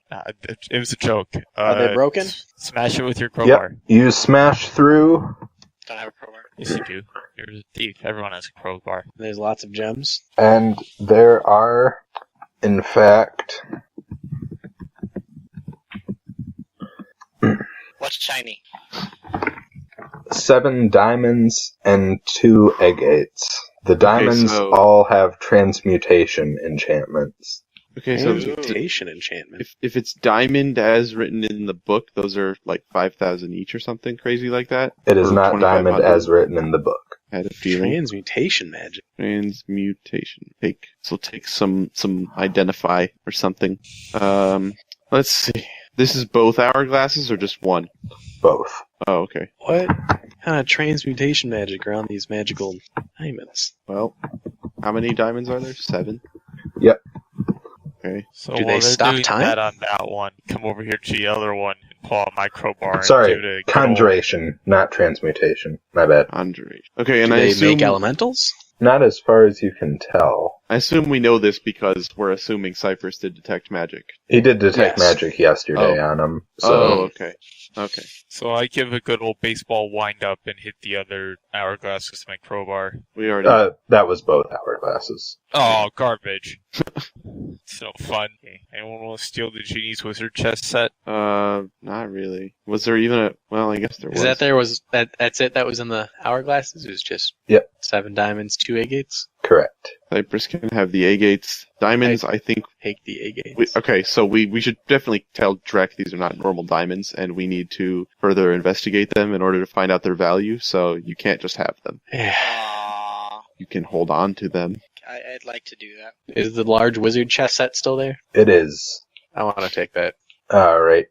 It was a joke. are they broken? Smash it with your crowbar. Yep. You smash through. Don't have a crowbar. Yes, you do. You're a thief. Everyone has a crowbar. There's lots of gems. And there are, in fact, What's shiny? 7 diamonds and 2 agates. The diamonds so- all have transmutation enchantments. Okay, so Transmutation enchantment. if it's diamond as written in the book, those are like 5,000 each or something crazy like that? It is Or not diamond 2,500? as written in the book. I had a feeling. Transmutation magic. Transmutation. Take some identify or something. Let's see. This is both hourglasses or just one? Both. Oh, okay. What kind of transmutation magic are on these magical diamonds? Well, how many diamonds are there? 7? Yep. Okay. So Do while they they're stop doing time? that on that one, come over here to the other one and pull out my crowbar Sorry, and give it a good conjuration, not transmutation. My bad. Andre. Okay, and Do I they assume make elementals? Not as far as you can tell. we know this because we're assuming Cypress did detect magic. He did detect Yes. magic yesterday on him. So Oh, okay. Okay. So I give a good old baseball wind up and hit the other hourglass with my crowbar. We already. that was both hourglasses. Oh, garbage. It's no fun. Okay. Anyone want to steal the genie's wizard chest set? Not really. Was there even a? Well, I guess there was. Is that there was that's it? That was in the hourglasses. It was just Yep. 7 diamonds, 2 agates. Correct. Cypress can have the agates. Diamonds, I think. Take the agates. Okay, so we should definitely tell Drek these are not normal diamonds, and we need to further investigate them in order to find out their value. So you can't just have them. Aww. You can hold on to them. I'd like to do that. Is the large wizard chest set still there? It is. I want to take that. Alright.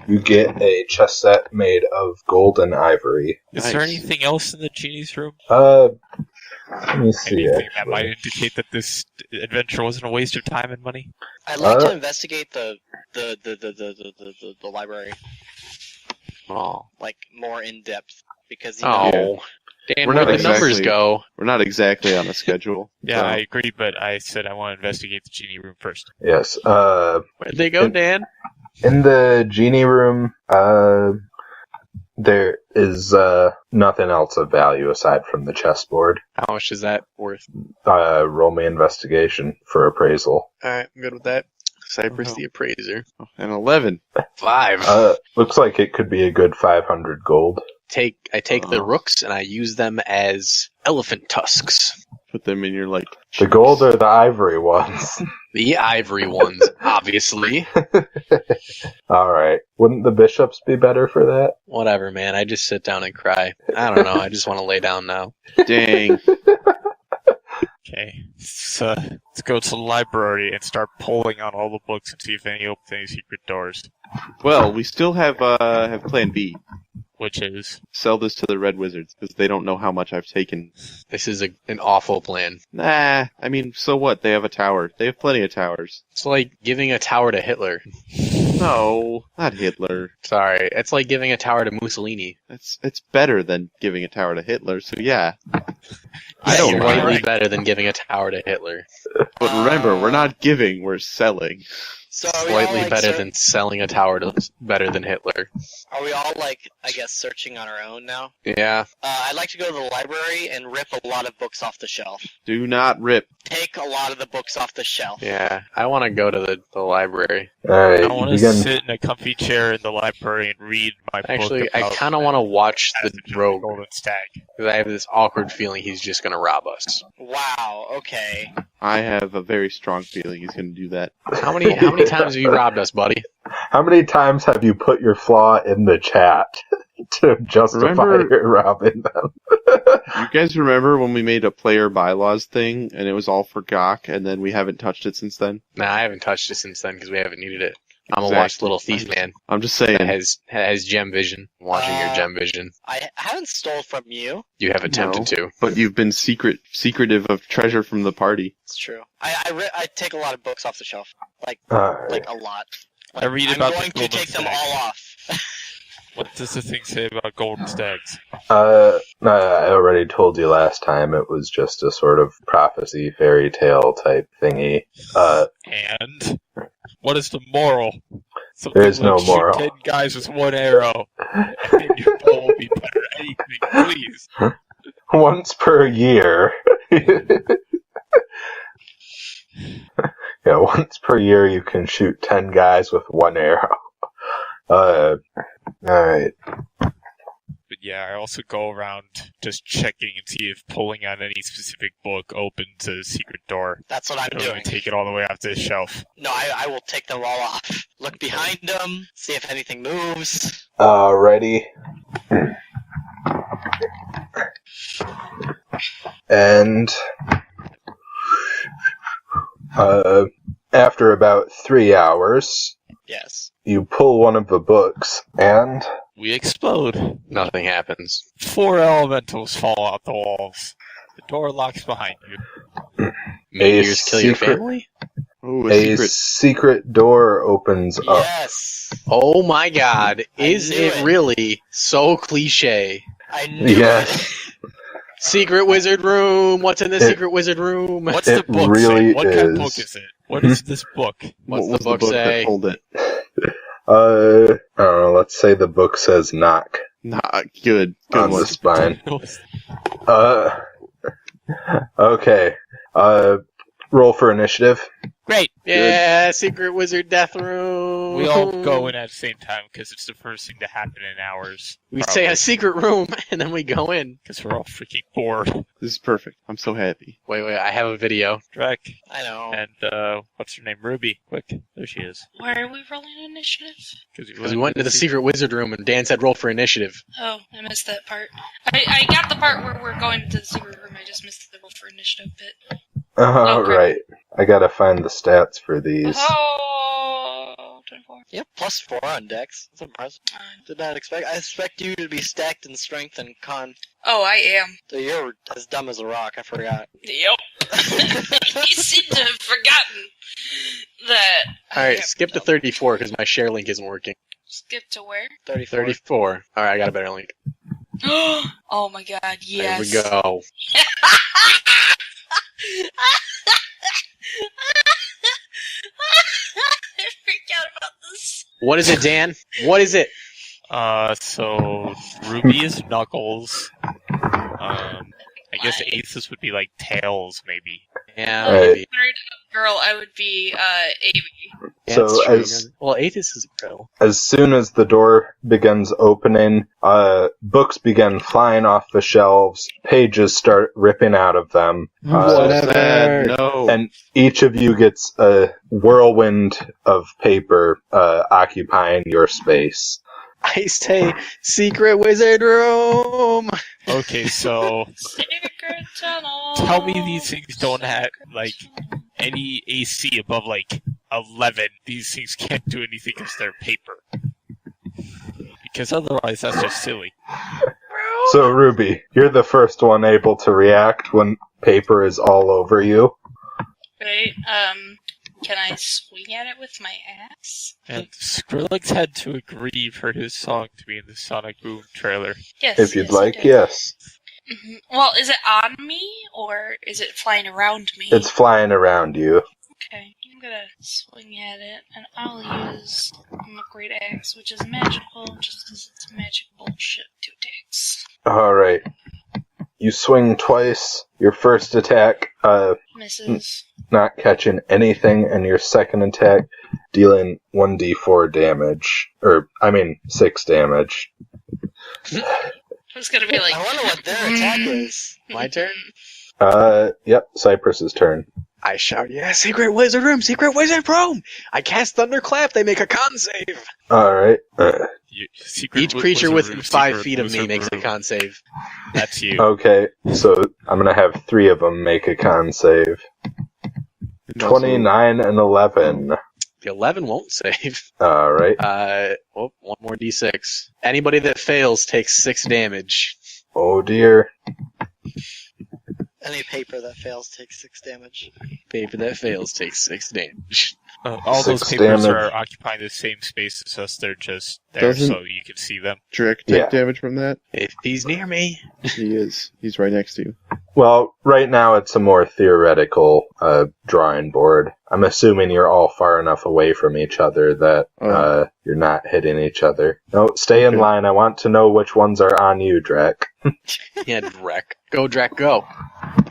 You get a chess set made of gold and ivory. Is Nice. there anything else in the genie's room? Let me see. Anything that actually. might indicate that this adventure wasn't a waste of time and money? I'd like Uh, to investigate the library Oh, like more in depth because Dan, We're where'd not the numbers exactly- go? We're not exactly on a schedule. Yeah, so- I agree, but I said I want to investigate the genie room first. Yes. Where'd they go, It- Dan? In the genie room, there is nothing else of value aside from the chessboard. How much is that worth? Roll me investigation for appraisal. All right, I'm good with that. Cypress Oh. the appraiser. An 11. 5. Looks like it could be a good 500 gold. I take the rooks and I use them as elephant tusks. Put them in your like. The gold or the ivory ones? The ivory ones, obviously. Alright. Wouldn't the bishops be better for that? Whatever, man. I just sit down and cry. I don't know. I just want to lay down now. Dang. Okay, let's go to the library and start pulling on all the books and see if any open any secret doors. Well, we still have Plan B. Which is? Sell this to the Red Wizards, because they don't know how much I've taken. This is an awful plan. Nah, I mean, so what? They have a tower. They have plenty of towers. It's like giving a tower to Hitler. No, not Hitler. Sorry, it's like giving a tower to Mussolini. It's better than giving a tower to Hitler, so yeah. I don't don't mind. slightly better than giving a tower to Hitler. But remember, we're not giving, we're selling. So are we all, Slightly like, better than selling a tower to better than Hitler. Are we all, like, I guess, searching on our own now? Yeah. I'd like to go to the library and rip a lot of books off the shelf. Do not rip. Take a lot of the books off the shelf. Yeah. I want to go to the library. Alright, I want to begin. sit in a comfy chair in the library and read my Actually, book. I about kind of want to watch the Passage of rogue, Golden Stag. because I have this awkward feeling he's just going to rob us. Wow, okay. I have a very strong feeling he's going to do that. How many times have you robbed us, buddy? How many times have you put your flaw in the chat to justify Remember- your robbing them? You guys remember when we made a player bylaws thing, and it was all for Gawk, and then we haven't touched it since then? Nah, I haven't touched it since then because we haven't needed it. I'm gonna Exactly. watch Little Thief Man. I'm just saying. That has gem vision. I'm watching your gem vision. I haven't stole from you. You have attempted to. But you've been secretive of treasure from the party. It's true. I take a lot of books off the shelf. Like Alright. a lot. I read I'm about going the to take them Golden all Stag. off. What does the thing say about golden stags? I already told you last time it was just a sort of prophecy, fairy tale type thingy. And what is the moral? Something There's no shoot moral. 10 guys with one arrow, and your bow will be better at anything, please. Once per year. Yeah, once per year you can shoot 10 guys with one arrow. Alright. But yeah, I also go around just checking and see if pulling on any specific book opens a secret door. That's what I'm I don't doing. take it all the way off the shelf. No, I will take them all off. Look behind them, see if anything moves. Alrighty. And after about 3 hours, Yes. you pull one of the books, and We explode. Nothing happens. 4 elementals fall out the walls. The door locks behind you. Meteors kill your secret- family? Ooh, a secret. secret door opens up. Yes. Oh my god. Is knew it it. really so cliche? I knew Yes. Secret wizard room! What's in the It- secret wizard room? What's the It book really say? What kind of is. book is it? What is this book? What's What the was book that say? pulled it? I don't know, let's say the book says knock Nah, good. Good on one. the spine. Okay. Roll for initiative. Great. Yeah, secret wizard death room. We all go in at the same time because it's the first thing to happen in ours. We say a secret room, and then we go in. Because we're all freaking bored. This is perfect. I'm so happy. Wait, I have a video. Drek I know. and what's her name? Ruby. Quick, there she is. Why are we rolling initiative? Because we went into the secret wizard room, and Dan said roll for initiative. Oh, I missed that part. I got the part where we're going to the secret room. I just missed the roll for initiative bit. Okay. Right. I gotta find the stats for these. Oh, 24. Yep, +4 on Dex. That's impressive. Did not expect. I expect you to be stacked in strength and con. Oh, I am. So you're as dumb as a rock. I forgot. Yep. You seem to have forgotten that. Alright, skip to 34, because my share link isn't working. Skip to where? 34. 34. Alright, I got a better link. Oh my god, yes. There we go. I forgot about this. What is it, Dan? What is it? So Ruby is Knuckles. I guess Aces would be like Tails, maybe. Yeah, Alright. maybe. Third girl, I would be Amy. Yeah, So it's true. as- Well, Aethys is a girl. As soon as the door begins opening, books begin flying off the shelves, pages start ripping out of them, Sad. No. and each of you gets a whirlwind of paper occupying your space. I say secret wizard room. Okay, so Secret tunnel. tell me these things don't have like any AC above like 11. These things can't do anything because they're paper. because otherwise that's just silly. So, Ruby, you're the first one able to react when paper is all over you. Right, can I swing at it with my axe? And Skrillex had to agree for his song to be in the Sonic Boom trailer. Yes. If you'd yes, I like, do. yes. Mhm. Well, is it on me, or is it flying around me? It's flying around you. Okay, I'm gonna swing at it, and I'll use my great axe, which is magical, just because it's magic bullshit. 2 ticks. Alright. You swing twice. Your first attack, Misses. not catching anything, and your second attack, dealing 1d4 damage. 6 damage. I was gonna be like, I wonder what their attack is. My turn? Yep, Cypress's turn. I shout, yeah, secret wizard room, secret wizard room! I cast thunderclap, they make a con save! Alright. Each creature within 5 feet of me makes a con save. That's you. Okay, so I'm gonna have 3 of them make a con save. 29 and 11. The 11 won't save. Alright. One more d6. Anybody that fails takes 6 damage. Oh dear. Any paper that fails takes 6 damage. Paper that fails takes 6 damage. All those 6 papers damage. are occupying the same space as us. They're just there Doesn't- so you can see them. Drake, take Yeah. damage from that? If he's near me. He is. He's right next to you. Well, right now it's a more theoretical drawing board. I'm assuming you're all far enough away from each other that you're not hitting each other. No, stay in Okay. line. I want to know which ones are on you, Drek. Yeah, Drek. Go, Drek, go.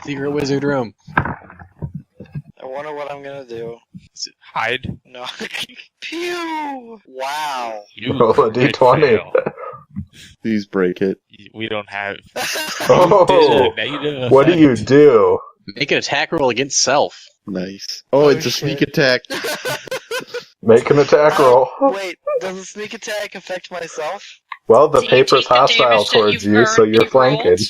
Secret wizard room. I wonder what I'm gonna do. Hide. No. Pew! Wow. You Roll a crit d20. fail. Please break it. We don't have. Oh, Negative what do you effect. do? Make an attack roll against self. Nice. Oh, it's a shit. sneak attack. Make an attack roll. Wait, does a sneak attack affect myself? Well, the Do you paper's take the hostile damage that towards you've you, so already you're flanking. rolled?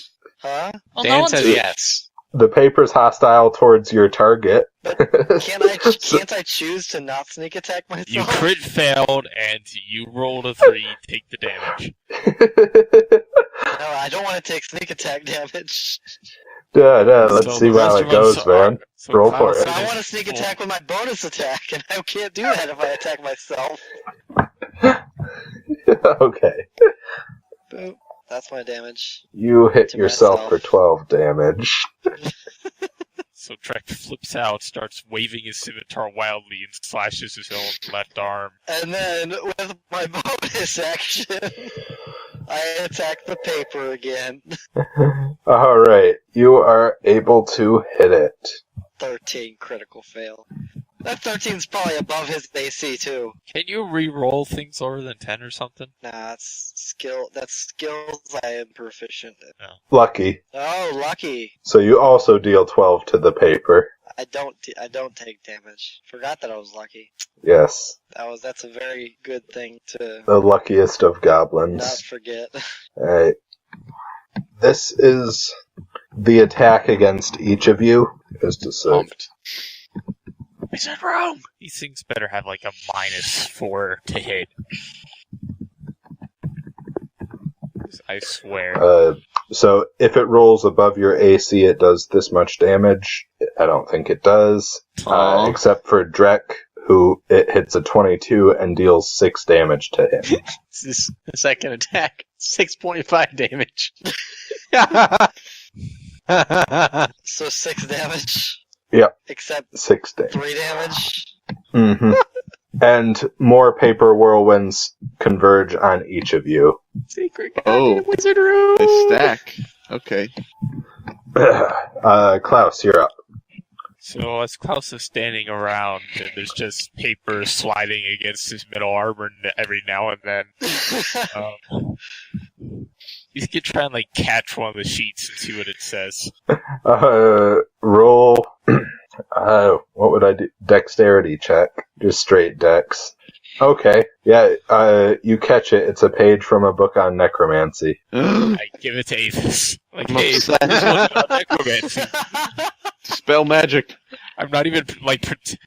Huh? Well, no Dan one's says yes. The paper's hostile towards your target. Can't I choose to not sneak attack myself? You crit failed and you rolled a 3. Take the damage. No, I don't want to take sneak attack damage. Let's So see the how rest it of us goes, are- man. so Roll Klaus for So it. I want to sneak attack with my bonus attack, and I can't do that if I attack myself. Okay. Boop. That's my damage. You hit To yourself myself. for 12 damage. So Trek flips out, starts waving his scimitar wildly, and slashes his own left arm. And then, with my bonus action, I attack the paper again. Alright, you are able to hit it. 13 critical fail. That 13's probably above his AC too. Can you re-roll things lower than 10 or something? Nah, that's skills I am proficient in. Lucky. Oh, lucky. So you also deal 12 to the paper. I don't take damage. Forgot that I was lucky. Yes. That's a very good thing to The luckiest of not goblins. forget. Alright. This is the attack against each of you. Just a sec. Pumped. Wizard room! These things better have like a -4 to hit. I swear. So if it rolls above your AC, it does this much damage. I don't think it does. Aw. Except for Drek, who it hits a 22 and deals 6 damage to him. This is the second attack. 6.5 damage. So 6 damage. Yep. Except 6 damage. 3 damage. Mm-hmm. And more paper whirlwinds converge on each of you. Secret Oh. wizard room! Nice stack. Okay. Klaus, you're up. So as Klaus is standing around, and there's just paper sliding against his metal armor every now and then. You could try and like catch one of the sheets and see what it says. Roll. What would I do? Dexterity check. Just straight dex. Okay. Yeah, you catch it. It's a page from a book on necromancy. I give it to Avis. Like, I'm hey, upset. this one's about necromancy. Spell magic. I'm not even, like,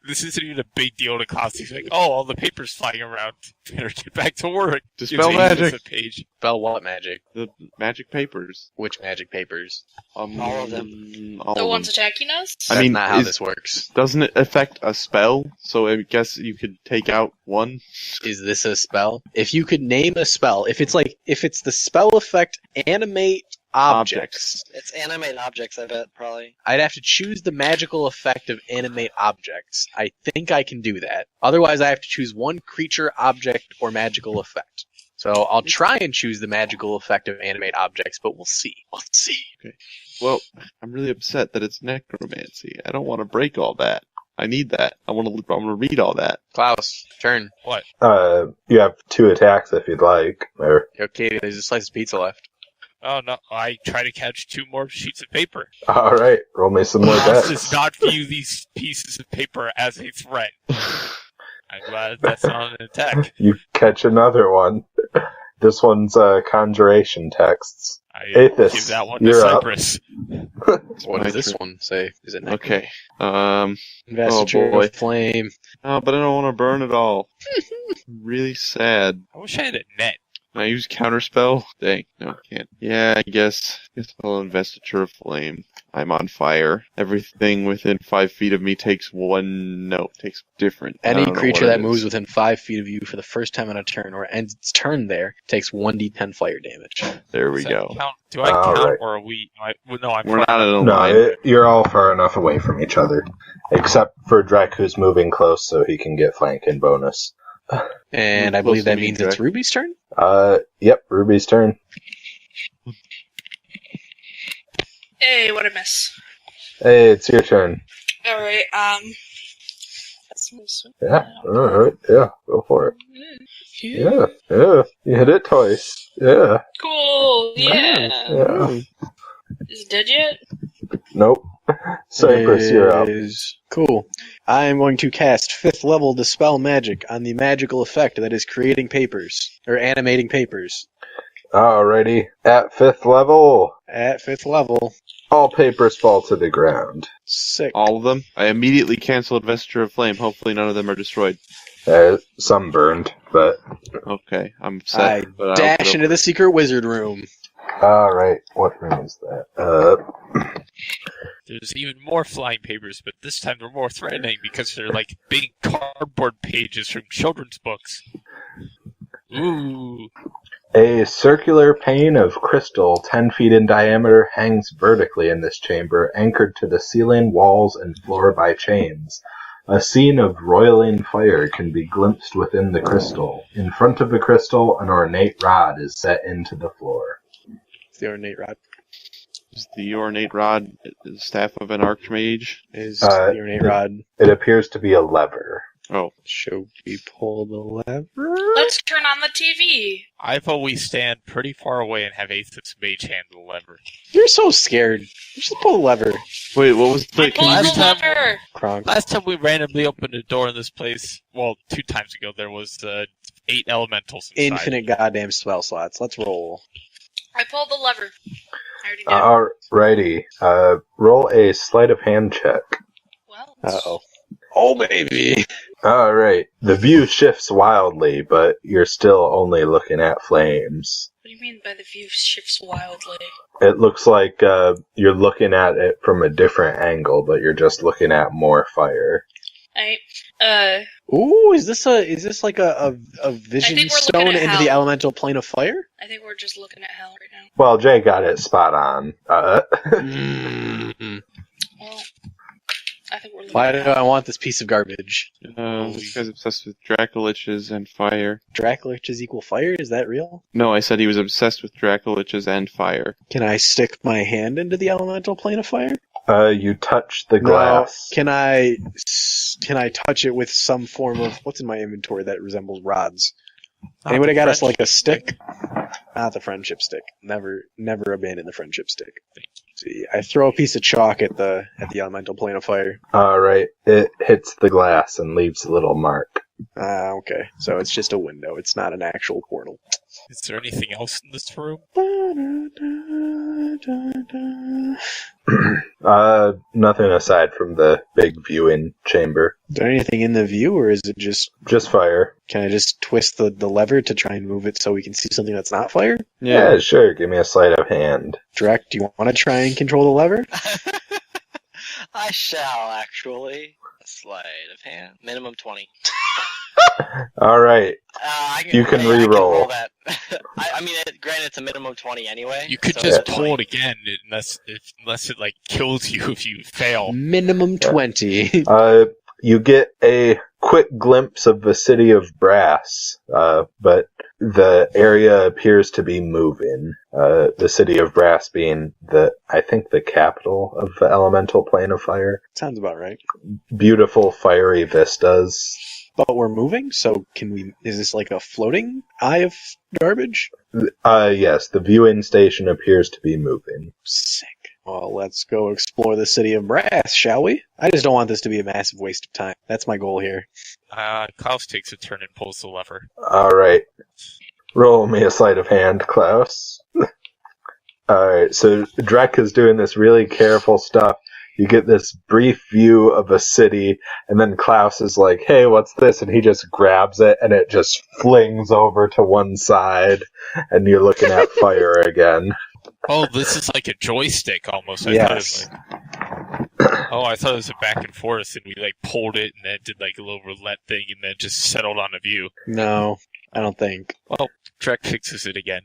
this isn't even a big deal to Cost. He's like, oh, all the papers flying around. Better get back to work. Dispel Gives magic. Aethys a page. Spell what magic? The magic papers. Which magic papers? All of them. All The of ones them. attacking us? I That's mean, not how is- this works. Doesn't it affect a spell? So I guess you could take out one. Is this a spell? If you could name a spell, if it's the spell effect animate objects, It's animate objects, I bet, probably. I'd have to choose the magical effect of animate objects. I think I can do that. Otherwise, I have to choose one creature, object, or magical effect. So I'll try and choose the magical effect of animate objects, but we'll see. We'll see. Well, I'm really upset that it's necromancy. I don't want to break all that. I need that. I want to read all that. Klaus, turn. You have 2 attacks if you'd like. Or, Okay, there's a slice of pizza left. Oh, no, I try to catch 2 more sheets of paper. alright, roll me some more Cost dice. does not view these pieces of paper as a threat. I'm glad that's not an attack. You catch another one. This one's conjuration texts. I Aethys, give that one to you're up. Cypress. What My does this turn. one say? Is it Okay. Investiture boy. of flame? Oh, but I don't want to burn it all. Really sad. I wish I had a net. Can I use counterspell? Dang, no, I can't. Yeah, I guess I'll investiture of flame. I'm on fire. Everything within 5 feet of me takes different. I Any don't know creature what that it moves is. within 5 feet of you for the first time on a turn or ends its turn there takes 1d10 fire damage. There we Does that go. count? Do I All count, right. or are we? No, I'm We're far not in a No, line. you're all far enough away from each other. Except for Drek, who's moving close so he can get flanking bonus. And You're I believe close that to me, means it's Jack. Ruby's turn? Yep, Ruby's turn. Hey, what a miss. Hey, it's your turn. Alright, let's move swing. Yeah, alright, yeah, go for it. Yeah, you hit it twice. Yeah, Cool, yeah. yeah. Is it dead yet? Nope. Cypress, you're up. Cool. I am going to cast 5th level Dispel Magic on the magical effect that is creating papers, or animating papers. Alrighty, at 5th level, At 5th level, all papers fall to the ground. sick. All of them? I immediately cancel investiture of flame. Hopefully none of them are destroyed. Some burned, but Okay, I'm I set. But I'll dash go- into the secret wizard room. alright, what room is that? There's even more flying papers, but this time they're more threatening because they're like big cardboard pages from children's books. Ooh. A circular pane of crystal 10 feet in diameter hangs vertically in this chamber, anchored to the ceiling, walls, and floor by chains. A scene of roiling fire can be glimpsed within the crystal. In front of the crystal, an ornate rod is set into the floor. It's the ornate rod. Is the ornate rod the staff of an archmage? Is Uh, the ornate rod. It appears to be a lever. Oh, Should we pull the lever? Let's turn on the TV. I've always stand pretty far away and have Aethys mage hand the lever. You're so scared. Just pull the lever, wait, what was the? Pull Last the time- lever. Kronk. Last time we randomly opened a door in this place, well, 2 times ago, there was 8 elementals inside. Infinite goddamn spell slots. Let's roll. I pulled the lever. I already did. Alrighty. Roll a sleight of hand check. Well, Uh-oh. Oh, baby! Alright. The view shifts wildly, but you're still only looking at flames. what do you mean by the view shifts wildly? It looks like you're looking at it from a different angle, but you're just looking at more fire. Ooh, is this like a vision think we're stone looking at into the hell. elemental plane of fire? I think we're just looking at hell right now. Well, Jay got it spot on. Mm-mm. Well, I think we're looking Why at do hell. I want this piece of garbage? This guy's obsessed with Dracoliches and fire. Dracoliches equal fire? Is that real? No, I said he was obsessed with Dracoliches and fire. Can I stick my hand into the elemental plane of fire? You touch the glass. No. Can I touch it with some form of what's in my inventory that resembles rods? Anybody got us like a stick? Not the friendship stick. Never abandon the friendship stick. See, I throw a piece of chalk at the elemental plane of fire. Alright, it hits the glass and leaves a little mark. Okay. So it's just a window. It's not an actual portal. Is there anything else in this room? Nothing aside from the big viewing chamber. Is there anything in the view, or is it just... Just fire. Can I just twist the lever to try and move it so we can see something that's not fire? Yeah, sure. Give me a sleight of hand. Drek, do you want to try and control the lever? I shall, actually. A sleight of hand. Minimum 20. All right. You can re-roll. I can roll that. I mean, granted, it's a minimum 20 anyway. You could so just it's pull 20. it again unless it like kills you if you fail. Minimum 20. You get a quick glimpse of the city of Brass, but the area appears to be moving. The city of Brass being I think the capital of the elemental plane of fire. Sounds about right. Beautiful fiery vistas. But we're moving, so is this like a floating eye of garbage? Yes, the viewing station appears to be moving. Sick. Well, let's go explore the city of Brass, shall we? I just don't want this to be a massive waste of time. That's my goal here. Klaus takes a turn and pulls the lever. Alright. Roll me a sleight of hand, Klaus. Alright, so Drek is doing this really careful stuff. You get this brief view of a city, and then Klaus is like, hey, what's this? And he just grabs it, and it just flings over to one side, and you're looking at fire again. Oh, this is like a joystick almost. Yes. I thought it was a back and forth, and we like pulled it, and then did like a little roulette thing, and then just settled on a view. No, I don't think. Well, Trek fixes it again.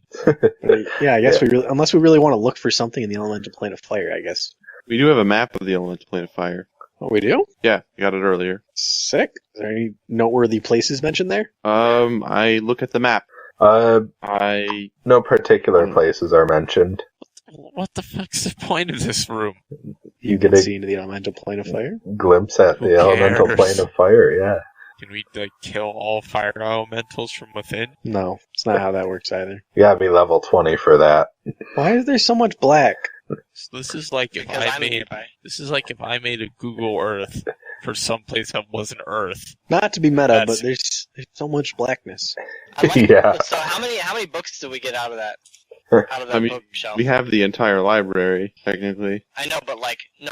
Yeah, I guess unless we really want to look for something in the elemental plane of fire, I guess. We do have a map of the elemental plane of fire. Oh, we do? Yeah, I got it earlier. Sick. Is there any noteworthy places mentioned there? I look at the map. No particular places are mentioned. What the fuck's the point of this room? You get a see into the elemental plane of fire? glimpse at Who the elemental cares? plane of fire, yeah. Can we like kill all fire elementals from within? No, it's not how that works either. You gotta be level 20 for that. Why is there so much black? So this is like if Because I'm nearby. if I made a Google Earth for some place that wasn't Earth. Not to be meta, That's- but there's so much blackness. I like Yeah. So how many books did we get out of that? Out of that I mean, bookshelf? We have the entire library, technically. I know, but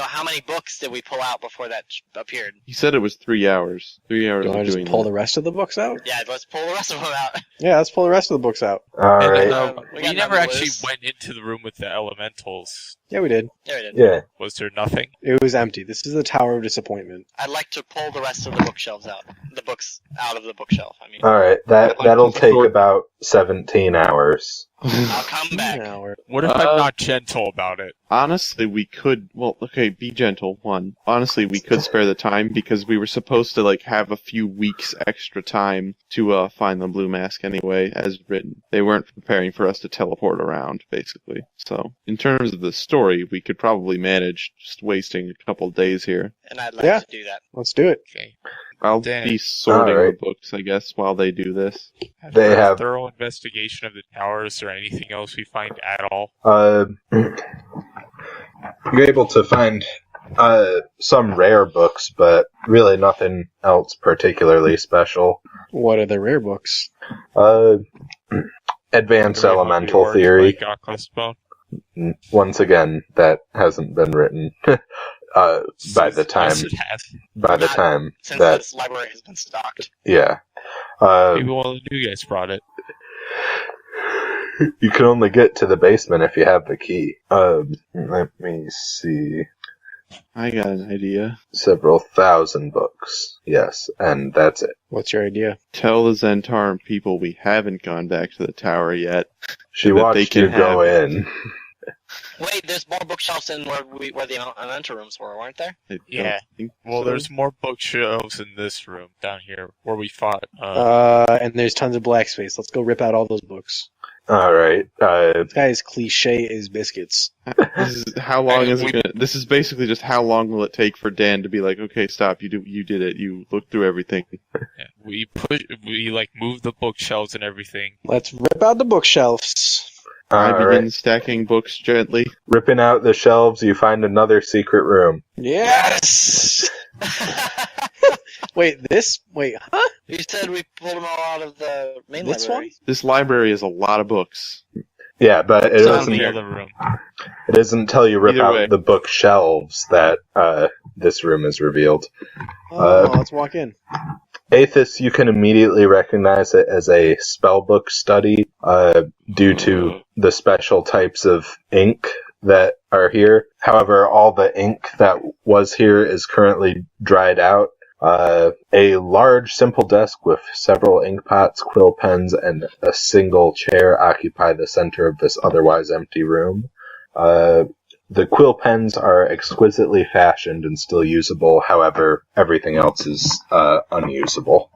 how many books did we pull out before that appeared? He said it was 3 hours. 3 hours Do I of just doing pull that. the rest of the books out? Yeah, let's pull the rest of them out. Yeah, let's pull the rest of the books out. Alright. And, We we got never number actually loose. went into the room with the elementals. Yeah, we did. Yeah, we did. Yeah. Was there nothing? It was empty. This is the Tower of Disappointment. I'd like to pull the rest of the bookshelves out. The books out of the bookshelf, I mean. Alright, I'd like that'll to take sort- about 17 hours. I'll come back. Now we're- What if I'm not gentle about it? Honestly, we could. Well, okay, be gentle. One. Honestly, we could spare the time because we were supposed to have a few weeks extra time to find the blue mask anyway, as written. They weren't preparing for us to teleport around, basically. So, in terms of the story, we could probably manage just wasting a couple days here. And I'd like Yeah. to do that. Let's do it. Okay. I'll Dan. be sorting Alright. the books, I guess, while they do this. They After a have- thorough investigation of the towers or anything else we find at all. You're able to find some rare books, but really nothing else particularly special. What are the rare books? Advanced Every Elemental Hoard Theory. by Goklasbone. Once again, that hasn't been written by the time. Yes, it has. By the Not time Since that, this library has been stocked. yeah. Maybe one of the new guys brought it. You can only get to the basement if you have the key. Let me see. I got an idea. Several thousand books. Yes, and that's it. What's your idea? Tell the Zentarum people we haven't gone back to the tower yet. She That they watched can you go have- in. Wait, there's more bookshelves in where the elemental rooms were, weren't there? I don't Yeah. think Well, so. there's more bookshelves in this room down here where we fought. And there's tons of black space. Let's go rip out all those books. Alright, This guy is cliche as biscuits. This is how long Hey, is we- it gonna? This is basically just how long will it take for Dan to be like, okay, stop, you did it, you looked through everything. yeah, we moved the bookshelves and everything. Let's rip out the bookshelves. I alright. begin stacking books gently. Ripping out the shelves, you find another secret room. Yes! Wait, huh? You said we pulled them all out of the main This library. This library is a lot of books. Yeah, but it It's in doesn't. the other room. It isn't until you rip Either out way. the bookshelves that this room is revealed. Oh, let's walk in. Aethys, you can immediately recognize it as a spellbook study due to the special types of ink that are here. However, all the ink that was here is currently dried out. A large, simple desk with several ink pots, quill pens, and a single chair occupy the center of this otherwise empty room. The quill pens are exquisitely fashioned and still usable, however, everything else is unusable.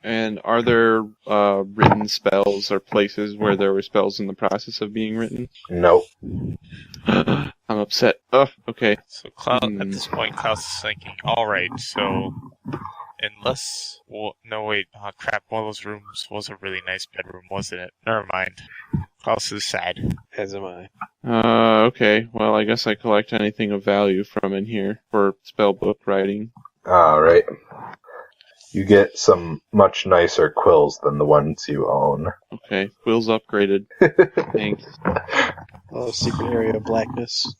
And are there written spells or places where there were spells in the process of being written? Nope. I'm upset. Oh, okay. So at this point, Klaus is thinking, alright, so unless... Well, no, wait. Oh, crap. One of those rooms was a really nice bedroom, wasn't it? Never mind. Klaus is sad. As am I. Okay. Well, I guess I collect anything of value from in here for spellbook writing. Alright. You get some much nicer quills than the ones you own. Okay. Quill's upgraded. Thanks. Oh, secret area of blackness.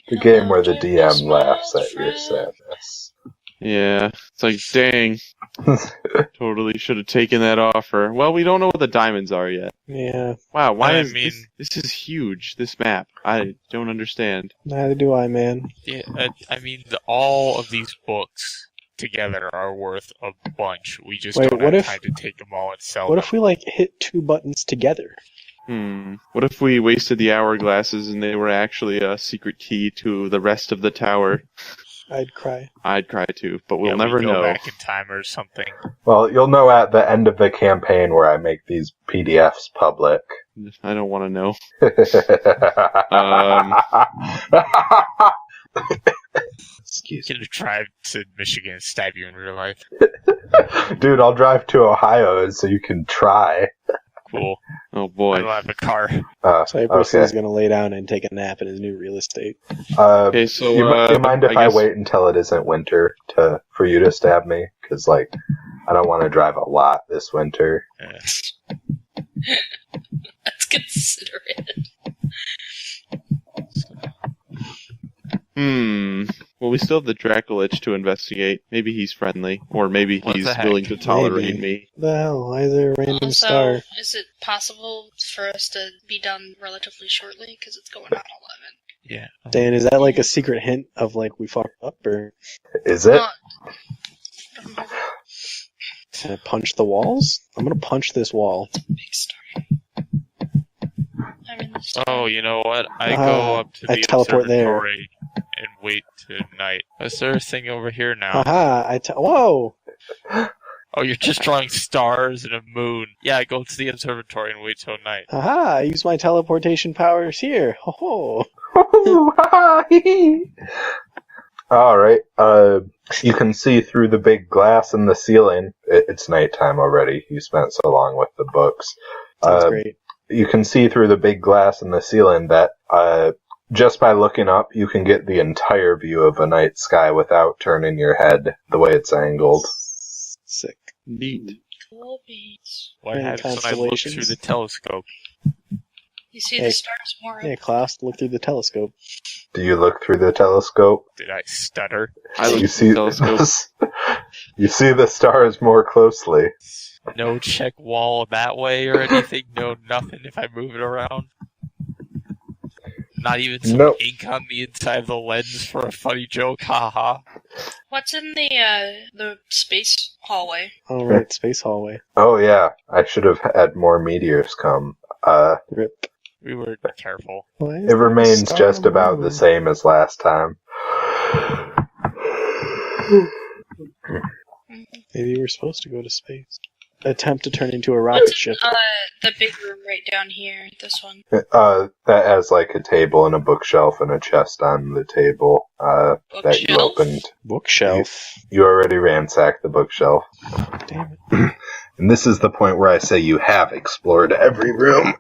The game where the DM laughs at your sadness. Yeah. It's like, dang. Totally should have taken that offer. Well, we don't know what the diamonds are yet. Yeah, Wow, why I is mean- this is huge, this map. I don't understand. neither do I, man. Yeah, I mean, all of these books together are worth a bunch. We just Wait, don't what have if- time to take them all and sell What them. if we, hit 2 buttons together? What if we wasted the hourglasses and they were actually a secret key to the rest of the tower? I'd cry. I'd cry too, but we'll Yeah, never we go know. back in time or something. Well, you'll know at the end of the campaign where I make these PDFs public. I don't want to know. Excuse You can drive to Michigan and stab you in real life. me. Dude, I'll drive to Ohio so you can try. Cool. Oh I boy. don't have a car. Cypress Okay. is going to lay down and take a nap in his new real estate. Okay, so you mind if I guess- wait until it isn't winter for you to stab me? Because, I don't want to drive a lot this winter. That's considerate. Well, we still have the Dracolich to investigate. Maybe he's friendly, or maybe What he's the heck? willing to tolerate Maybe. me. The hell? Why is there a random Also, star? is it possible for us to be done relatively shortly? Because it's going on 11. Yeah. Dan, is that like a secret hint of we fucked up, or Is it? can I punch the walls? I'm gonna punch this wall. Big star. I mean, the star. Oh, you know what? I go up to I the teleport there. observatory and wait tonight. Is there a thing over here now? Aha! Whoa! Oh, you're just drawing stars and a moon. Yeah, I go to the observatory and wait till night. Aha! I use my teleportation powers here. Ho Alright, you can see through the big glass in the ceiling. It's nighttime already. You spent so long with the books. Sounds great. You can see through the big glass in the ceiling that, just by looking up, you can get the entire view of a night sky without turning your head the way it's angled. Sick. Neat. Cool beans. What Any happens when I look constellations? through the telescope? You see Hey. the stars more. Yeah, Klaus, look through the telescope. Do you look through the telescope? Did I stutter? I look you at see the telescope. you see the stars more closely. No check wall that way or anything? No, nothing if I move it around? Not even some Nope. ink on the inside of the lens for a funny joke? Haha. What's in the space hallway? All right, space hallway. Oh yeah, I should have had more meteors come. Rip. We were careful. Why is It there a remains star just on the about the moon? same as last time. Maybe we're supposed to go to space. Attempt to turn into a rocket What's ship. the big room right down here? This one. That has a table and a bookshelf and a chest on the table that you Bookshelf? opened. Bookshelf. You already ransacked the bookshelf. Damn it. And this is the point where I say you have explored every room.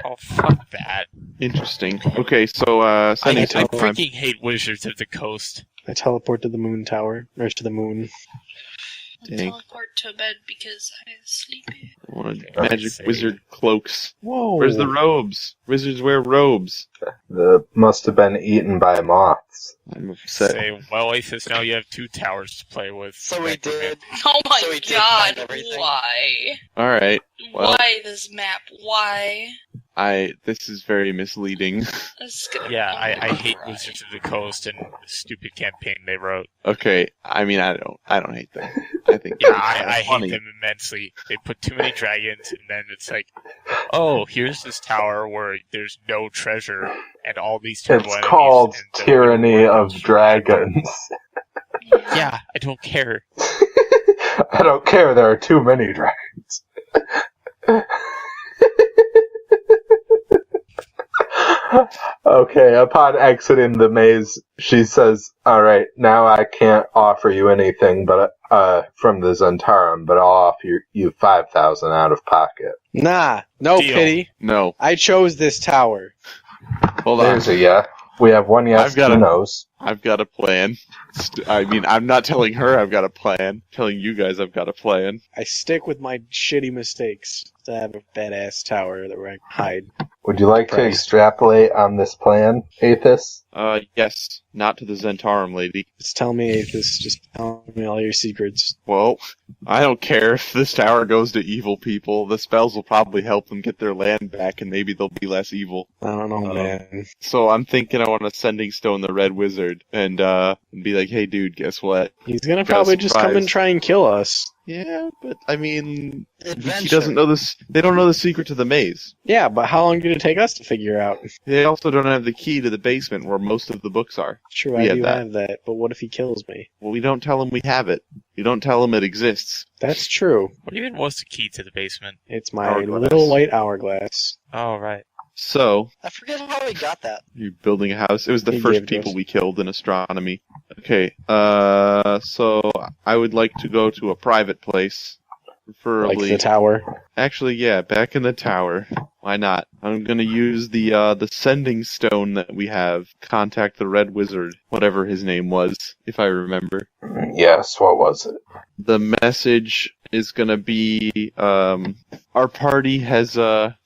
Oh, fuck that. Interesting. Okay, so I sending hate some time. freaking hate Wizards of the Coast. I teleport to the moon tower, or to the moon. I'll Dang. teleport to bed because I'm sleepy. I want Okay, magic say- wizard cloaks. Whoa! Where's the robes? Wizards wear robes. The must have been eaten by moths. I'm upset. Say, well, Oasis, now you have 2 towers to play with. So we did. Oh my So we did god, find everything? why? Alright, Well- Why this map? Why? this is very misleading. This is gonna Yeah, I be hate right. Wizards of the Coast and the stupid campaign they wrote. Okay, I mean, I don't hate that. I think Yeah, it's I hate funny. them immensely. They put too many dragons, and then it's like, oh, here's this tower where there's no treasure, and all these terrible It's enemies, called and the Tyranny little of Dragons. Yeah, I don't care. I don't care, there are too many dragons. Okay, upon exiting the maze, she says, alright, now I can't offer you anything but from the Zentarum, but I'll offer you 5,000 out of pocket. Nah, no Deal. pity. No, I chose this tower. hold on. There's a yeah. We have one yes, I've got two a- no's. I've got a plan. I mean, I'm not telling her I've got a plan. I'm telling you guys I've got a plan. I stick with my shitty mistakes to have a badass tower that where I can hide. Would you like to Price. extrapolate on this plan, Aethys? Yes, not to the Zentarum lady. Just tell me, Aethys, just tell me all your secrets. Well, I don't care if this tower goes to evil people. The spells will probably help them get their land back, and maybe they'll be less evil. I don't know, Uh-oh. man. So I'm thinking I want to Sending Stone the Red Wizard and be like, hey, dude, guess what? He's gonna Got a probably just come surprise. and try and kill us. Yeah, but I mean, Adventure. he doesn't know this. They don't know the secret to the maze. Yeah, but how long did it take us to figure out? They also don't have the key to the basement where most of the books are. True, We I had do that. have that, but what if he kills me? Well, we don't tell him we have it. We don't tell him it exists. That's true. What even was the key to the basement? It's my Hourglass. little white hourglass. Oh, right. So, I forget how we got that. you're building a house. It was the He first gave it to people us. we killed in astronomy. Okay, so I would like to go to a private place. Like Preferably. the tower. Actually, yeah, back in the tower. Why not? I'm gonna use the Sending Stone that we have. Contact the Red Wizard, whatever his name was, if I remember. Yes, what was it? The message is gonna be, our party has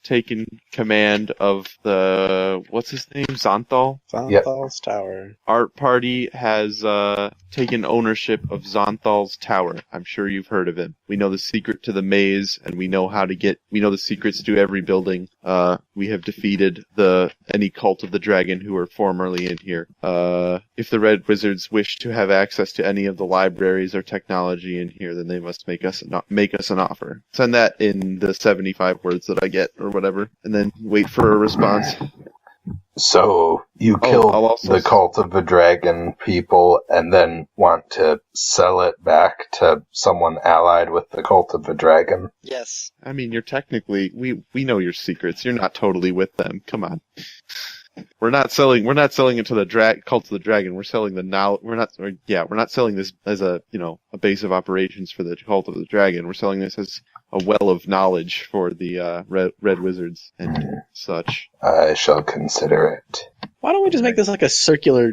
taken command of the, what's his name, Zonthal? Yep. Zonthal's tower. Our party has taken ownership of Zonthal's tower. I'm sure you've heard of him. We know the secret to the maze, and we know the secrets to every building. We have defeated any cult of the dragon who were formerly in here. If the Red Wizards wish to have access to any of the libraries or technology in here, then they must make us an offer. Send that in the 75 words that I get, or whatever, and then wait for a response. So, you Oh, killed I'll also the cult of the dragon people and then want to sell it back to someone allied with the cult of the dragon? Yes. I mean, you're technically, we know your secrets. You're not totally with them. Come on. We're not selling it to the cult of the dragon. We're selling the we're not selling this as a base of operations for the cult of the dragon. We're selling this as a well of knowledge for the red wizards and such. I shall consider it. Why don't we just make this like a circular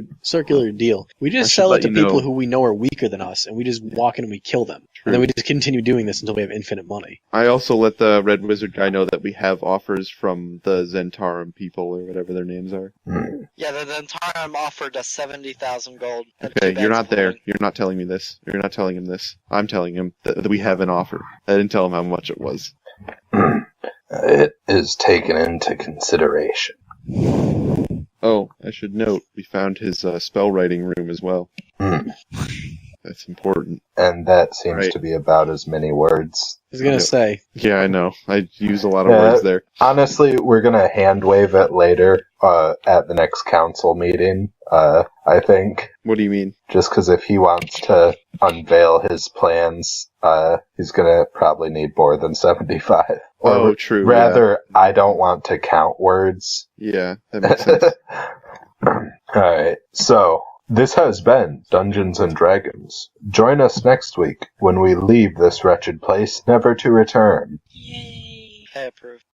deal? We I just should sell it let to you people know. who we know are weaker than us, and we just walk in and we kill them. True. And then we just continue doing this until we have infinite money. I also let the red wizard guy know that we have offers from the Zentarum people or whatever their names are. Yeah, the Zentarum offered us 70,000 gold. and Okay, 2 you're bags not of there. wine. You're not telling me this. You're not telling him this. I'm telling him that we have an offer. I didn't tell him how much it was. It is taken into consideration. Oh, I should note, we found his spell writing room as well. Hmm. That's important. And that seems Right. to be about as many words. I was gonna Yeah. say, Yeah, I know. I use a lot of Yeah. words there. Honestly, we're gonna hand wave it later at the next council meeting, I think. What do you mean? Just because if he wants to unveil his plans, he's gonna probably need more than 75. Or Oh, true. rather, I don't want to count words. Yeah, that makes sense. Alright, so this has been Dungeons and Dragons. Join us next week when we leave this wretched place never to return. Yay. I approve.